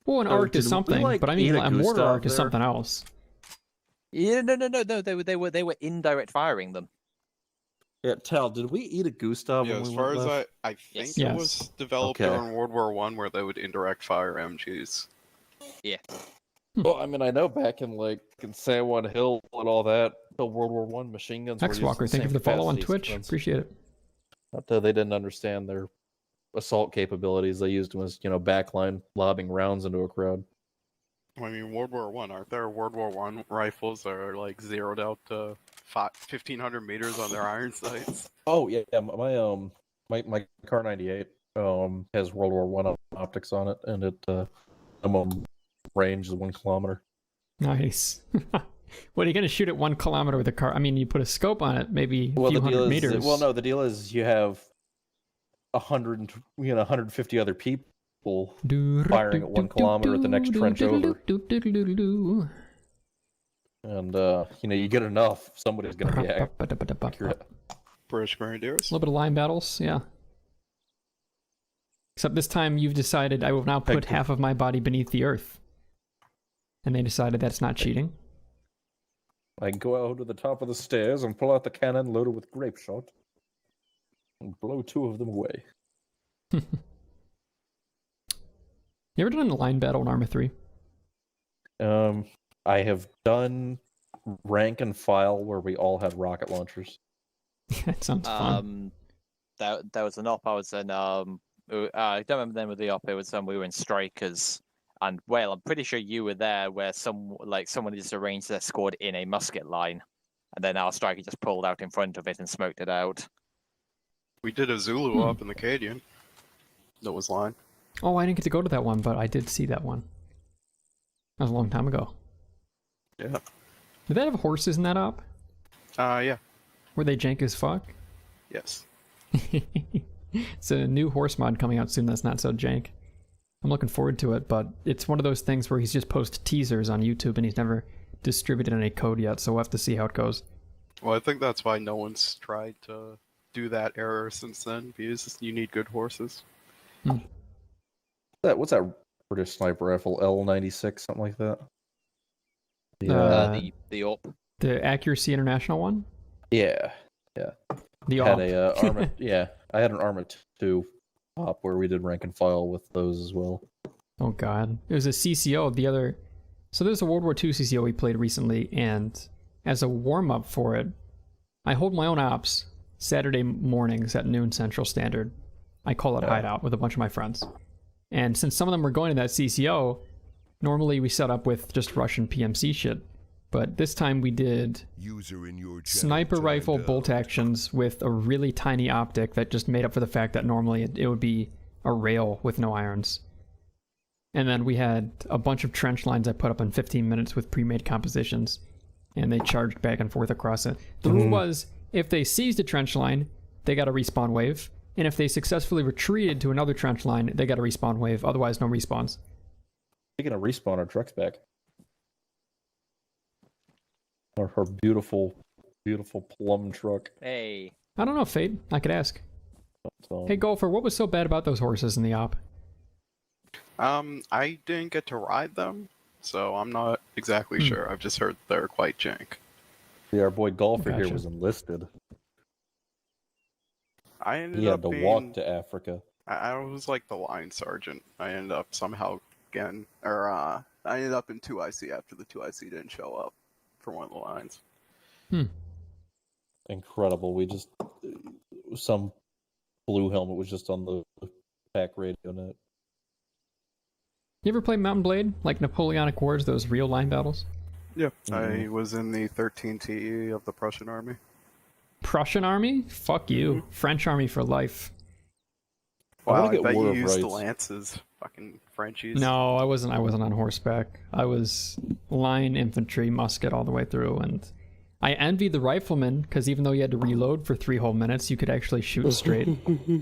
Well, an So arc is did we, something, like, but I mean, eat a a mortar Gustav arc is there? something else. Yeah, no. They were indirect firing them. Yeah, Tal, did we eat a Gustav Yeah, when as we far went as left? I think Yes. it was developed Okay. during World War One, where they would indirect fire MGs. Well, I mean, I know back in like in San Juan Hill and all that, till World War One, machine guns were used in X-Walker, the thank you same for the follow on capacity as Twitch. guns. Appreciate it. Not that they didn't understand their assault capabilities. They used them as, backline lobbing rounds into a crowd. I mean, World War One, aren't there World War One rifles that are like zeroed out to 1,500 meters on their iron sights? Oh yeah, my Car 98 has World War One optics on it, and it minimum range is 1 kilometer. Nice. What are you gonna shoot at 1 kilometer with a car? I mean, you put a scope on it, maybe a few hundred meters. Well, no, the deal is you have 150 other people firing at 1 kilometer at the next trench over. And you get enough, somebody's gonna be accurate. British Grenadiers. A little bit of line battles, yeah. Except this time you've decided I will now put half of my body beneath the earth. And they decided that's not cheating. I go out to the top of the stairs and pull out the cannon loaded with grape shot and blow 2 of them away. You ever done a line battle in Arma 3? I have done rank and file where we all had rocket launchers. That sounds fun. That was an op. I was in I don't remember the name of the op. It was we were in Strikers, and well, I'm pretty sure you were there where someone just arranged their squad in a musket line, and then our striker just pulled out in front of it and smoked it out. We did a Zulu up in the Cadian. That was line. Oh, I didn't get to go to that one, but I did see that one. That was a long time ago. Yeah. Did they have horses in that op? Yeah. Were they jank as fuck? Yes. It's a new horse mod coming out soon that's not so jank. I'm looking forward to it, but it's one of those things where he's just posted teasers on YouTube and he's never distributed any code yet, so we'll have to see how it goes. Well, I think that's why no one's tried to do that error since then, because you need good horses. What's that British sniper rifle? L96, something like that? The op. The Accuracy International one? Yeah. The I op. had a Arma, I had an Arma 2 op where we did rank and file with those as well. Oh god. It was a CCO, the other So there's a World War II CCO we played recently, and as a warm-up for it, I hold my own ops Saturday mornings at noon Central Standard. I call it Hideout with a bunch of my friends. And since some of them were going to that CCO, normally we set up with just Russian PMC shit. But this time we did sniper rifle bolt actions with a really tiny optic that just made up for the fact that normally it would be a rail with no irons. And then we had a bunch of trench lines I put up in 15 minutes with pre-made compositions, and they charged back and forth across it. The rule was, if they seized a trench line, they got a respawn wave, and if they successfully retreated to another trench line, they got a respawn wave, otherwise no respawns. Speaking of respawn, our truck's back. Her beautiful, beautiful plum truck. Hey. I don't know, Fate. I could ask. So, Hey, Golfer, what was so bad about those horses in the op? I didn't get to ride them, so I'm not exactly sure. I've just heard they're quite jank. yeah, our boy Golfer here Gotcha. was enlisted. I ended He up had to being, walk to Africa. I was like the line sergeant. I ended up somehow getting, I ended up in 2IC after the 2IC didn't show up for one of the lines. Incredible. We just some blue helmet was just on the pack radio net. You ever play Mountain Blade? Like Napoleonic Wars, those real line battles? Yeah, I was in the 13 TE of the Prussian army. Prussian army? Fuck you. French army for life. Wow, wanna I get bet War you of used the Rights. lances, fucking Frenchies. No, I wasn't on horseback. I was line infantry, musket all the way through, and I envied the rifleman, because even though you had to reload for 3 whole minutes, you could actually shoot straight.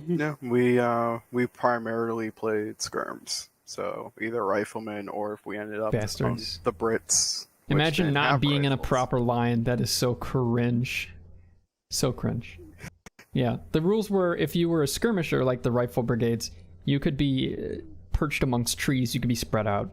Yeah, we primarily played skirms. So either riflemen or if we ended up on Bastards. the Brits. which Imagine didn't not have being in a rifles. proper line. That is so cringe. So cringe. Yeah, the rules were if you were a skirmisher like the rifle brigades, you could be perched amongst trees, you could be spread out.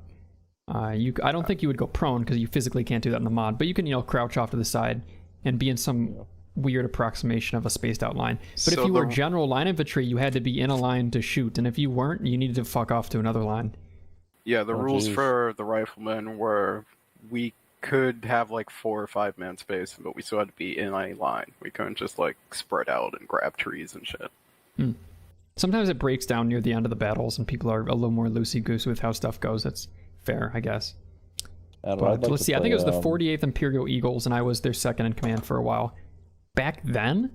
I don't think you would go prone because you physically can't do that in the mod, but you can, crouch off to the side and be in some weird approximation of a spaced out line. But So if you were the- general line infantry, you had to be in a line to shoot, and if you weren't, you needed to fuck off to another line. Yeah, the Oh, rules geez. for the riflemen were we could have like 4 or 5 man space, but we still had to be in a line. We couldn't just like spread out and grab trees and shit. Sometimes it breaks down near the end of the battles, and people are a little more loosey-goosey with how stuff goes. That's fair, I guess. I don't know, I'd But like let's to see, I think it was play, the 48th Imperial Eagles, and I was their second in command for a while. Back then,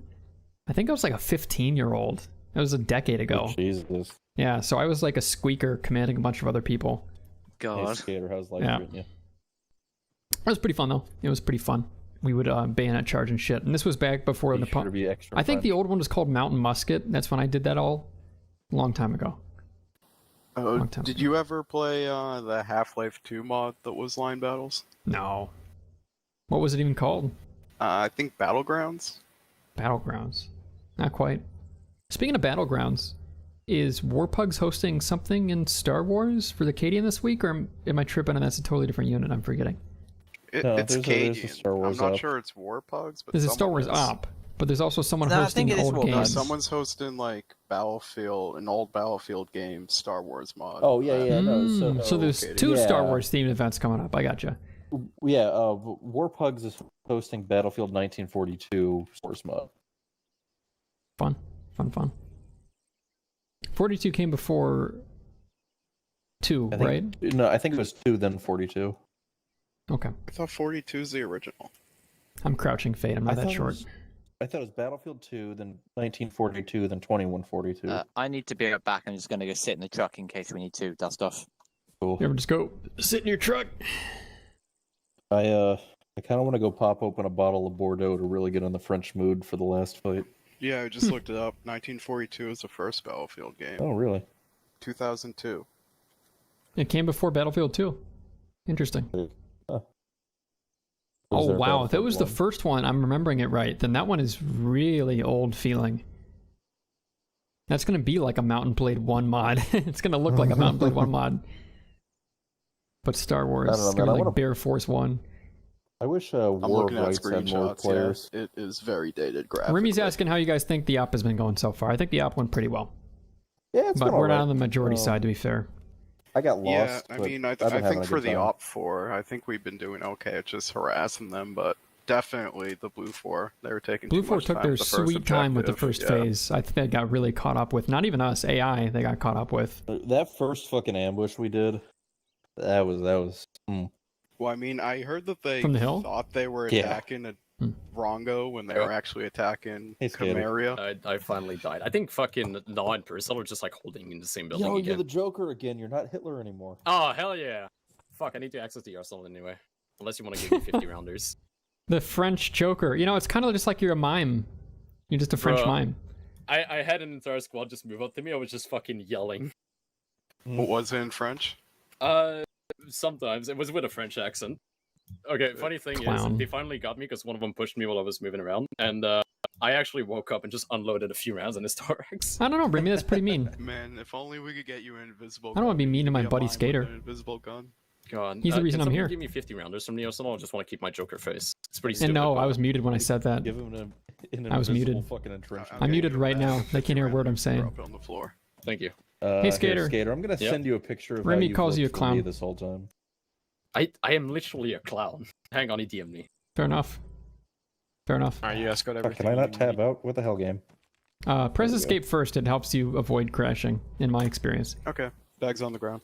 I think I was like a 15-year-old. It was a decade ago. Oh, Jesus. Yeah, so I was like a squeaker commanding a bunch of other people. Hey, God. Skater, how's life Yeah. treating you? It was pretty fun, though. It was pretty fun. We would bayonet charge and shit. And this was back before Be the... sure to be extra I think the French. old one was called Mountain Musket. That's when I did that all a long time ago. Long time Did ago. you ever play the Half-Life 2 mod that was line battles? No. What was it even called? I think Battlegrounds. Battlegrounds. Not quite. Speaking of Battlegrounds, is Warpugs hosting something in Star Wars for the Cadian this week, or am I tripping and that's a totally different unit I'm forgetting? No, It's there's a Cadian. Star Wars I'm not op. sure it's Warpugs, but There's a Star someone Wars is. op, but there's also someone No, I hosting think it is old Warpugs. games. Someone's hosting like Battlefield, an old Battlefield game, Star Wars mod. Oh, yeah, no. So there's okay. 2 Star Yeah. Wars themed events coming up. I gotcha. Yeah, Warpugs is hosting Battlefield 1942 Source mod. Fun. 42 came before 2, I think, right? No, I think it was 2, then 42. Okay. I thought 42 is the original. I'm crouching Fate. I'm not that thought it short. was- I thought it was Battlefield 2, then 1942, then 2142. I need to be right back. I'm just going to go sit in the truck in case we need to dust off. Cool. You ever just go sit in your truck? I kind of want to go pop open a bottle of Bordeaux to really get in the French mood for the last fight. Yeah, I just looked it up. 1942 is the first Battlefield game. Oh, really? 2002. It came before Battlefield 2. Interesting. Huh. Oh, Was there a wow. If it Battlefield was the 1? first one, I'm remembering it right, then that one is really old feeling. That's going to be like a Mountain Blade 1 mod. It's going to look like a Mountain Blade 1 mod. But Star Wars I don't know, is going man. to be I like Bear Force 1. I wish I'm War of looking at Rights had more screenshots. players. Yeah, it is very dated graphically. Remy's asking how you guys think the op has been going so far. I think the op went pretty well. Yeah, it's But been we're not alright. on the majority side, to be fair. I got lost. Yeah, I but mean, I I've been having think a for good the time. Op 4, I think we've been doing okay at just harassing them, but definitely the Blue 4. They were taking Blue too 4 much took time their with the first sweet time with the objective. first Yeah. phase. I think they got really caught up with, not even us, AI, they got caught up with. That first fucking ambush we did, that was. Well, I mean, I heard that they From the hill? thought they were Yeah. attacking a Rongo when they were actually attacking Hey, Skater. Camaria. I finally died. I think fucking Naw and Purcell are just like holding in the same building Yo, again. you're the Joker again. You're not Hitler anymore. Oh, hell yeah. Fuck, I need to access the arsenal anyway. Unless you want to give me 50 rounders. The French Joker. You know, it's kind of just like you're a mime. You're just a French Bruh. mime. I had an entire squad just move up to me. I was just fucking yelling. What was it in French? Sometimes. It was with a French accent. Okay, funny thing Clown. is, they finally got me because one of them pushed me while I was moving around. And I actually woke up and just unloaded a few rounds in his thorax. I don't know, Brimmy, that's pretty mean. Man, if only we could get you an invisible I don't want to be mean to my buddy Skater. An invisible gun. God. He's the reason can I'm somebody here. Give me 50 rounders from the arsenal. I just want to keep my Joker face. It's pretty And stupid. no, but- I was muted when I said that. Give him an I was invisible muted. fucking entrenchment. I'm muted right now. They can't hear a word I'm saying. Drop it on the floor. Thank you. Hey, Skater. Skater, I'm gonna Yep. send you a picture of Remy how calls you a looked for me clown. this whole time. I am literally a clown. Hang on, he DM'd me. Fair enough. Fair enough. Alright, you guys got everything. Can I not you tab need? out? What the hell, game? Press There we go. escape first. It helps you avoid crashing, in my experience. Okay, bags on the ground.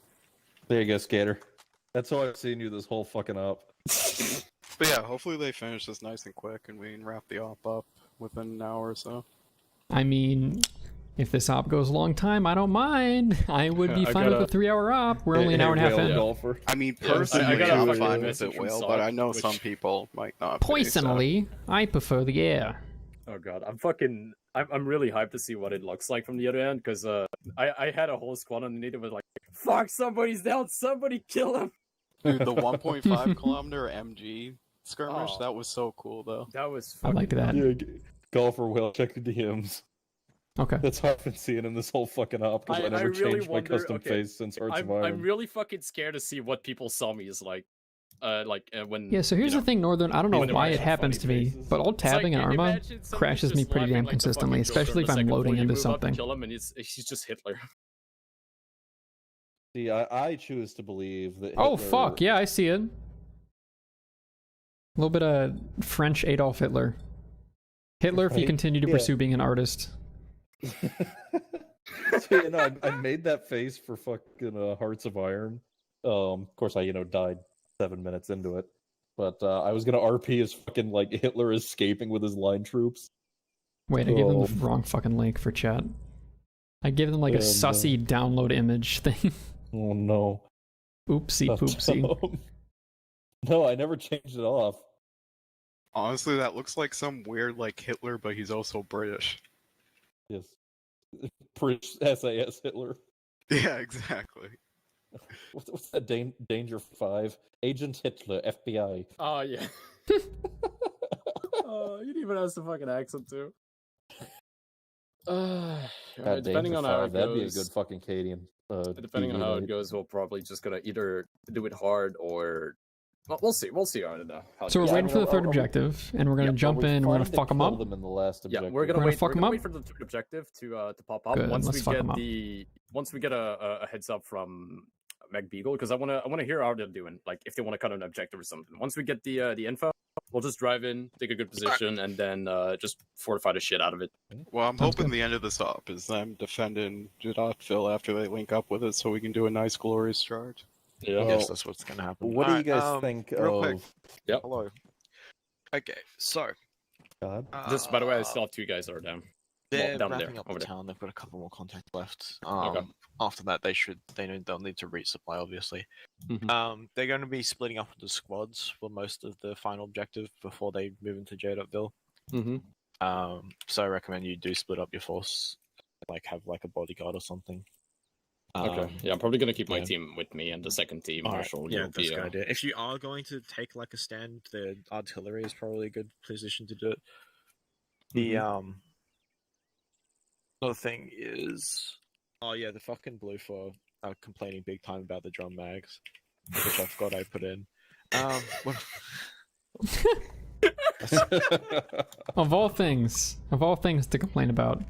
There you go, Skater. That's all I've seen you this whole fucking up. But yeah, hopefully they finish this nice and quick and we can wrap the op up within an hour or so. I mean, if this op goes a long time, I don't mind. I would be I fine with gotta- a 3-hour op. We're only an hour and a half Whale in. golfer. I mean, Yeah, personally, I got a I'm fucking fine with message it, from Will, Sock, but I know which- some people might not be, so- Personally, I prefer the air. Oh god, I'm really hyped to see what it looks like from the other end because I had a whole squad underneath it was like, fuck, somebody's down, somebody kill him. Dude, the 1.5 kilometer MG skirmish, Oh. that was so cool, though. That was I fucking like that. Yeah, golfer Will, check the DMs. Okay. That's how I've been seeing in this whole fucking op because I, I never really changed my wonder- custom okay, face since Hearts of Iron. I'm really fucking scared to see what people saw me as like when. Yeah, so here's you the thing, Northern. I don't know when they're why it actually happens to funny me, faces. but alt It's like, tabbing in Arma imagine somebody crashes me just pretty damn laughing like the consistently, fucking Joker especially on if the I'm second loading floor, you into move up and something. Kill him and he's just Hitler. See, I choose to believe that. Oh, Hitler- fuck. Yeah, I see it. A little bit of French Adolf Hitler. Hitler, if you Right? continue to Yeah. pursue being an artist. So, you know, I made that face for fucking Hearts of Iron. Of course, I died 7 minutes into it, but I was gonna RP as fucking like Hitler escaping with his line troops. Wait, I gave them the Oh. wrong fucking link for chat. I gave them like a And, sussy download image thing. Oh no! Oopsie poopsie. No, I never changed it off. Honestly, that looks like some weird, like, Hitler, but he's also British. Yes, British SAS Hitler. Yeah, exactly. What's that? Danger 5, Agent Hitler, FBI. Oh yeah. You even has the fucking accent too. Depending on how it that'd be a goes, good fucking Cadian. depending on TV how it night. goes, we'll probably just gonna either do it hard or well, we'll see. We'll see how it how it So we're goes. waiting for the third are we- objective, and we're gonna Yeah, jump in and we're gonna fuck them up. Them in the last Yeah, objective. we're gonna We're gonna wait. fuck We're 'em gonna up? wait for the third objective to pop up. Good, Once let's we fuck get 'em up. once we get a heads up from Macbeagle, because I wanna hear how they're doing. Like if they want to cut an objective or something. Once we get the info, we'll just drive in, take a good position, and then just fortify the shit out of it. Well, I'm Sounds hoping good. the end of this op is them defending Jadottville after they link up with it so we can do a nice, glorious charge. Yeah. I guess that's what's gonna happen. What do you guys Alright, think real of? quick. Yep. Hello. Okay, so God? Just by the way, I still have 2 guys that are down. they're down there, wrapping up over the there. town. They've got a couple more contacts left. Okay. After that, they'll need to resupply, obviously. Mhm. They're going to be splitting up into squads for most of the final objective before they move into Jadottville. Mm-hmm. So I recommend you do split up your force, like have like a bodyguard or something. Okay. Yeah, I'm probably gonna keep my yeah. team with me, and the second team, Alright, Marshall, yeah, you'll that's be. a good idea. If you are going to take like a stand, the artillery is probably a good position to do it. The other thing is, oh yeah, the fucking Blue 4 are complaining big time about the drum mags, which I forgot I put in. What... Of all things to complain about.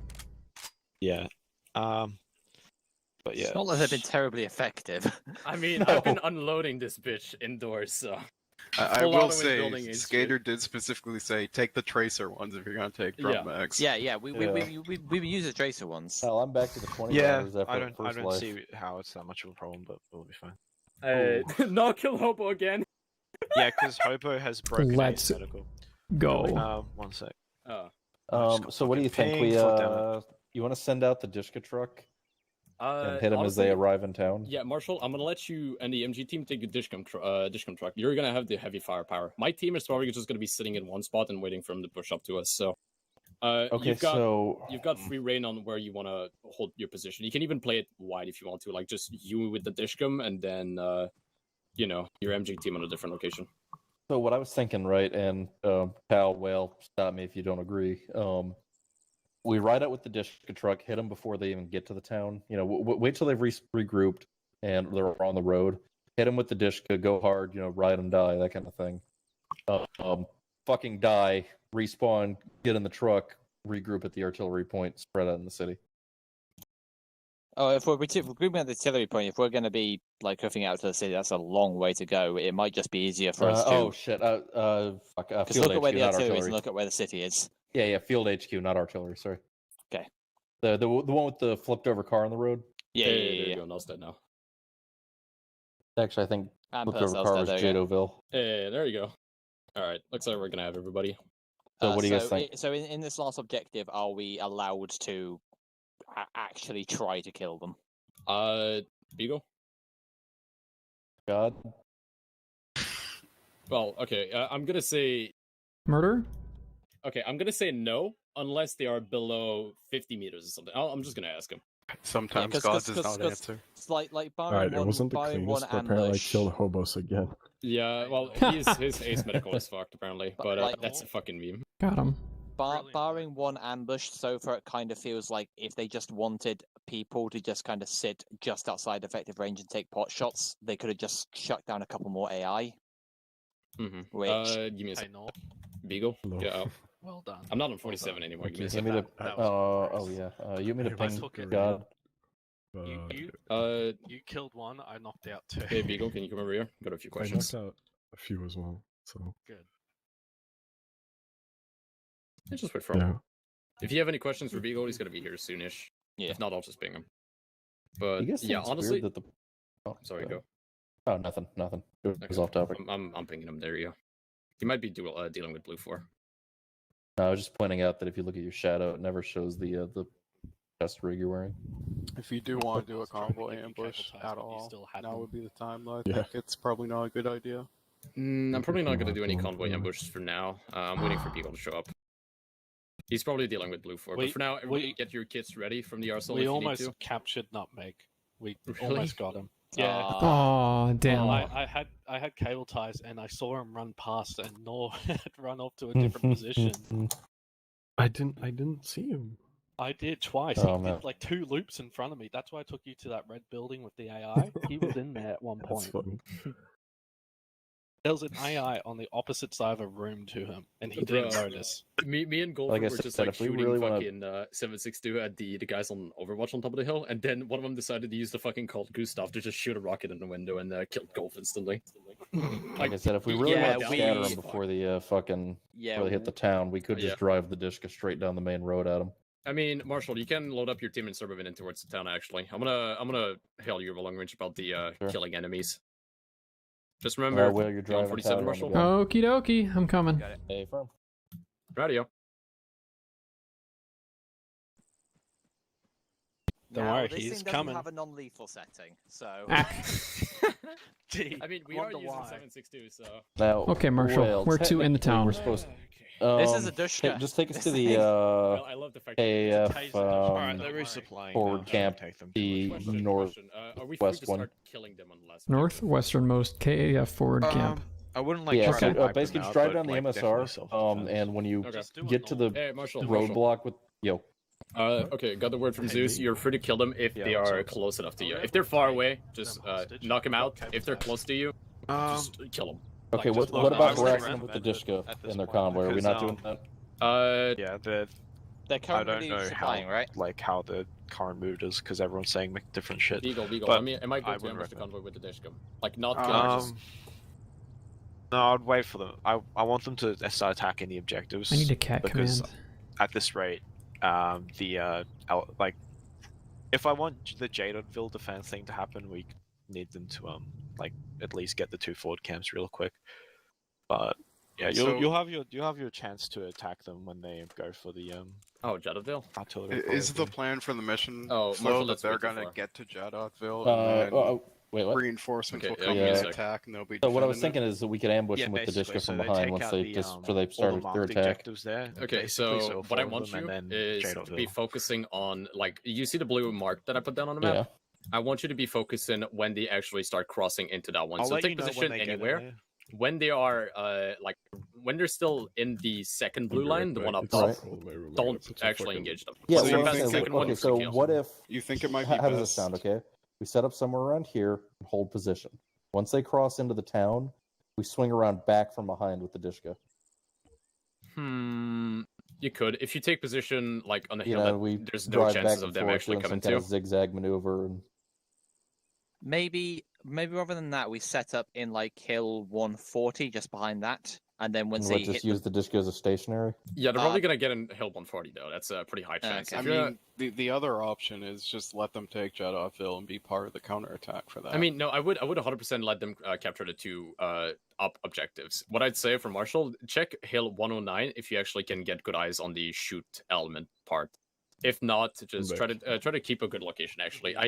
Yeah. But yeah. It's not that they've been terribly effective. I mean, I've been unloading this bitch indoors, so. I Full will auto say, building is Skater did specifically say take the tracer ones if you're gonna take drum mags. Yeah, we use the tracer ones. Hell, I'm back to the 20 Yeah, hours after I don't life. see how it's that much of a problem, but we'll be fine. No kill Hobo again. Yeah, because Hobo has broken Let's his medical. Go. 1 sec. So what do you think? ping We for you want to send out the Dishka truck and hit them as honestly, they arrive in town? Yeah, Marshall, I'm gonna let you and the MG team take the Dishcom truck. You're gonna have the heavy firepower. My team is probably just gonna be sitting in one spot and waiting for them to push up to us. So, Okay, you've got free reign on where you want to hold your position. You can even play it wide if you want to, like just you with the Dishcom and then you know, your MG team on a different location. So what I was thinking, right, and Cal, well, stop me if you don't agree. We ride out with the Dishka truck, hit them before they even get to the town. You know, wait till they've regrouped and they're on the road. Hit them with the Dishka, go hard, you know, ride and die, that kind of thing. Fucking die, respawn, get in the truck, regroup at the artillery point, spread out in the city. Oh, if we're grouping at the artillery point, if we're going to be like hoofing out to the city, that's a long way to go. It might just be easier for us to. Oh shit! Fuck. Because Field look at where HQ, the not artillery is artillery. and look at where the city is. Yeah, Field HQ, not artillery. Sorry. Okay. The one with the flipped over car on the road. Yeah. There you go. Nell's dead now. Actually, I think And flipped over Purcell's car dead was there again. Jadoville. Hey, there you go. All right, looks like we're gonna have everybody. So what do you guys think? So in this last objective, are we allowed to actually try to kill them? Beagle. God. Well, okay. I'm gonna say. Murder? Okay, I'm gonna say no, unless they are below 50 meters or something. I'm just gonna ask him. Sometimes God does not answer. It's like Alright, it wasn't the barring one cleanest, but apparently I ambush. killed Hobos again. Yeah, well, his ace medical is fucked apparently, but like- that's a fucking meme. Got him. Barring one ambush, so far it kind of feels like if they just wanted people to just kind of sit just outside effective range and take pot shots, they could have just shut down a couple more AI. Mm-hmm. Which Give me a I sec. know. Beagle, Hello. get out. Well done. I'm not on 47 anymore. Give me a You sec. want me to? That was Oh yeah. You want me to I ping took it. God? You killed one, I knocked out two. Hey Beagle, can you come over here? Got a few I questions. knocked out a few as well. So Good. Yeah, just wait for him. yeah. If you have any questions for Beagle, he's gonna be here soonish. Yeah. If not, I'll just ping him. But You guys think yeah, it's honestly, weird that the. Oh, sorry, go. Oh, nothing. It was Okay. off topic. I'm pinging him. There you go. He might be dealing with Blue 4. No, I was just pointing out that if you look at your shadow, it never shows the chest rig you're wearing. If you do want to do a Trying to convoy give you ambush cable ties, at but you all, still had now them. would be the time. Though I Yeah. think it's probably not a good idea. I'm probably not going to do any Going convoy for- ambushes for now. I'm waiting for Beagle to show up. He's probably dealing with Blue 4. But We- for now, everybody we- get your kits ready from the arsenal We if you almost need to. captured Nutmeg. We Really? almost got him. Yeah. Oh, damn. I had cable ties and I saw him run past and Nor had run off to a different position. I didn't see him. I did twice. Oh, He man. did like 2 loops in front of me. That's why I took you to that red building with the AI. He was in there at one That's point. funny. There was an AI on the opposite side of a room to him, and he didn't Bruh. notice. Me and Golfer Like I were just said, like if we shooting really wanna- fucking 762 at the guys on Overwatch on top of the hill, and then one of them decided to use the fucking called Gustav to just shoot a rocket in the window and killed Golf instantly. Like I said, if we really Yeah, want to we- scatter them before the before they hit the town, we could just Yeah. drive the Dishka straight down the main road at them. I mean, Marshall, you can load up your team and start moving in towards the town. Actually, I'm gonna hail you long range about the Sure. killing enemies. Just remember, While you're you're on driving 47, powder on the Marshall. gun. Okie dokie. I'm coming. Hey, firm. Radio. Don't Now, worry, this he's thing doesn't coming. have a non-lethal setting, so Gee, I mean, we are wonder using why. 762, so. Now, Okay, Marshall, well, where to in the technically town? We're supposed. this is a ta- Dushka. Just take us to This the thing- Well, I love the fact AF taser. Alright, there is supplying. forward now, so camp, take them. the Question, north. Are we free west to one. start killing them on the last? Northwesternmost KAF forward camp. I wouldn't like Yeah, try so to wipe basically them just out, drive but, down the like, MSR, definitely self-defense. and when you Okay. get to the Hey, Marshall. roadblock with Okay, got the word from Zeus. You're free to kill them if they are close enough to you. If they're far away, just knock them out. If they're close to you, just kill them. Okay, Like, just what load about them harassing around them with the at Dishka this in their point, convoy? Are we because, not doing that? Yeah, They're I don't currently know supplying, how, right? like, how the current mood is, because everyone's saying different shit. Beagle. But I mean, am I good to wouldn't ambush the recommend. convoy with the dashcam? Like, not kill her, just... No, I'd wait for them. I want them to start attacking the objectives. I need a cat because command. at this rate, like, if I want the Jadonville defense thing to happen, we need them to like at least get the 2 forward camps real quick. But yeah, you'll have your chance to attack them when they go for the Oh, Jadonville. artillery. Is the plan for the mission Oh, flow Marshall, that that's they're way too gonna far. get to Jadonville and then wait, what? reinforcements Okay, will come give me and a sec. attack and they'll be So what I was defending thinking is that we could ambush them with the basically, Dishka from so behind take once out they the, before they all the started their marked attack. objectives there. Okay, basically, so what I forward want them you and then is to be Jadonville. focusing on, like, you see the blue mark that I put down on the map? Yeah. I want you to be focusing when they actually start crossing into that one. I'll So let take you know when position they get in anywhere. there. When they are, like, when they're still in the second blue line, the one up It's top, all the way around, don't put some actually fucking- engage them. Yeah, So Once you they're past think the that- second one, okay, you so kill. what if... You think it might be How does this best- sound, okay? We set up somewhere around here and hold position. Once they cross into the town, we swing around back from behind with the Dishka. You could. If you take position, like, on a You hill know, that we there's no drive chances back of and them forth actually doing some coming kind to. of zigzag maneuver. And Maybe rather than that, we set up in like hill 140, just behind that, and then once they just hit use the Dishka as a stationary. Yeah, they're probably gonna get in hill 140 though. That's a pretty high chance. okay. I If you're- mean, the other option is just let them take Jadonville and be part of the counterattack for that. I mean, no, I would 100% let them capture the 2 up objectives. What I'd say for Marshall, check hill 109 if you actually can get good eyes on the shoot element part. If not, just try to keep a good location. Actually, I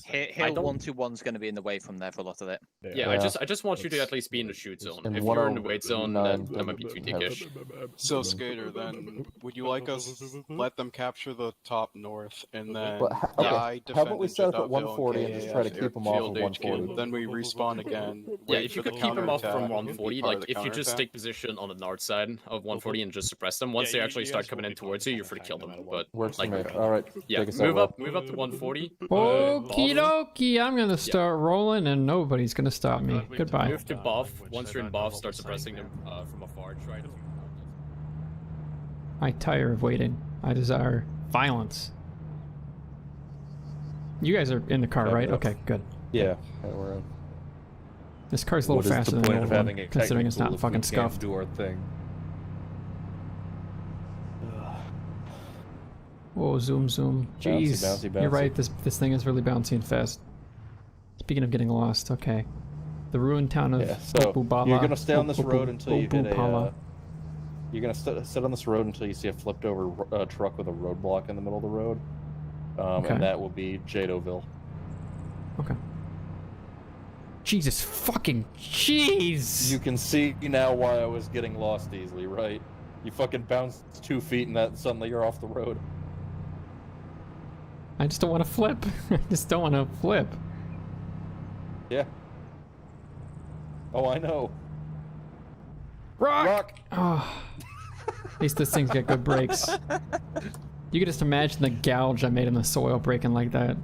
hill don't- 121 is going to be in the way from there for a lot of it. yeah, I just want you to at least be in the shoot zone. And If you're in the 109 wait zone, then that might be too dickish. So, Skater, then would you like us let them capture the top north and then But I how about we defend set up at Jadonville 140 and just try to KAF keep them off of field HQ. 140? Then we respawn again. Yeah, wait if you for could the keep them off counterattack, from and be 140, part like of the if you just counterattack. take position on the north side of 140 and just suppress them, once they actually start coming in towards you, you're free to kill them. But Works like, for me. All right. yeah, take us out, move Rob. up to 140. Okie dokie, I'm gonna start rolling and nobody's gonna stop me. Goodbye. Move to buff. Once you're in buff, start suppressing them from afar. Try to. I tire of waiting. I desire violence. You guys are in the car, right? Okay, good. Yeah, we're in. This car's a little What is faster the than the point old of one, having it considering it's not technical if we fucking can't scuffed. do our thing? Whoa, zoom, zoom. Bouncy, Jeez, bouncy, you're bouncy. right. This thing is really bouncy and fast. Speaking of getting lost, okay. The ruined town of Yeah, so Bubala. you're gonna stay on this road until you hit a. Bubala. You're gonna sit on this road until you see a flipped over truck with a roadblock in the middle of the road, Okay. and that will be Jadonville. Okay. Jesus fucking jeez! You can see now why I was getting lost easily, right? You fucking bounced 2 feet and that suddenly you're off the road. I just don't want to flip. I just don't want to flip. Yeah. Oh, I know. Rock! Oh. At least this thing's got good brakes. You can just imagine the gouge I made in the soil breaking like that.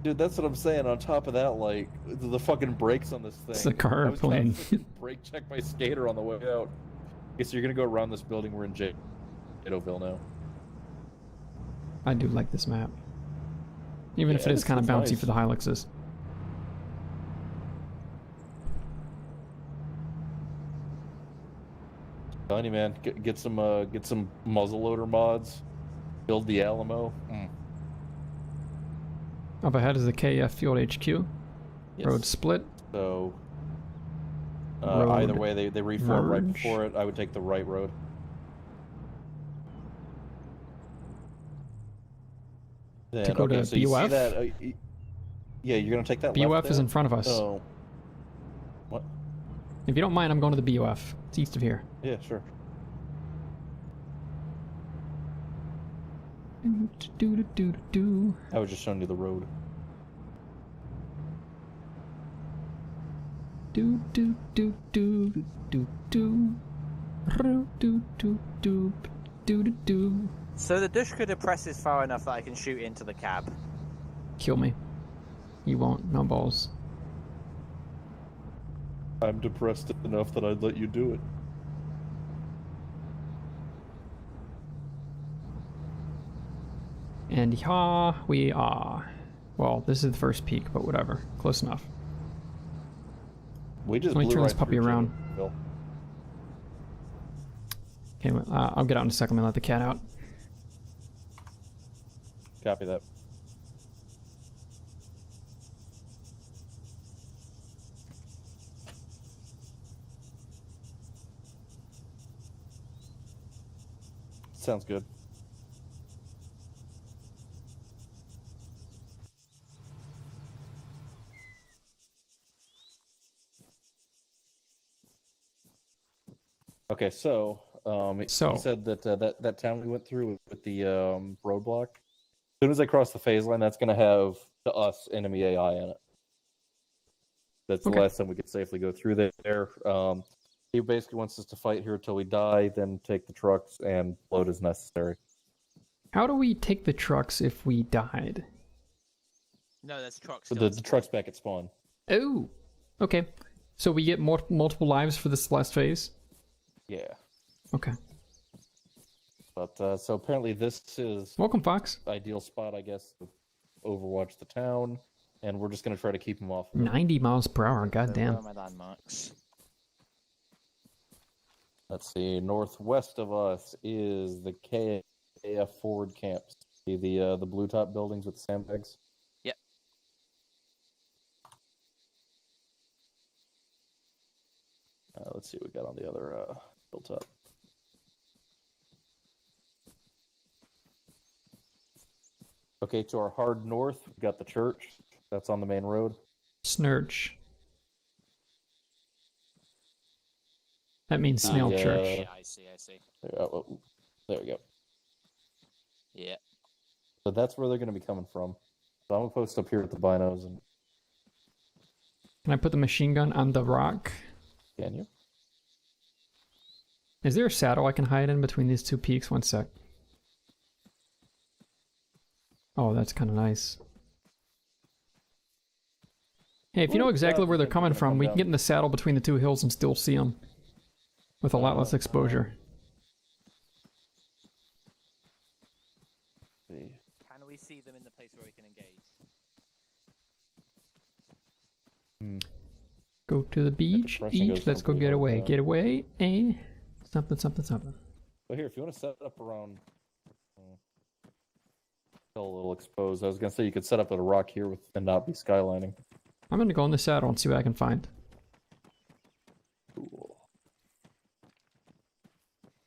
Dude, that's what I'm saying. On top of that, like, the fucking brakes on this thing. It's the car I was trying plane. to fucking brake check my skater on the way out. Okay, so you're gonna go around this building. We're in Jadonville now. I do like this map. Even if Yeah, it is kind of it's bouncy nice. for the Hiluxes. Telling you, man, get some muzzleloader mods. Build the Alamo. Up ahead is the KF Field HQ. Yes. Road split. So Road either way, they reform right merge. before it. I would take the right road. Then, To go to so you see BUF? that, yeah, you're gonna take that. BUF left is there? in front of us. Oh. What? If you don't mind, I'm going to the BUF. It's east of here. Yeah, sure. Do. I was just showing you the road. Do. So the Dushka depresses far enough that I can shoot into the cab. Kill me. You won't. No balls. I'm depressed enough that I'd let you do it. And yeah, we are. Well, this is the first peak, but whatever. Close enough. We just Let me blew turn right this puppy through around. Janesville. Okay, I'll get out in a second and let the cat out. Copy that. Sounds good. Okay, so you said that that town we went through with the roadblock. As soon as I cross the phase line, that's going to have to us enemy AI in it. That's the last time we could safely go through there. He basically wants us to fight here until we die, then take the trucks and load as necessary. How do we take the trucks if we died? No, there's trucks. The trucks back at spawn. Oh, okay. So we get multiple lives for this last phase? Yeah. Okay. But so apparently this is welcome, Fox. Ideal spot, I guess, to overwatch the town, and we're just gonna try to keep them off. 90 miles per hour. Goddamn. Where are my landmarks? Let's see. Northwest of us is the KAF forward camps. See the blue top buildings with the sandbags. Yep. Let's see what we got on the other hilltop. Okay, to our hard north, we got the church. That's on the main road. Snurch. That means snail church. Yeah, I see. There we go. Yeah. So that's where they're going to be coming from. So I'm going to post up here at the binos. And can I put the machine gun on the rock? Can you? Is there a saddle I can hide in between these two peaks? One sec. Oh, that's kind of nice. Hey, if you know exactly where they're coming from, we can get in the saddle between the two hills and still see them. With a lot less exposure. Can we see them in the place where we can engage? Go to the beach. Let's go get away. Get away. Eh? Something. So here, if you want to set up around... still a little exposed. I was going to say you could set up at a rock here and not be skylining. I'm going to go in the saddle and see what I can find. Cool.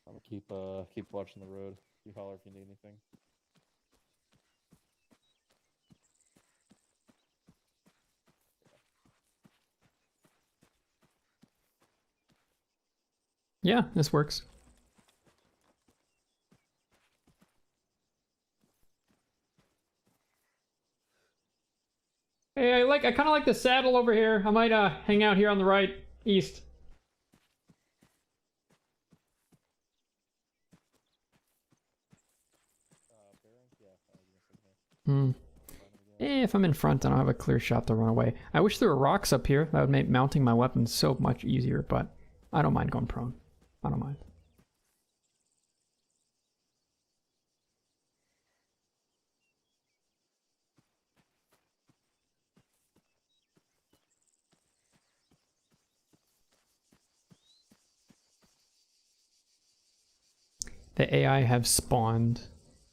I'm going to keep watching the road. You holler if you need anything. Yeah, this works. Hey, I kind of like the saddle over here. I might hang out here on the right, east. If I'm in front, I don't have a clear shot to run away. I wish there were rocks up here. That would make mounting my weapon so much easier, but I don't mind going prone. I don't mind. The AI have spawned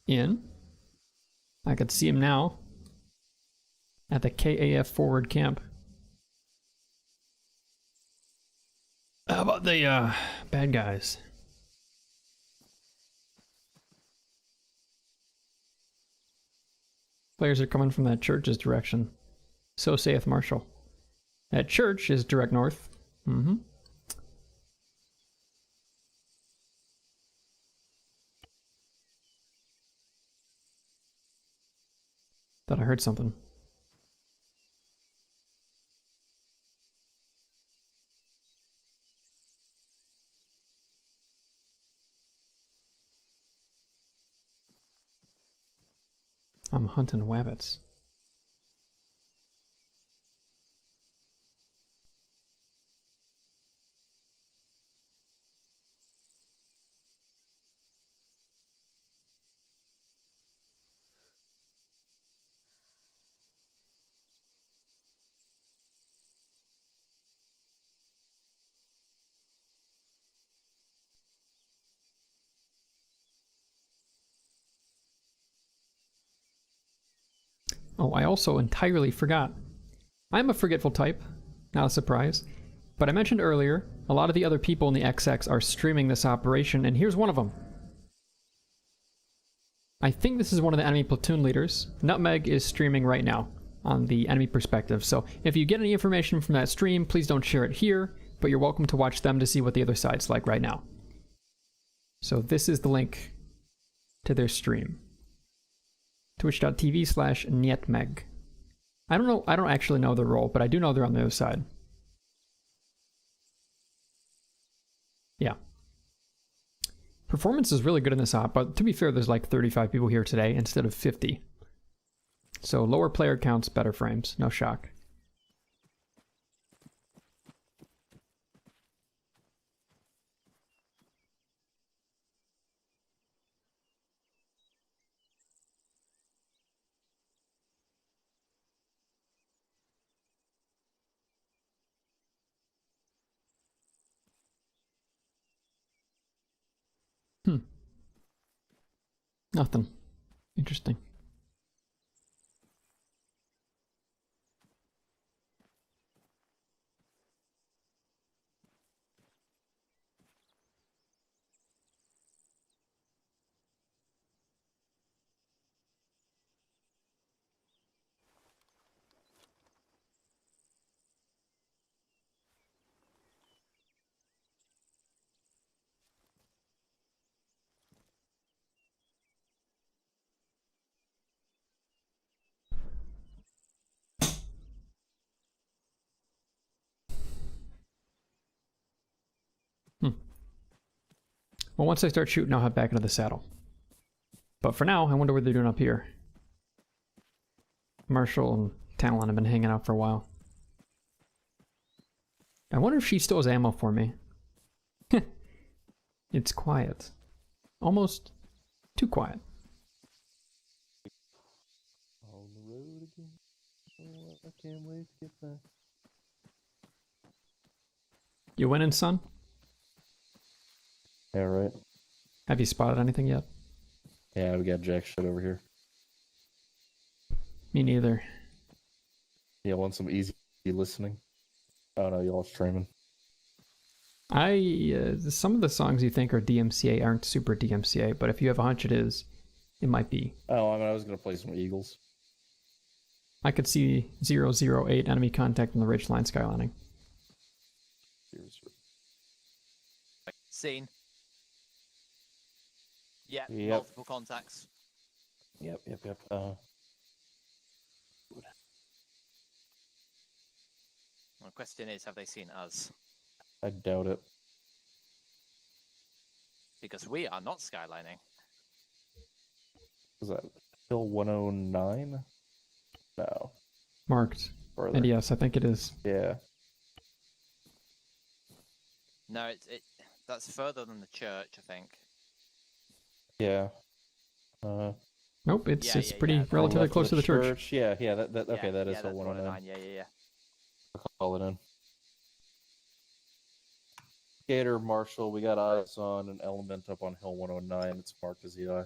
in. I could see him now at the KAF forward camp. How about the bad guys? Players are coming from that church's direction. So saith Marshall. That church is direct north. Mm-hmm. Thought I heard something. I'm hunting wabbits. Oh, I also entirely forgot. I'm a forgetful type, not a surprise. But I mentioned earlier, a lot of the other people in the XX are streaming this operation, and here's one of them. I think this is one of the enemy platoon leaders. Nutmeg is streaming right now on the enemy perspective, so if you get any information from that stream, please don't share it here, but you're welcome to watch them to see what the other side's like right now. So this is the link to their stream. Twitch.tv/Nietmeg. I don't actually know their role, but I do know they're on the other side. Yeah. Performance is really good in this op, but to be fair, there's like 35 people here today instead of 50. So lower player counts, better frames, no shock. Nothing. Interesting. Well, once I start shooting, I'll head back into the saddle. But for now, I wonder what they're doing up here. Marshall and Talon have been hanging out for a while. I wonder if she still has ammo for me. It's quiet. Almost too quiet. On the road again. Oh, I can't wait to get back. You winning, son? Yeah, right. Have you spotted anything yet? Yeah, we got jack shit over here. Me neither. Yeah, want some easy listening? Oh no, y'all streaming. Some of the songs you think are DMCA aren't super DMCA, but if you have a hunch it is, it might be. Oh, I mean, I was gonna play some Eagles. I could see 008 enemy contact on the ridgeline skylining. Seen. Yeah, Yep. multiple contacts. Yep. The question is, have they seen us? I doubt it. Because we are not skylining. Is that Hill 109? No. Marked. Further. And yes, I think it is. Yeah. No, that's further than the church, I think. Yeah. Nope, it's Yeah, pretty relatively Left of close to the church. Yeah, that okay, that is that's Hill 109. Yeah. I'll call it in. Gator, Marshall, we got eyes on an element up on Hill 109. It's marked as EI.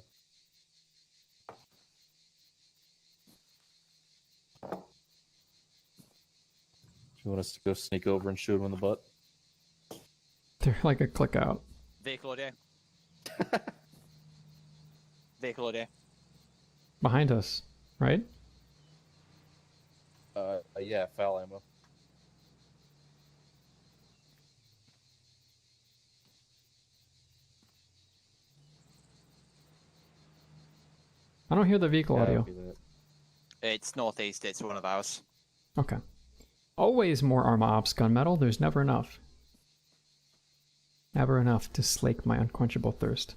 You want us to go sneak over and shoot him in the butt? They're like a click out. Vehicle audio. Vehicle audio. Behind us, right? Yeah, foul ammo. I don't hear the vehicle Yeah, audio. it'll be that. It's northeast, it's one of ours. Okay. Always more Arma Ops gunmetal. There's never enough. Never enough to slake my unquenchable thirst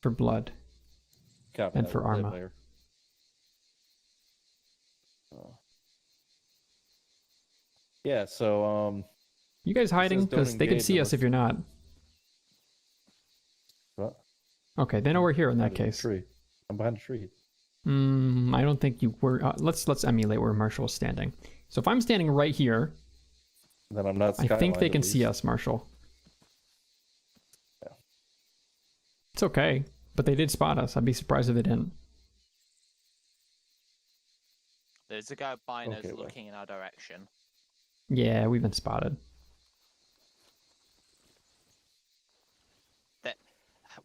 for blood. Copy And that. for We'll play it Arma. later. Yeah, so You guys hiding? says don't Because they can engage see us unless- if you're not. what? Okay, they know we're here in that Behind a case. tree. I'm behind a tree. I don't think you were. Let's emulate where Marshall is standing. So if I'm standing right here, Then I'm not. I think they skylined, can at see least. us, Marshall. Yeah. It's okay, but they did spot us. I'd be surprised if they didn't. There's a guy behind us Okay, well. looking in our direction. Yeah, we've been spotted.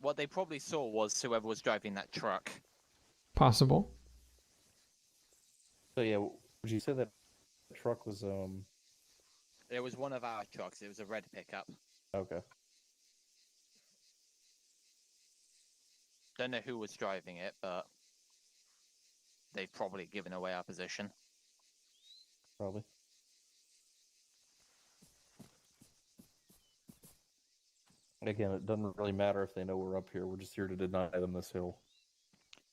What they probably saw was whoever was driving that truck. Possible. So yeah, would you say that truck was It was one of our trucks. It was a red pickup. okay? Don't know who was driving it, but they've probably given away our position. Probably. Again, it doesn't really matter if they know we're up here. We're just here to deny them this hill.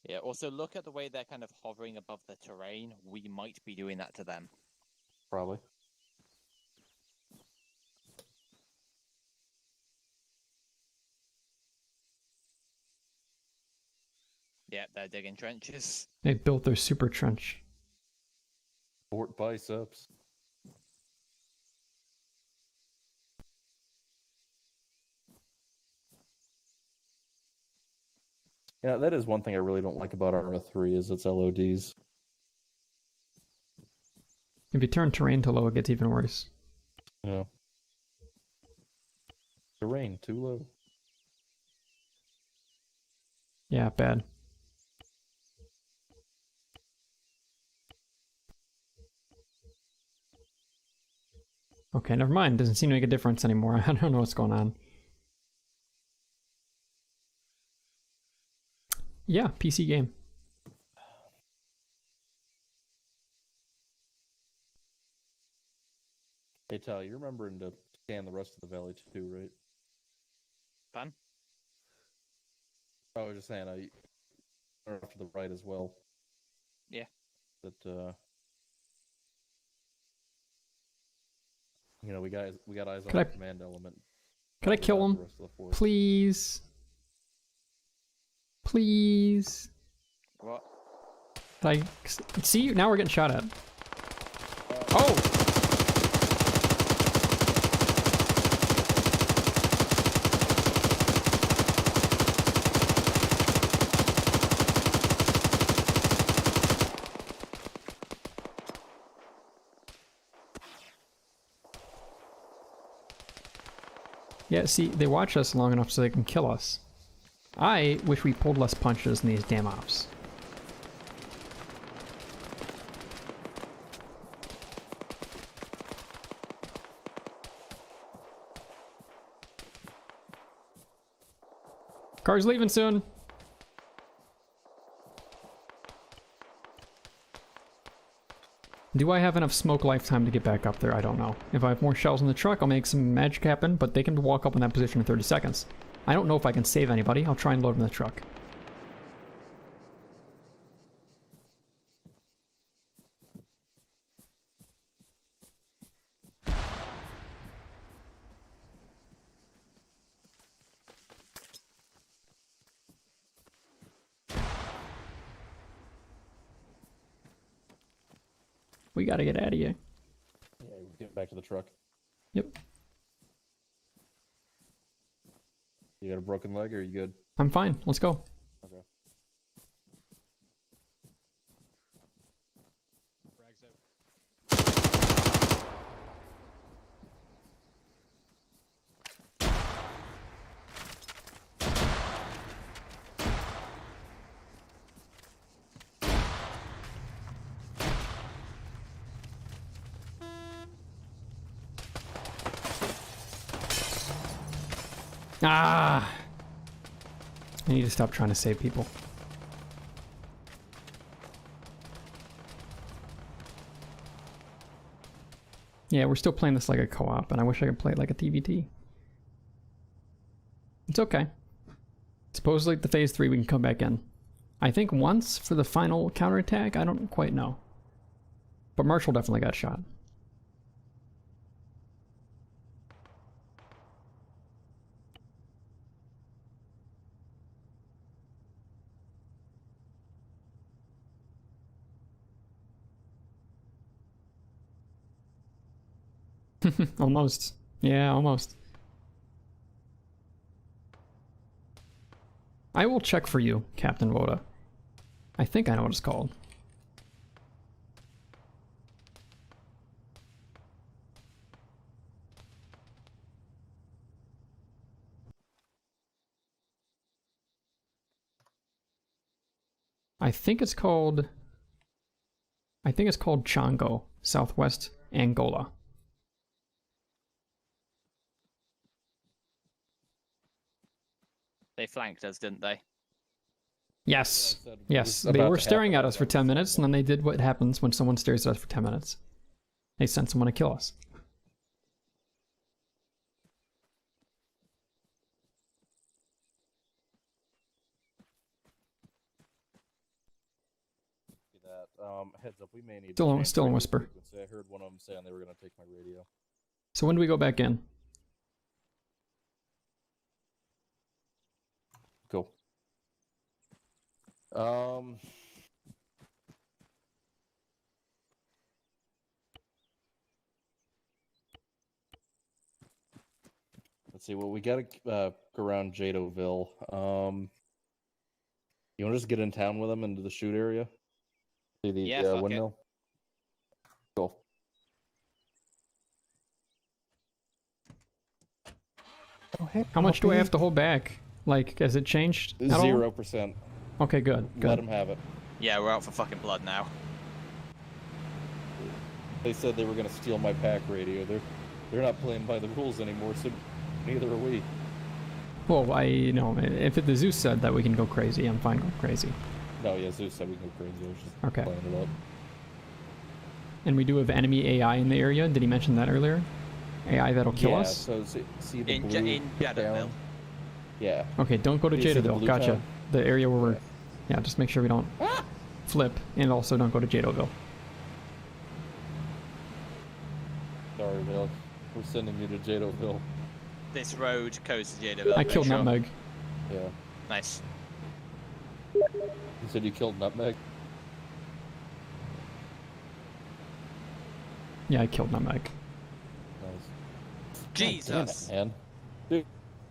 Yeah, also look at the way they're kind of hovering above the terrain. We might be doing that to them. Probably. Yeah, they're digging trenches. They built their super trench. Fort biceps. Yeah, that is one thing I really don't like about Arma 3 is its LODs. If you turn terrain to low, it gets even worse. Yeah. Terrain too low. Yeah, bad. Okay, never mind. Doesn't seem to make a difference anymore. I don't know what's going on. Yeah, PC game. Hey, Tal, you're remembering to scan the rest of the valley too, right? Fun? I was just saying, I off to the right as well. Yeah. That you know, we got eyes on Could I- the command element. Could I kill Without him? the rest of the force. Please. Please. What? Did I see? Now we're getting shot at. Oh! Yeah, see, they watch us long enough so they can kill us. I wish we pulled less punches in these damn ops. Car's leaving soon. Do I have enough smoke lifetime to get back up there? I don't know. If I have more shells in the truck, I'll make some magic happen, but they can walk up in that position in 30 seconds. I don't know if I can save anybody. I'll try and load in the truck. We gotta get out of here. Yeah, we're getting back to the truck. Yep. You got a broken leg, or are you good? I'm fine. Let's go. Okay. Ah! I need to stop trying to save people. Yeah, we're still playing this like a co-op, and I wish I could play it like a TVT. It's okay. Supposedly, the phase 3 we can come back in. I think once for the final counterattack. I don't quite know. But Marshall definitely got shot. Almost. Yeah, almost. I will check for you, Captain Voda. I think I know what it's called. I think it's called Congo, southwest Angola. They flanked us, didn't they? Yes. Yeah, I said Yes. it was They about were to staring happen at us for again, 10 so minutes, and then they did what happens when someone stares at us for 10 minutes. They sent someone to kill us. that. Heads up, we may need Still to a- change still a radio whisper. frequency. I heard one of them saying they were going to take my radio. So when do we go back in? Cool. Let's see. Well, we gotta go around Jadoville. You want to just get in town with them into the shoot area? See the Yeah, fuck it. windmill. Cool. Oh, hey, How much do I Poppy. have to hold back? Like, has it changed at all? 0%. Okay, good. Let Good. them have it. Yeah, we're out for fucking blood now. They said they were gonna steal my pack radio. They're not playing by the rules anymore, so neither are we. Well, if the Zeus said that we can go crazy, I'm fine going crazy. No, yeah, Zeus said we can go crazy. I was just Okay. playing it up. And we do have enemy AI in the area. Did he mention that earlier? AI that'll kill yeah, us? so see the In blue Jadoville. town? Yeah. Okay, don't go to You see the Jadoville. blue Gotcha. town? The area where we're... Yeah. Yeah, just make sure we don't flip, and also don't go to Jadoville. Sorry, Bill. We're sending you to Jadoville. This road goes to Jadoville. I make killed sure. Nutmeg. Yeah. Nice. You said you killed Nutmeg? Yeah, I killed Nutmeg. Nice. Jesus. Damn it, man.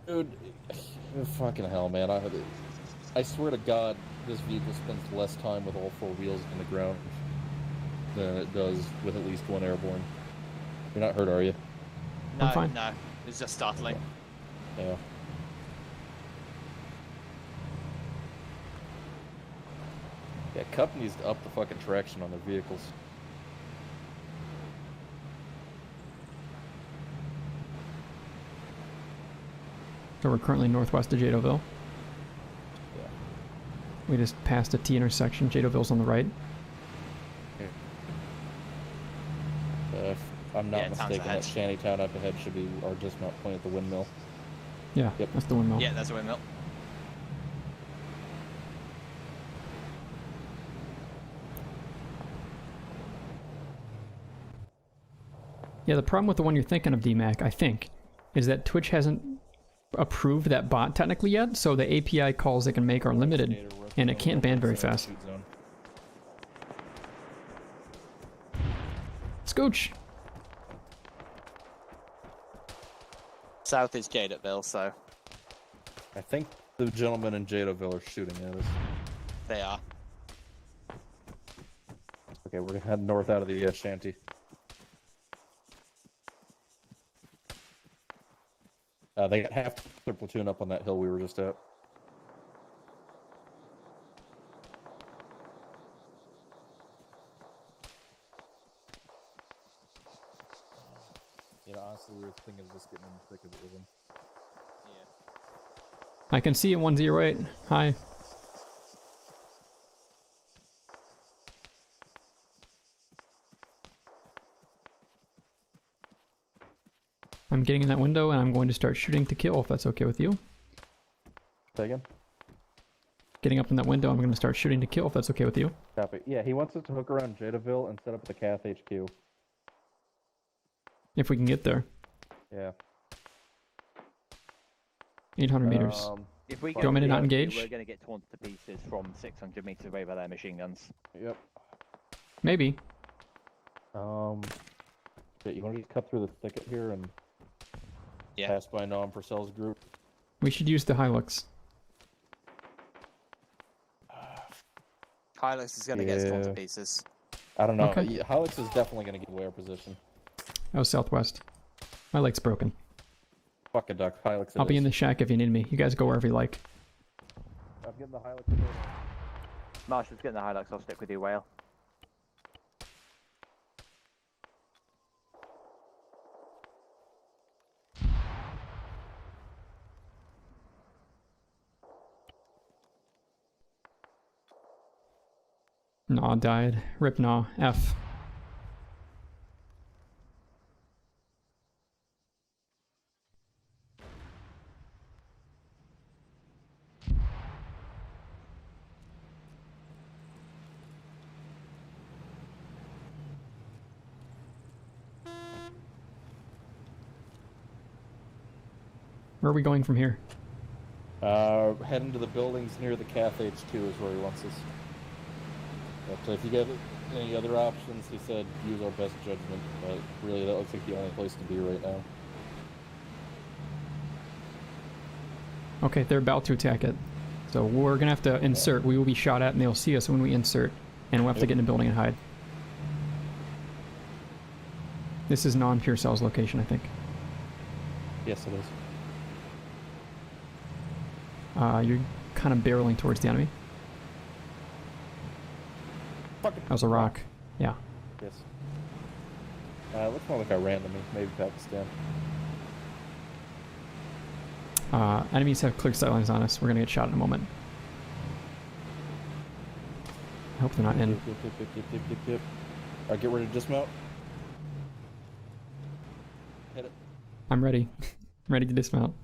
Dude, fucking hell, man. I swear to God, this vehicle spends less time with all four wheels on the ground than it does with at least one airborne. You're not hurt, are you? No, I'm fine. no. It's just startling. Yeah. Yeah, Cup needs to up the fucking traction on their vehicles. So we're currently northwest of Jadoville. Yeah. We just passed a T intersection. Jadoville's on the right. If I'm not Yeah, town's mistaken, ahead. that shantytown up ahead should be our dismount point at the windmill. Yeah, Yep. that's the windmill. Yeah, that's a windmill. Yeah, the problem with the one you're thinking of, DMAC, I think, is that Twitch hasn't approved that bot technically yet, so the API calls they can make are limited, and it can't ban very fast. Scooch! South is Jadoville, so I think the gentlemen in Jadoville are shooting at us. they are. Okay, we're gonna head north out of the shanty. They got half their platoon up on that hill we were just at. You know, honestly, we were thinking of just getting in the thick of it with them. I can see it 108. Hi. I'm getting in that window and I'm going to start shooting to kill if that's okay with you. Say again? Getting up in that window, I'm going to start shooting to kill if that's okay with you. Copy. Yeah, he wants us to hook around Jadoville and set up at the Cath HQ. If we can get there. Yeah. 800 meters. If we Do you want me to not engage? We're going to get torn to pieces from 600 meters away by their machine guns. Yep. Maybe. Shit, you want to just cut through the thicket here and Yeah. pass by Nom Purcell's group? We should use the Hilux. Hilux is going to get torn to Yeah. pieces. I don't know. Okay. Yeah, Hilux is definitely going to give away our position. I was southwest. My leg's broken. Fuck a duck. Hilux it I'll be is. in the shack if you need me. You guys go wherever you like. I'm getting the Hilux. Marshall's getting the Hilux, I'll stick with you, Whale. Nah died. Rip Nah. F. Where are we going from here? Heading to the buildings near the Cafe H2 is where he wants us. But if you get any other options, he said use our best judgment. But really, that looks like the only place to be right now. Okay, they're about to attack it. So we're gonna have to insert. We will be shot at and they'll see us when we insert. And we'll have to get in a building and hide. This is non-Pure Cell's location, I think. Yes, it is. You're kind of barreling towards the enemy. That was a rock. Yeah. Yes. Looks more like Iran to me. Maybe Pakistan. Enemies have clear sight lines on us. We're gonna get shot in a moment. I hope they're not in. Yep. Alright, get ready to dismount. Hit it. I'm ready. I'm ready to dismount.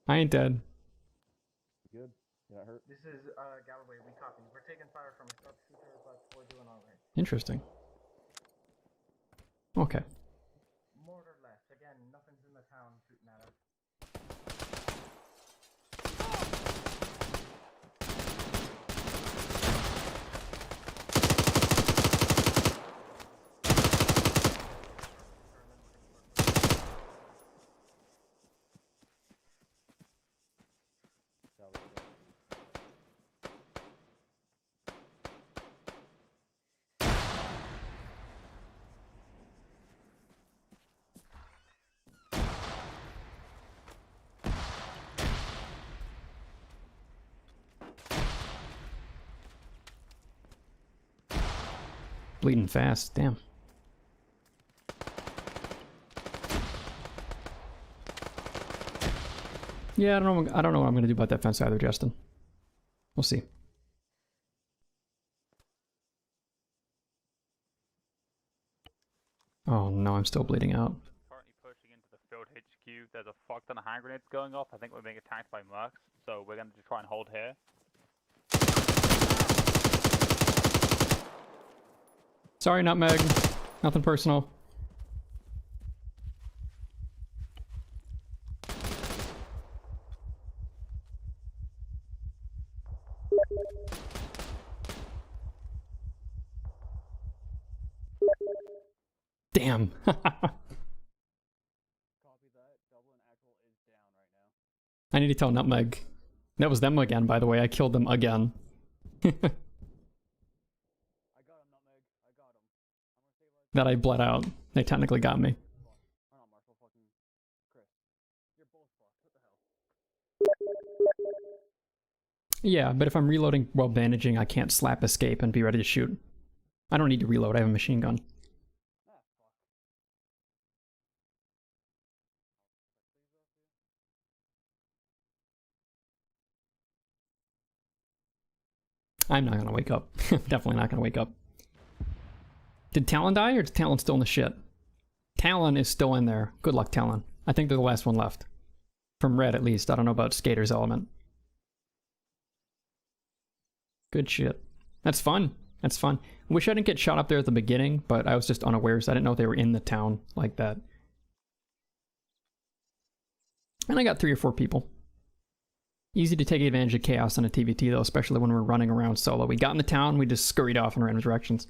I ain't dead. Good. You're not hurt. This is Galloway. We copy. We're taking fire from a sharpshooter, but we're doing all right. Interesting. Okay. Mortar left. Again, nothing's in the town shooting at us. Bleeding fast. Damn. Yeah, I don't know what I'm gonna do about that fence either, Justin. We'll see. Oh no, I'm still bleeding out. Currently pushing into the field HQ. There's a fuck ton of hand grenades going off. I think we're being attacked by mercs, so we're gonna try and hold here. Sorry, Nutmeg. Nothing personal. Damn. I need to tell Nutmeg. That was them again, by the way. I killed them again. That I bled out. They technically got me. Yeah, but if I'm reloading while bandaging, I can't slap escape and be ready to shoot. I don't need to reload, I have a machine gun. I'm not gonna wake up. Definitely not gonna wake up. Did Talon die, or is Talon still in the shit? Talon is still in there. Good luck, Talon. I think they're the last one left. From Red, at least. I don't know about Skater's element. Good shit. That's fun. That's fun. Wish I didn't get shot up there at the beginning, but I was just unaware, so I didn't know they were in the town like that. And I got 3 or 4 people. Easy to take advantage of chaos on a TVT, though, especially when we're running around solo. We got in the town, we just scurried off in random directions.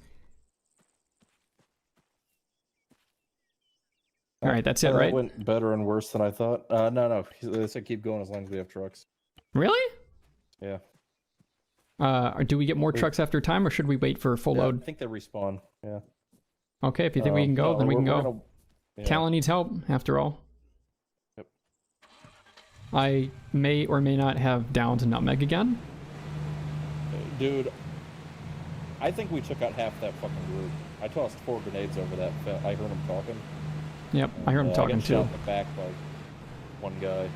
Alright, that's it, right? That went better and worse than I thought. No. They said keep going as long as we have trucks. Really? Yeah. Do we get more trucks after time, or should we wait for full load? I think they respawn, yeah. Okay, if you think we can go, then we can go. Talon needs help, after all. Yep. I may or may not have down to Nutmeg again. Dude, I think we took out half that fucking group. I tossed 4 grenades over that. I heard him talking. Yep, I heard him talking I got too. shot in the back by one guy.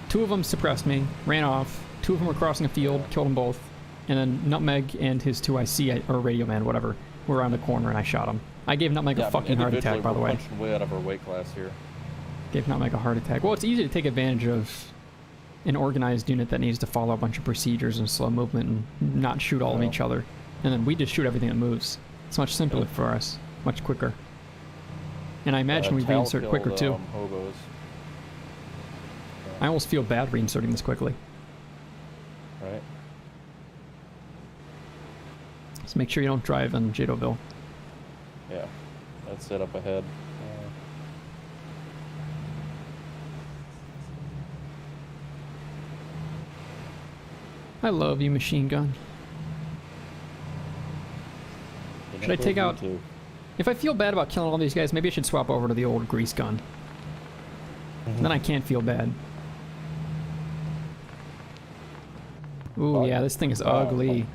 2 of them suppressed me, ran off. 2 of them were crossing a field, killed them both. And then Nutmeg and his 2 IC, or Radio Man, whatever, were around the corner and I shot him. I gave Nutmeg a fucking heart attack, by the way. We're punching way out of our weight class here. Gave Nutmeg a heart attack. Well, it's easy to take advantage of an organized unit that needs to follow a bunch of procedures and slow movement and not shoot all of each other. And then we just shoot everything that moves. It's much simpler for us, much quicker. And I imagine we reinsert quicker too. Hobos. I almost feel bad reinserting this quickly. Right. Just make sure you don't drive in Jadoville. Yeah, that's it up ahead. I love you, machine gun. Should I take out... If I feel bad about killing all these guys, maybe I should swap over to the old grease gun. Then I can't feel bad. Ooh, yeah, this thing is ugly.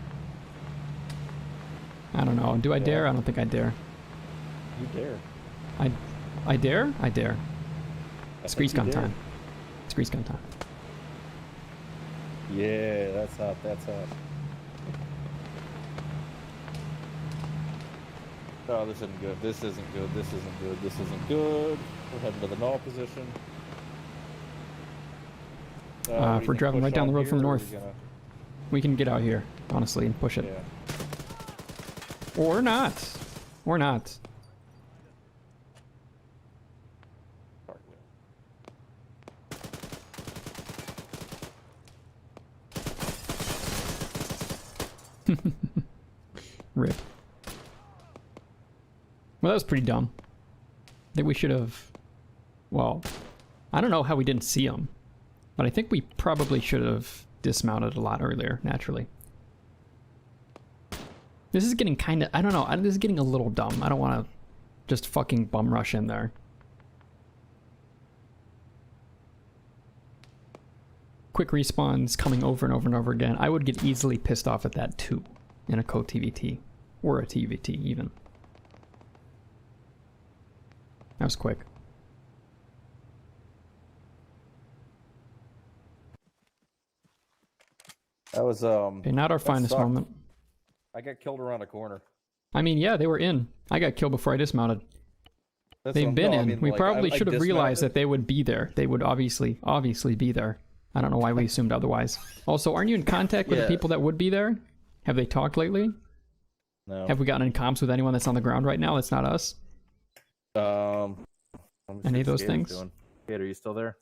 I don't know. Do I dare? I don't think I dare. You dare. I dare? I dare. It's grease gun time. It's grease gun time. Yeah, that's hot, that's hot. Oh, this isn't good, this isn't good, this isn't good, this isn't good. We're heading to the null position. If we're driving right down the road from the north, we can get out here, honestly, and push it. Yeah. Or not. Or not. Rip. Well, that was pretty dumb. I think we should have... Well, I don't know how we didn't see them, but I think we probably should have dismounted a lot earlier, naturally. This is getting kind of... I don't know. This is getting a little dumb. I don't want to just fucking bum rush in there. Quick respawns coming over and over and over again. I would get easily pissed off at that too in a co-TVT. Or a TVT even. That was quick. That was Okay, not our finest moment. I got killed around a corner. I mean, yeah, they were in. I got killed before I dismounted. They've been in. I mean, we probably should have realized that they would be there. They would obviously be there. I don't know why we assumed otherwise. Also, aren't you in contact with the people that would be there? Have they talked lately? No. Have we gotten in comms with anyone that's on the ground right now that's not us? Any of those things? Kate, are you still there?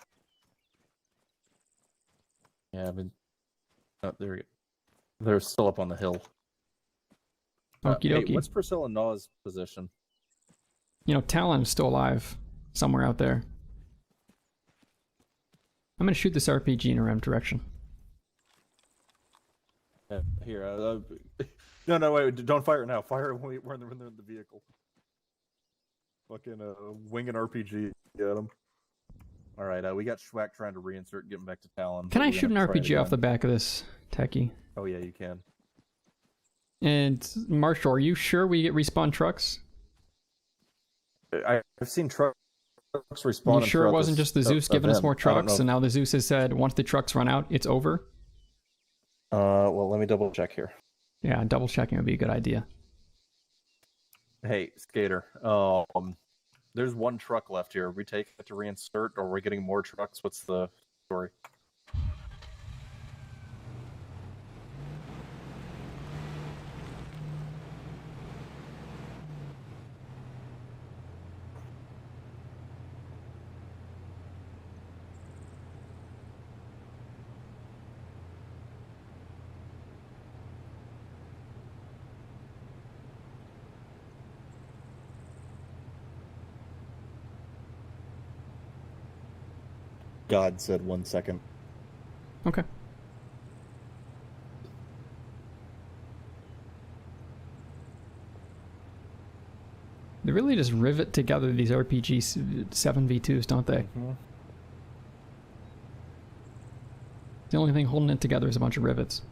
Yeah, I've been... Oh, there we go. They're still up on the hill. Okie dokie. Hey, what's Priscilla Naw's position? You know, Talon is still alive. Somewhere out there. I'm gonna shoot this RPG in a random direction. Yeah, here, no, wait, don't fire it now. Fire it when we're in the vehicle. Fucking wing an RPG at him. Alright, we got Schwack trying to reinsert and get him back to Talon. Can I shoot an RPG off the back of this techie? Oh yeah, you can. And Marshall, are you sure we get respawn trucks? I've seen trucks respawn. You sure it wasn't just the Zeus giving us more trucks, and now the Zeus has said once the trucks run out, it's over? Well, let me double check here. Yeah, double checking would be a good idea. Hey, Skater. There's one truck left here. Are we taking it to reinsert, or are we getting more trucks? What's the story? God said 1 second. Okay. They really just rivet together these RPG 7v2s, don't they? The only thing holding it together is a bunch of rivets.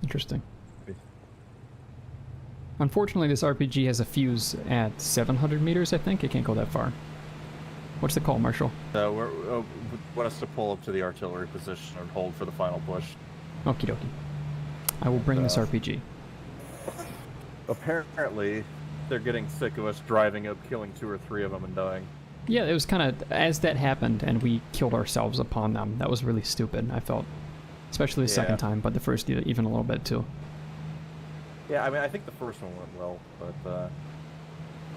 Interesting. Unfortunately, this RPG has a fuse at 700 meters, I think. It can't go that far. What's the call, Marshall? We want us to pull up to the artillery position and hold for the final push. Okie dokie. I will bring this RPG. Apparently, they're getting sick of us driving up, killing 2 or 3 of them and dying. Yeah, it was kind of, as that happened and we killed ourselves upon them, that was really stupid, I felt. Especially the second time, but the first even a little bit too. Yeah, I mean, I think the first one went well, but...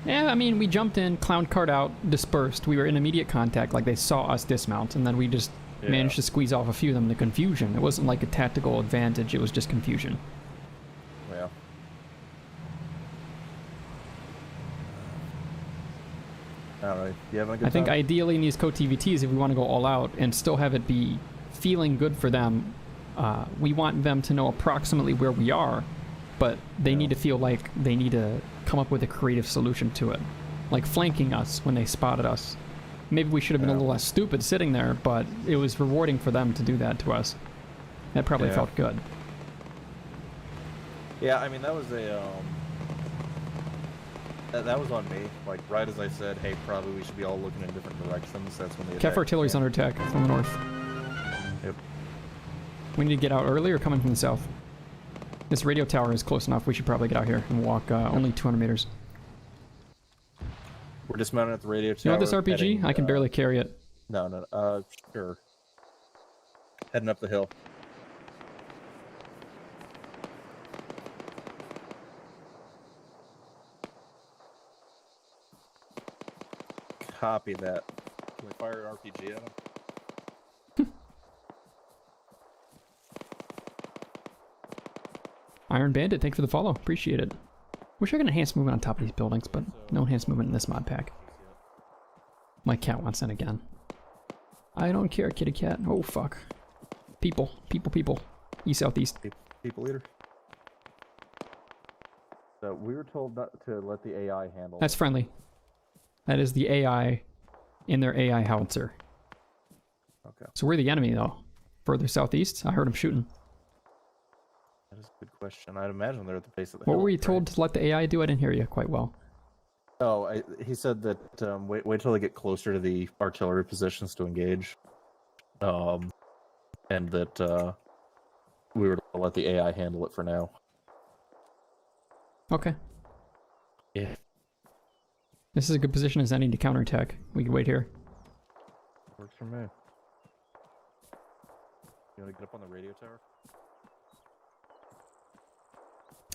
Yeah, I mean, we jumped in, clowned cart out, dispersed. We were in immediate contact, like they saw us dismount, and then we just managed to squeeze off a few of them into confusion. It wasn't like a tactical advantage, it was just confusion. Yeah. Alright, you having a good time? I think ideally in these co-TVTs, if we want to go all out and still have it be feeling good for them, we want them to know approximately where we are, but they need to feel like they need to come up with a creative solution to it. Like flanking us when they spotted us. Maybe we should have been a little less stupid sitting there, but it was rewarding for them to do that to us. That probably felt good. Yeah, I mean, that was a, that was on me. Like, right as I said, hey, probably we should be all looking in different directions, that's when they Kef artillery's under attack from the north. Yep. We need to get out early or coming from the south? This radio tower is close enough, we should probably get out here and walk only 200 meters. We're dismounted at the radio tower. You want this RPG? Heading, I can barely carry it. No, sure. Heading up the hill. Copy that. Can we fire an RPG at him? Iron Bandit, thank you for the follow. Appreciate it. Wish I could enhance movement on top of these buildings, but no enhanced movement in this mod pack. My cat wants in again. I don't care, kitty cat. Oh, fuck. People. East, southeast. People leader. So we were told not to let the AI handle. That's friendly. That is the AI in their AI howitzer. Okay. So we're the enemy, though. Further southeast? I heard him shooting. That is a good question. I'd imagine they're at the base of the What hill. were we told to let the AI do? I didn't hear you quite well. Oh, he said that wait till they get closer to the artillery positions to engage. And that we were to let the AI handle it for now. Okay. Yeah. This is a good position as any to counterattack. We can wait here. Works for me. You want to get up on the radio tower?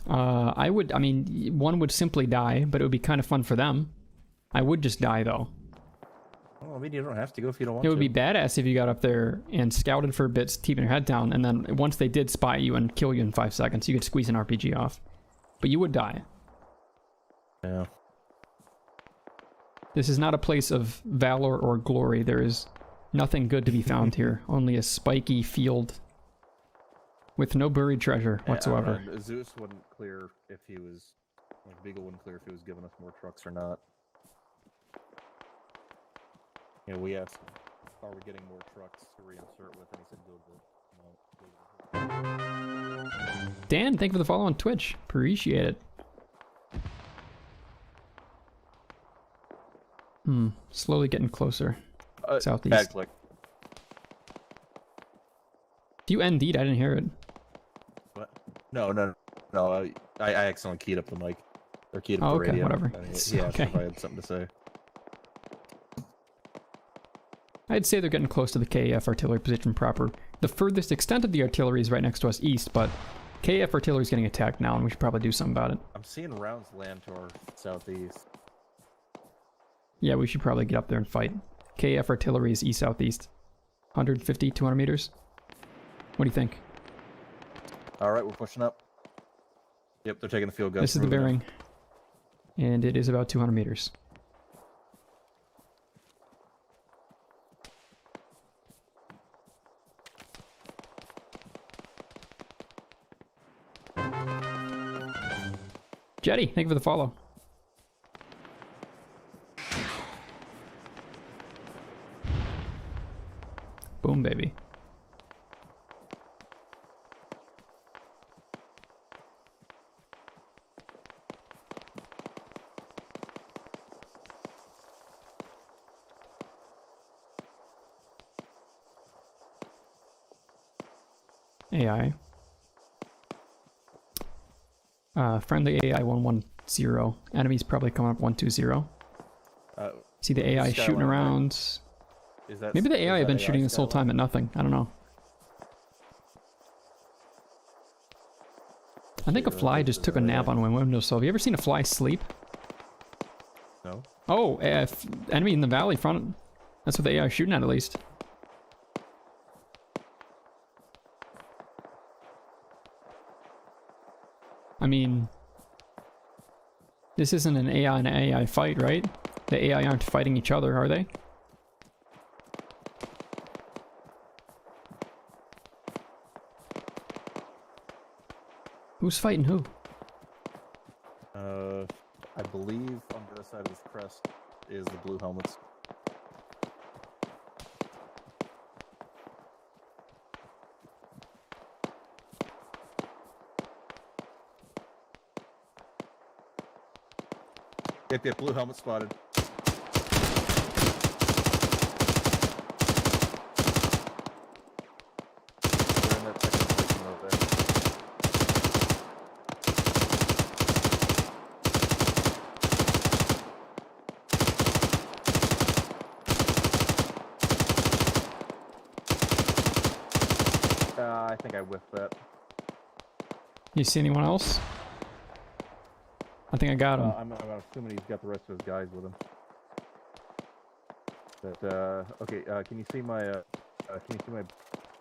I mean, one would simply die, but it would be kind of fun for them. I would just die, though. Well, I mean, you don't have to go if you don't want to. It would be badass if you got up there and scouted for bits, keeping your head down, and then once they did spot you and kill you in 5 seconds, you could squeeze an RPG off. But you would die. Yeah. This is not a place of valor or glory. There is nothing good to be found here. Only a spiky field with no buried treasure whatsoever. Yeah, Zeus wouldn't clear if he was... Beagle wouldn't clear if he was giving us more trucks or not. Yeah, we asked, are we getting more trucks to reinsert with? And he said, no. Dan, thank you for the follow on Twitch. Appreciate it. Slowly getting closer. Southeast. Bad click. Do you ND'd? I didn't hear it. What? No. I accidentally keyed up the mic. Or keyed up the radio. Whatever. Yeah, okay. if I had something to say. I'd say they're getting close to the KAF artillery position proper. The furthest extent of the artillery is right next to us east, but KAF artillery is getting attacked now, and we should probably do something about it. I'm seeing rounds land to our southeast. Yeah, we should probably get up there and fight. KAF artillery is east-southeast. 150, 200 meters? What do you think? Alright, we're pushing up. Yep, they're taking the field guns. This is the bearing. And it is about 200 meters. Jetty, thank you for the follow. Boom, baby. AI. Friendly AI 110. Enemies probably coming up 120. See the AI shooting around. Is that, maybe the AI have been AI shooting this whole time at nothing. I don't know. I think a fly just took a nap on my windowsill. Have you ever seen a fly sleep? No. Oh, enemy in the valley front. That's what the AI is shooting at least. I mean, this isn't an AI and AI fight, right? The AI aren't fighting each other, are they? Who's fighting who? I believe on the other side of this crest is the blue helmets. Yep, blue helmet spotted. They're in that second position over there. I think I whiffed that. You see anyone else? I think I got him. I'm assuming he's got the rest of his guys with him. But okay, can you see my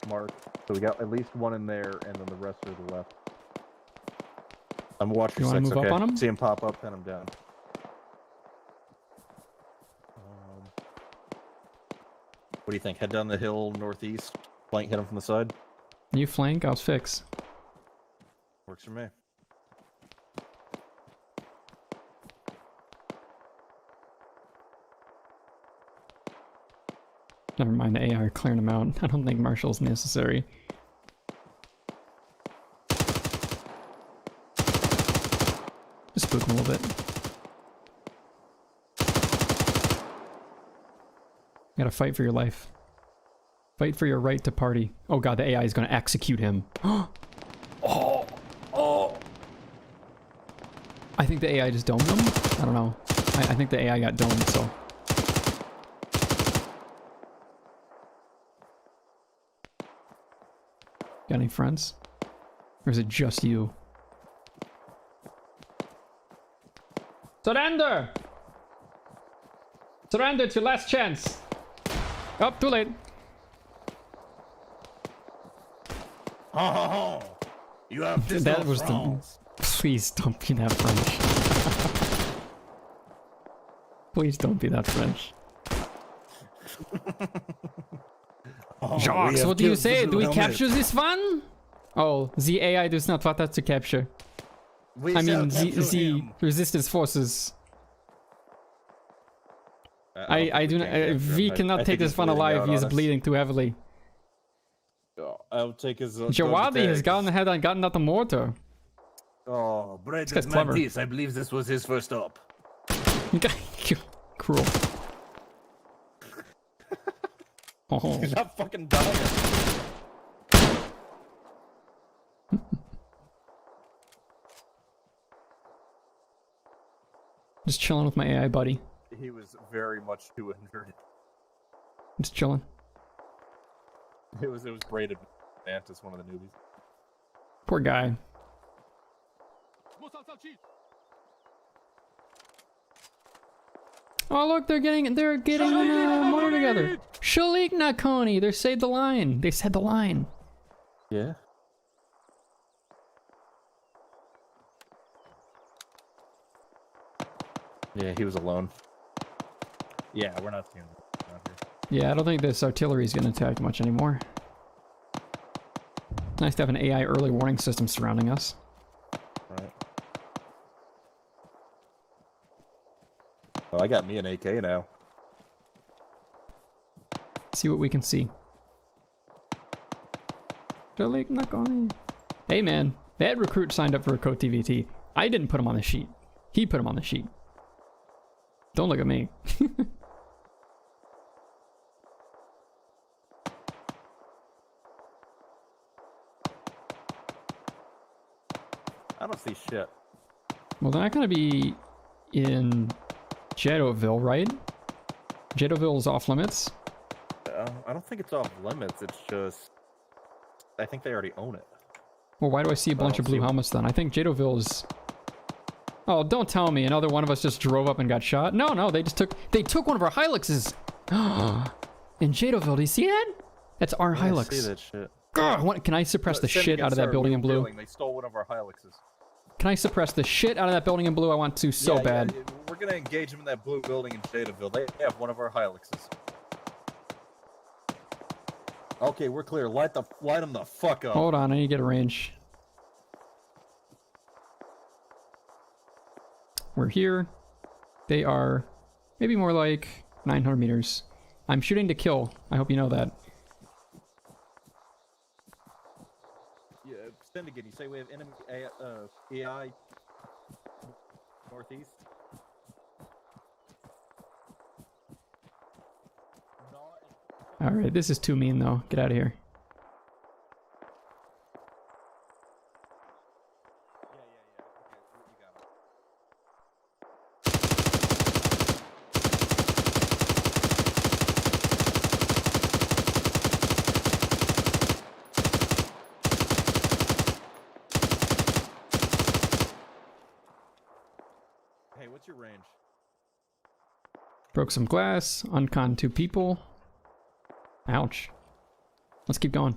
mark? So we got at least one in there, and then the rest are to the left. I'm watching. You want to move up on him? See him pop up, pin him down. What do you think? Head down the hill northeast, flank, hit him from the side. You flank, I'll fix. Works for me. Never mind, the AI are clearing them out. I don't think Marshall's necessary. Just spook him a little bit. You gotta fight for your life. Fight for your right to party. Oh god, the AI is gonna execute him. Oh! I think the AI just domed him? I don't know. I think the AI got domed, so... Got any friends? Or is it just you? Surrender! Surrender, it's your last chance! Oh, too late. Oh, you have this. That was the... Please don't be that French. Please don't be that French. Jacques, what do you say? Do we capture this one? Oh, the AI does not want us to capture. I mean, the resistance forces. I do not. We cannot take this one alive. He is bleeding too heavily. I'll take his. Jawadi has gone ahead and gotten out the mortar. Oh, This guy's clever. I believe this was his first stop. Cruel. Oh. He's not fucking dying. Just chilling with my AI buddy. He was very much too injured. Just chilling. It was braided. Mantis, one of the newbies. Poor guy. Oh look, they're getting more together. Shalik Nakoni, they said the line. They said the line. Yeah. Yeah, he was alone. Yeah, we're not seeing him out here. Yeah, I don't think this artillery is going to attack much anymore. Nice to have an AI early warning system surrounding us. Right. Oh, I got me an AK now. See what we can see. Hey man, that recruit signed up for a code TVT. I didn't put him on the sheet. He put him on the sheet. Don't look at me. I don't see shit. Well, they're not gonna be in Jedoville, right? Jedoville's off limits. I don't think it's off limits. It's just I think they already own it. Well, why do I see a bunch of blue helmets then? I think Jedoville is... Oh, don't tell me another one of us just drove up and got shot. No, they took one of our Hiluxes. In Jedoville, do you see that? That's our Hilux. I see that shit. Can I suppress the shit out of that building in blue? They stole one of our Hiluxes. Can I suppress the shit out of that building in blue? I want to so bad. Yeah, we're gonna engage them in that blue building in Jadaville. They have one of our Hiluxes. Okay, we're clear. Light them the fuck up. Hold on, I need to get a range. We're here. They are maybe more like 900 meters. I'm shooting to kill. I hope you know that. Yeah, extend again. You say we have enemy AI northeast. Alright, this is too mean though. Get out of here. Hey, what's your range? Broke some glass, unconned 2 people. Ouch. Let's keep going.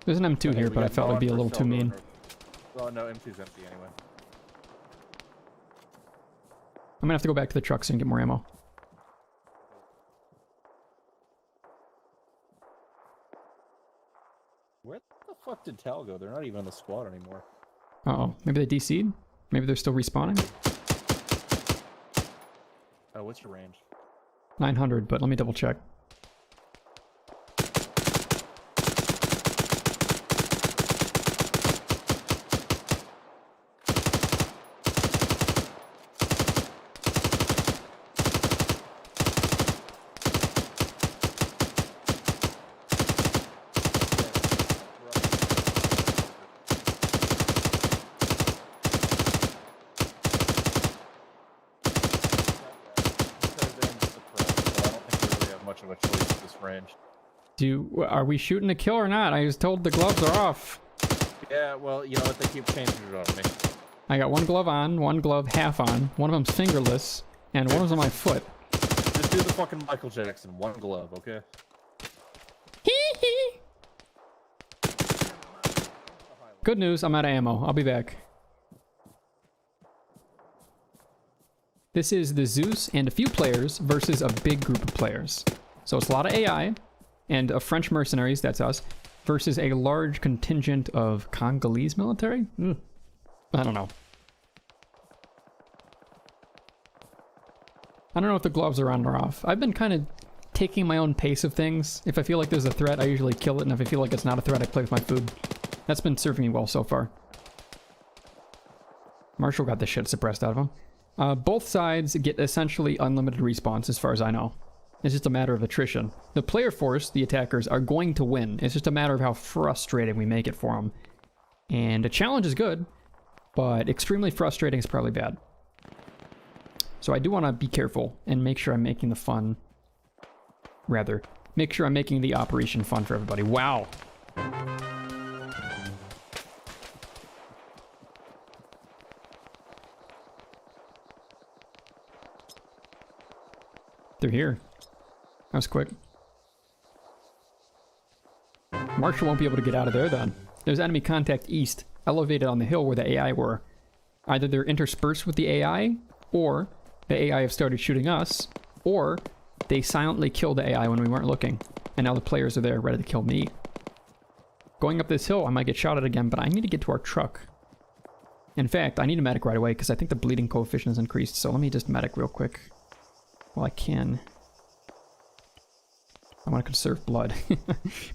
There's an M2 here, but I felt it'd be a little too mean. Oh no, M2's empty anyway. I'm gonna have to go back to the trucks and get more ammo. Where the fuck did Tal go? They're not even on the squad anymore. Uh-oh. Maybe they DC'd? Maybe they're still respawning? Oh, what's your range? 900, but let me double check. Are we shooting to kill or not? I was told the gloves are off. Yeah, well, you know what? They keep changing it on me. I got one glove on, one glove half on, one of them's fingerless, and one was on my foot. Just do the fucking Michael Jackson, one glove, okay? Hee hee! Good news, I'm out of ammo. I'll be back. This is the Zeus and a few players versus a big group of players. So it's a lot of AI. And of French mercenaries, that's us, versus a large contingent of Congolese military? I don't know. I don't know if the gloves are on or off. I've been kind of taking my own pace of things. If I feel like there's a threat, I usually kill it, and if I feel like it's not a threat, I play with my food. That's been serving me well so far. Marshall got the shit suppressed out of him. Both sides get essentially unlimited respawns as far as I know. It's just a matter of attrition. The player force, the attackers, are going to win. It's just a matter of how frustrating we make it for them. And a challenge is good, but extremely frustrating is probably bad. So I do want to be careful and make sure I'm making the fun... Rather, make sure I'm making the operation fun for everybody. Wow! They're here. That was quick. Marshall won't be able to get out of there then. There's enemy contact east, elevated on the hill where the AI were. Either they're interspersed with the AI, or the AI have started shooting us, or they silently killed the AI when we weren't looking, and now the players are there ready to kill me. Going up this hill, I might get shot at again, but I need to get to our truck. In fact, I need a medic right away, because I think the bleeding coefficient is increased, so let me just medic real quick. Well, I can. I want to conserve blood.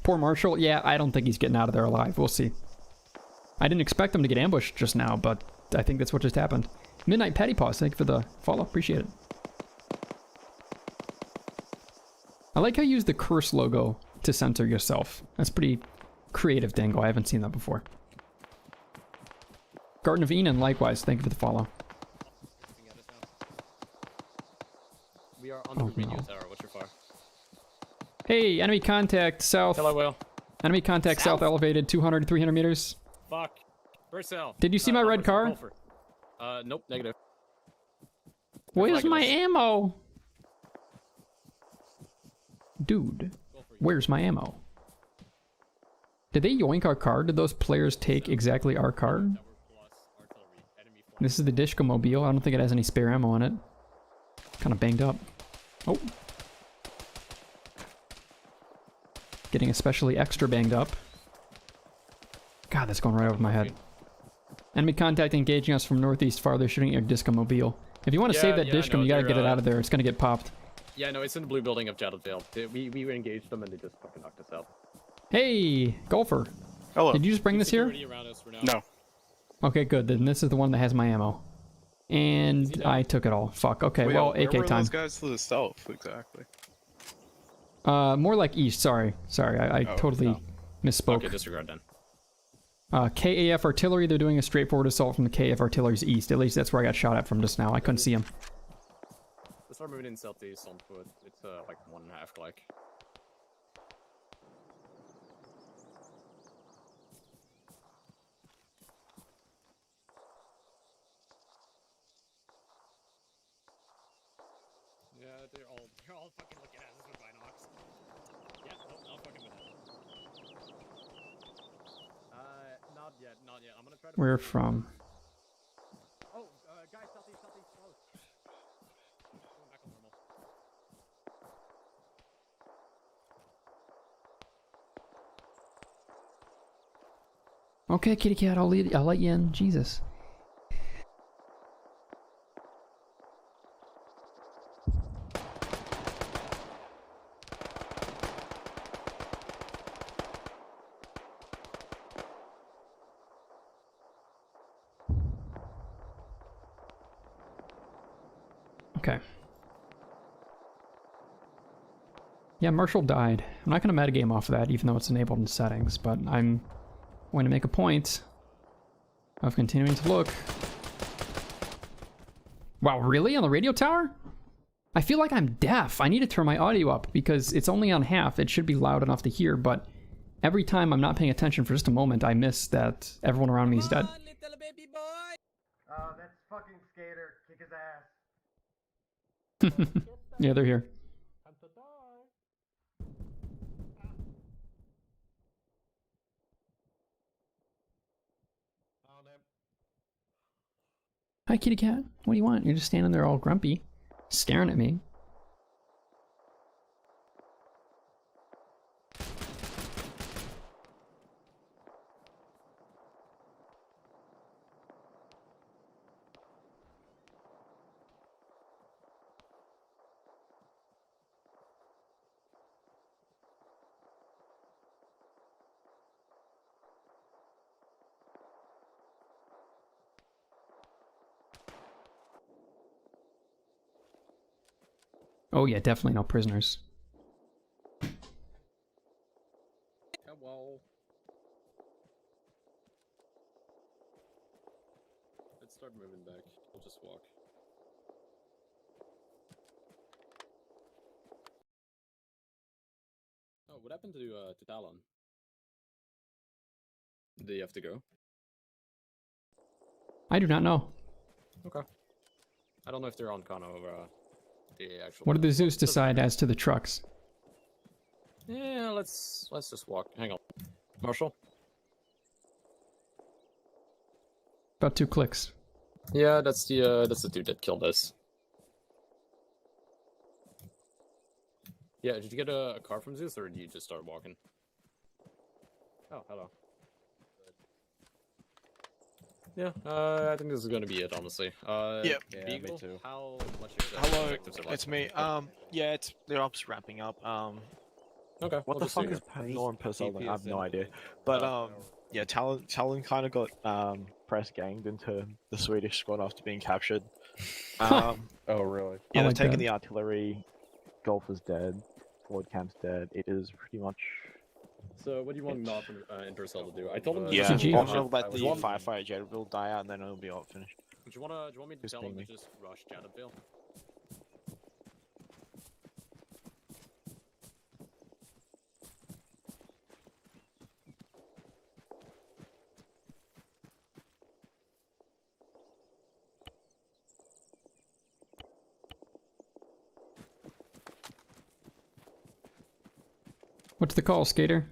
Poor Marshall. Yeah, I don't think he's getting out of there alive. We'll see. I didn't expect him to get ambushed just now, but I think that's what just happened. Midnight Patty Paws, thank you for the follow. Appreciate it. I like how you use the curse logo to center yourself. That's pretty creative, Dango. I haven't seen that before. Garden of Eden, likewise. Thank you for the follow. We are on the radio tower. What's your fire? Hey, enemy contact south. Hello, Will. Enemy contact south elevated 200, 300 meters. Fuck. Purcell. Did you see my red car? Nope, negative. Where's my ammo? Dude, where's my ammo? Did they yoink our car? Did those players take exactly our car? This is the Dishka Mobile. I don't think it has any spare ammo on it. Kind of banged up. Oh. Getting especially extra banged up. God, that's going right over my head. Enemy contact engaging us from northeast farther, shooting at your Disco Mobile. If you want to save that Dishcom, you gotta get it out of there. It's gonna get popped. Yeah, no, it's in the blue building of Jadeldale. We engaged them and they just fucking knocked us out. Hey, Golfer. Hello. Did you just bring this here? No. Okay, good. Then this is the one that has my ammo. And I took it all. Fuck. Okay, Wait, well, where AK were time. those guys to the south, exactly? More like east. Sorry. I totally misspoke. Okay, disregard then. KAF artillery. They're doing a straightforward assault from the KAF artillery's east. At least that's where I got shot at from just now. I couldn't see him. Let's start moving in southeast on foot. It's like 1.5 like. Yeah, they're all fucking looking at us with binocs. Yeah, nope, not fucking with it. Not yet. I'm gonna try to. Where from? Oh, guys, southeast, close. Going back on normal. Okay, kitty cat. I'll let you in. Jesus. Okay. Yeah, Marshall died. I'm not going to metagame off of that, even though it's enabled in settings, but I'm going to make a point of continuing to look. Wow, really? On the radio tower? I feel like I'm deaf. I need to turn my audio up because it's only on half. It should be loud enough to hear, but every time I'm not paying attention for just a moment, I miss that everyone around me is dead. Oh, that's fucking Skater. Kick his ass. Yeah, they're here. Hi, kitty cat. What do you want? You're just standing there all grumpy, staring at me. Oh yeah, definitely no prisoners. Well, let's start moving back. We'll just walk. Oh, what happened to Talon? Do you have to go? I do not know. Okay. I don't know if they're on Congo or the actual. What did the Zeus decide as to the trucks? Yeah, let's just walk. Hang on, Marshall. About 2 clicks. Yeah, that's the dude that killed us. Yeah, did you get a car from Zeus, or did you just start walking? Oh, hello. Yeah, I think this is going to be it, honestly. Yeah, Beagle, me too. how much Hello, objectives are left? it's me. Yeah, the ops ramping up. Okay. What we'll the just fuck see is here. Norm Purcell? I have no TPSN. idea. But yeah, Talon kind of got press ganged into the Swedish squad after being captured. Oh, really? Yeah, I they've like taken that. the artillery. Golf is dead. Ford camp's dead. It is pretty much. So, what do you want Not and Purcell to do? I told him to Yeah, just GG. I'm rush gonna it. let the Do you want- firefighter Jedward die out, and then it'll be all finished. Do you want me to Just tell ping him to me. just rush Jadavale? What's the call, Skater?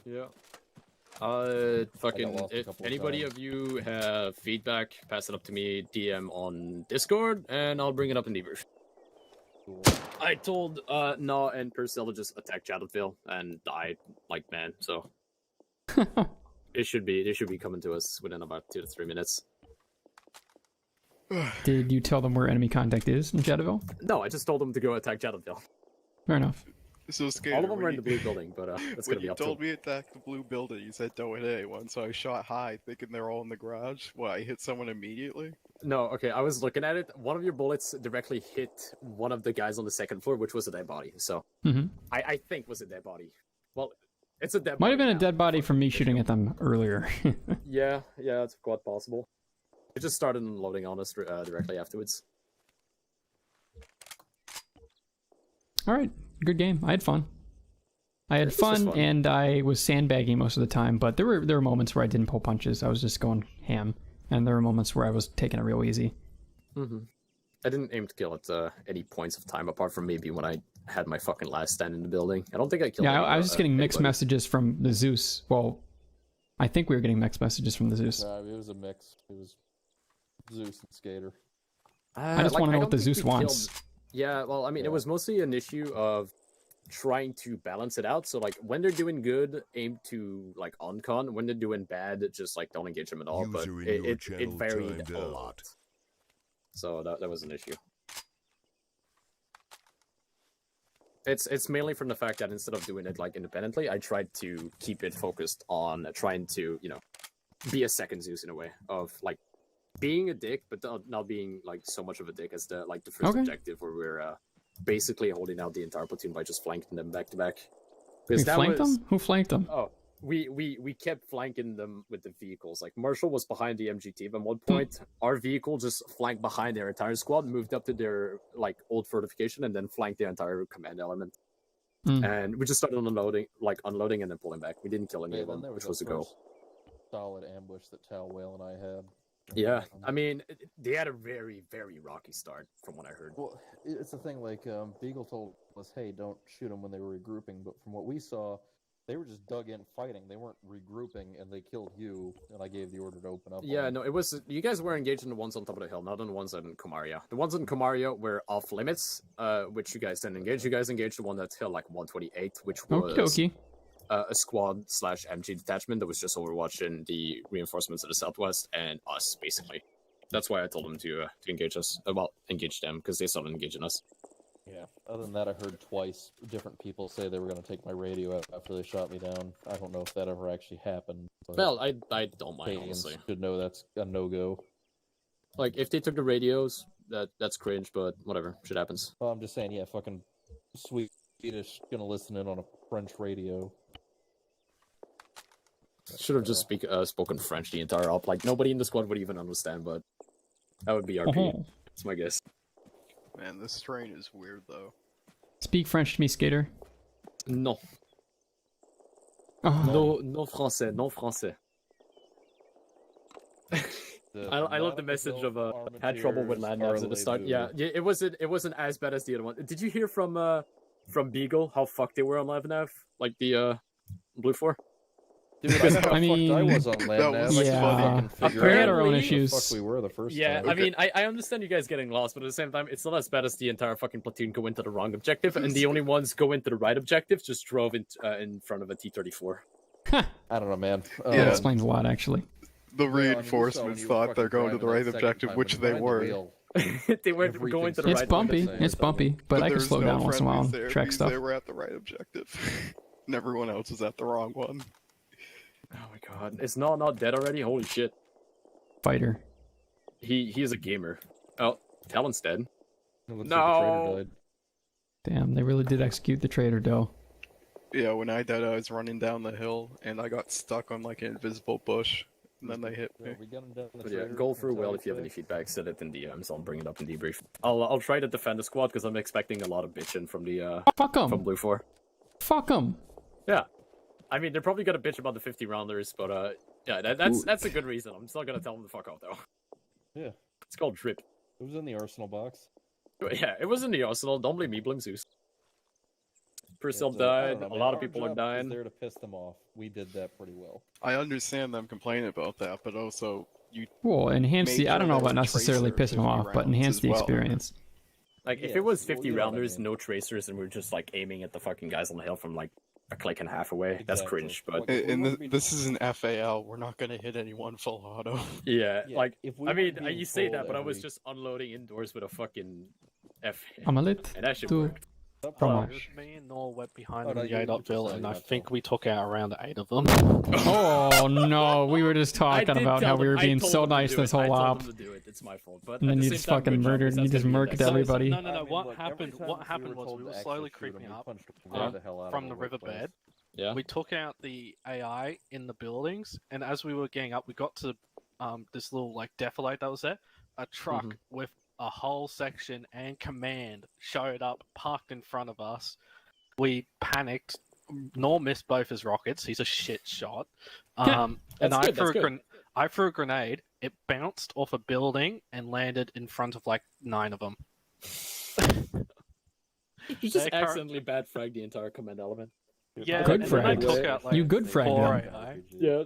Yeah. I Fucking, got lost a if couple of anybody times. of you have feedback, pass it up to me, DM on Discord, and I'll bring it up in debrief. Cool. I told Nah and Purcell to just attack Jadavale and die like man, so they should be coming to us within about 2 to 3 minutes. Did you tell them where enemy contact is in Jadaville? No, I just told them to go attack Jadavale. Fair enough. So Skater, All of them when are in you- the blue building, but that's when gonna be you up to told them. me attack the blue building, you said don't hit anyone, so I shot high, thinking they're all in the garage. What, I hit someone immediately? No, okay, I was looking at it. One of your bullets directly hit one of the guys on the second floor, which was a dead body. So I think was a dead body. Well, it's a dead Might body. have been a now. dead body from me shooting at them earlier. Yeah, it's quite possible. It just started unloading on us directly afterwards. Alright, good game. I had fun. I had This was fun, fun. and I was sandbagging most of the time, but there were moments where I didn't pull punches. I was just going ham. And there were moments where I was taking it real easy. Mm-hmm. I didn't aim to kill at any points of time, apart from maybe when I had my fucking last stand in the building. I don't think I killed Yeah, any, I was just getting mixed anybody. messages from the Zeus. Well, I think we were getting mixed messages from the Zeus. Nah, it was a mix. It was Zeus and Skater. I just want to know what the Zeus wants. Yeah, well, I mean, it was mostly an issue of trying to balance it out. So, like, when they're doing good, aim to, like, on-con. When they're doing bad, just, like, don't engage them at all. But it varied a lot. So that was an issue. It's mainly from the fact that instead of doing it, like, independently, I tried to keep it focused on trying to, you know, be a second Zeus in a way of, like, being a dick, but not being, like, so much of a dick as the first objective where we're basically holding out the entire platoon by just flanking them back to back. We flanked them? Who flanked them? Oh, we kept flanking them with the vehicles. Like, Marshall was behind the MGT, but at one point, our vehicle just flanked behind their entire squad, moved up to their, like, old fortification, and then flanked the entire command element. And we just started unloading and then pulling back. We didn't kill any of them, which was a go. Solid ambush that Tal Whale and I had. Yeah, I mean, they had a very, very rocky start, from what I heard. Well, it's the thing, like, Beagle told us, hey, don't shoot them when they were regrouping, but from what we saw, they were just dug in fighting. They weren't regrouping, and they killed you, and I gave the order to open up. Yeah, no, it was, you guys were engaged in the ones on top of the hill, not on the ones in Kumaria. The ones in Kumaria were off limits, which you guys didn't engage. You guys engaged the one that's hill, like, 128, which was... Okie dokie. A squad/MG detachment that was just overwatching the reinforcements of the southwest and us, basically. That's why I told them to engage us. Well, engage them, because they started engaging us. Yeah. Other than that, I heard twice different people say they were going to take my radio after they shot me down. I don't know if that ever actually happened. Well, I don't mind, Canadians honestly. should know that's a no-go. Like, if they took the radios, that's cringe, but whatever. Shit happens. Well, I'm just saying, yeah, fucking Swedish gonna listen in on a French radio. Should have just spoken French the entire op. Like, nobody in the squad would even understand, but that would be RP. That's my guess. Man, this strain is weird, though. Speak French to me, Skater. No. Oh. No français, no français. I love the message of had trouble with landmines at the start. Yeah, it wasn't as bad as the other one. Did you hear from Beagle how fucked they were on 11F? Like the Blue 4? Dude, I know how I mean, fucked I was on land, that man. was Like, yeah, fucking figure we out had our own where the issues. fuck we were the first Yeah, time. I mean, I understand you guys getting lost, but at the same time, it's not as bad as the entire fucking platoon go into the wrong objective, and the only ones go into the right objective just drove in front of a T-34. Huh. I don't know, man. That explains a lot, actually. The reinforcements thought they're going to the right objective, which they were. They were going to the It's right bumpy. one. It's bumpy, but I can there's slow no down once in a while friendlies and there track because stuff. They were at the right objective, and everyone else was at the wrong one. Oh my god, is not dead already? Holy shit! Fighter. He is a gamer. Oh, Talon's dead. It looks like the traitor died. Damn, they really did execute the traitor, though. Yeah, when I died, I was running down the hill, and I got stuck on like an invisible bush, and then they hit me. We got him down the But yeah, traitor. go through That's well how if you have we any play. feedback. Send it in DMs. I'll bring it up in debrief. I'll try to defend the squad because I'm expecting a lot of bitching from the Fuck from 'em. Blue 4. Fuck 'em. Yeah, I mean they're probably gonna bitch about the 50 rounders, but yeah, that's a good reason. I'm still gonna tell them to fuck off though. Yeah, It's called drip. it was in the arsenal box. But yeah, it was in the arsenal. Don't blame me, blame Zeus. Purcell I died. don't know, A man. lot of Our people are job dying. is there to piss them off. We did that pretty well. I understand them complaining about that, but also you. Well, enhance Made the. I sure don't know there about were necessarily tracer pissing them 50 off, but rounds enhance as the well. experience. Like if Yeah, it was well, 50 you know what I rounders, mean. no tracers, and we're just like aiming at the fucking guys on the hill from like a click and a half away, that's Exactly. cringe. But Like, if we And wanted to be- this is an FAL. We're not gonna hit anyone full auto. yeah, Yeah, like if we I mean, weren't being you say told that, but I was every- just unloading indoors with a fucking F, Omelette. and that shit to worked. fromage. Me and Nor went behind Oh, them no, in the you were 8 up just bill, saying and I that, think so. we took out around 8 of them. Oh no, we were just I talking did about tell how we them- were I being told so them to nice do this it. I whole told op. them to do it. It's my fault. But And at then the you same just time, fucking good job, murdered- because you that's just gonna be murked the next everybody. time. No. I mean, What look, happened? every What time happened was told we were to slowly actually shoot 'em, creeping we up punched right the hell out of from the our workplace. riverbed. Yeah. We took out the AI in the buildings, and as we were getting up, we got to this little like defilade that was there. A truck with a whole section and command showed up, parked in front of us. We panicked. Nor missed both his rockets. He's a shit shot. And That's I good, threw that's a good. I threw a grenade. It bounced off a building and landed in front of like 9 of them. You just accidentally bad frag the entire command element. Yeah, Good and then I frag. took out like You good frag 4 them. AI. Yeah.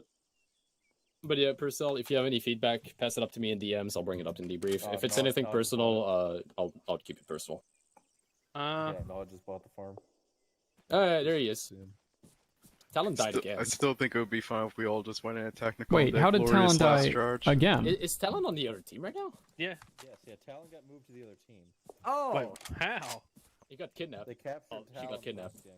But yeah, Purcell, if you have any feedback, pass it up to me in DMs. I'll bring it up in debrief. If it's no, anything no, personal, I'll keep it personal. Yeah, no, I just bought the farm. Alright, there he is. Talon died again. I still think it would be fine if we all just went in a technical. Wait, how did glorious Talon last die charge. again? Is Talon on the other team right now? Yeah. Yes, yeah, Talon got moved to the other team. Oh, Wait, how? he got kidnapped. They captured Oh, she Talon got kidnapped. last game.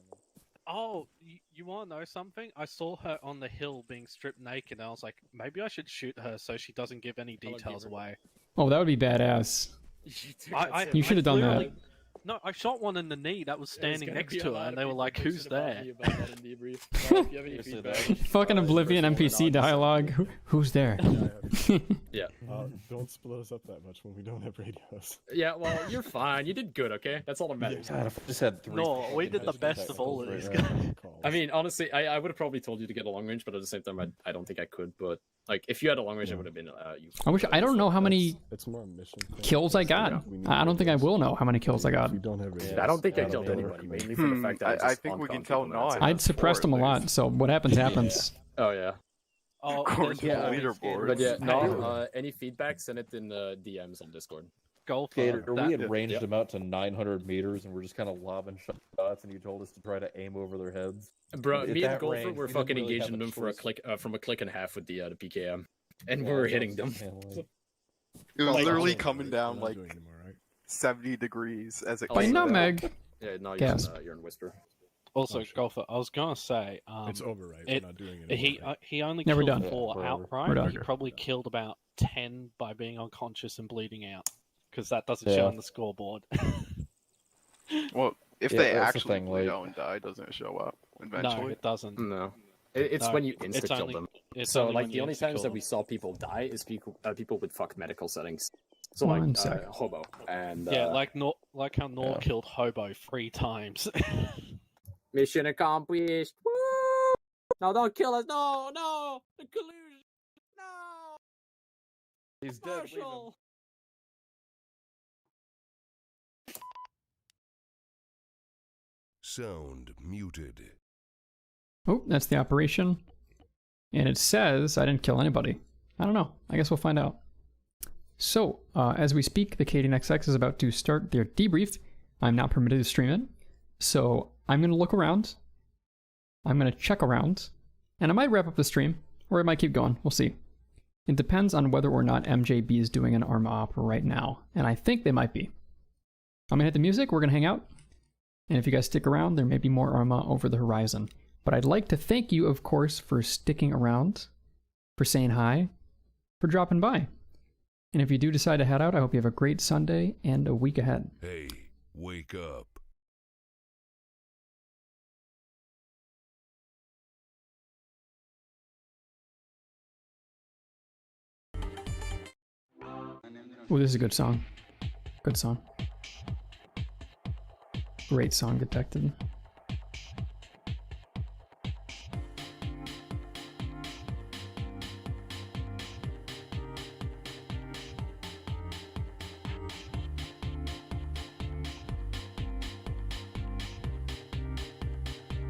Oh, you want to know something? I saw her on the hill being stripped naked, and I was like, maybe I should shoot her so she doesn't give any I'll give details her- away. Oh, that would be badass. You should have done that. literally- No, I shot one in the knee that was standing next to her, and they were like, "Who's there?" Fucking Oblivion NPC dialogue. Who's there? Yeah. Don't split us up that much when we don't have radios. Yeah, well, you're fine. You did good, okay? That's all that matters. God, if I just had 3. No, we did the best of all of these guys. I mean, honestly, I would have probably told you to get a long range, but at the same time, I don't think I could. But like, if you had a long range, it would have been I don't know how many It's more a mission thing. kills I got. I don't think I will know how many kills I got. We don't have radios. I don't think I don't killed know. anybody, mainly for the fact that I just think we spawned can tell people and that's not. it. I'd suppressed them a lot, so what happens happens. Oh yeah. Oh, According to there's the always- leaderboard. But yeah, Hey, no. Any feedback? Send it in the DMs on Discord. Golfer. Gator, we had that- ranged them out to 900 meters, and we're just kind of lobbing shots, and you told us to try to aim over their heads. Bro, At me and that Golfer range, were we didn't fucking really have engaging them for a choice. click, from a click and a half with the PKM, and Yeah, we were that's hitting them. like- It was Like- literally We're coming down not like doing anymore, right? 70 degrees as it By came down. nutmeg. Yeah, no, Gas. you're in Whisper. Also, Oh, shit. Golfer, I was gonna say, It's over, right? it- We're not doing it anymore. he only Never killed done. 4 Yeah, we're outright. done. He probably killed about 10 by being unconscious and bleeding out, because that doesn't Yeah. show on the scoreboard. Well, if Yeah, they that's the actually thing, bleed like- out and die, doesn't it show up No, eventually? it doesn't. No, it's No, when you it's insta kill only- them. It's So only like when the you only insta-kill times that them. we saw people die is people with fuck medical settings. So One like sec. Hobo and Yeah, like how Nor Yeah. killed Hobo 3 times. mission accomplished. Woo! No, don't kill us! No, the collusion! No, He's dead. leave him. Marshall! Sound muted. Oh, that's the operation. And it says I didn't kill anybody. I don't know. I guess we'll find out. So, as we speak, the XXth is about to start their debrief. I'm not permitted to stream it. So, I'm going to look around. I'm going to check around. And I might wrap up the stream, or I might keep going. We'll see. It depends on whether or not MJB is doing an Arma op right now. And I think they might be. I'm going to hit the music. We're going to hang out. And if you guys stick around, there may be more Arma over the horizon. But I'd like to thank you, of course, for sticking around, for saying hi, for dropping by. And if you do decide to head out, I hope you have a great Sunday and a week ahead. Hey, wake up. Oh, this is a good song. Good song. Great song detected.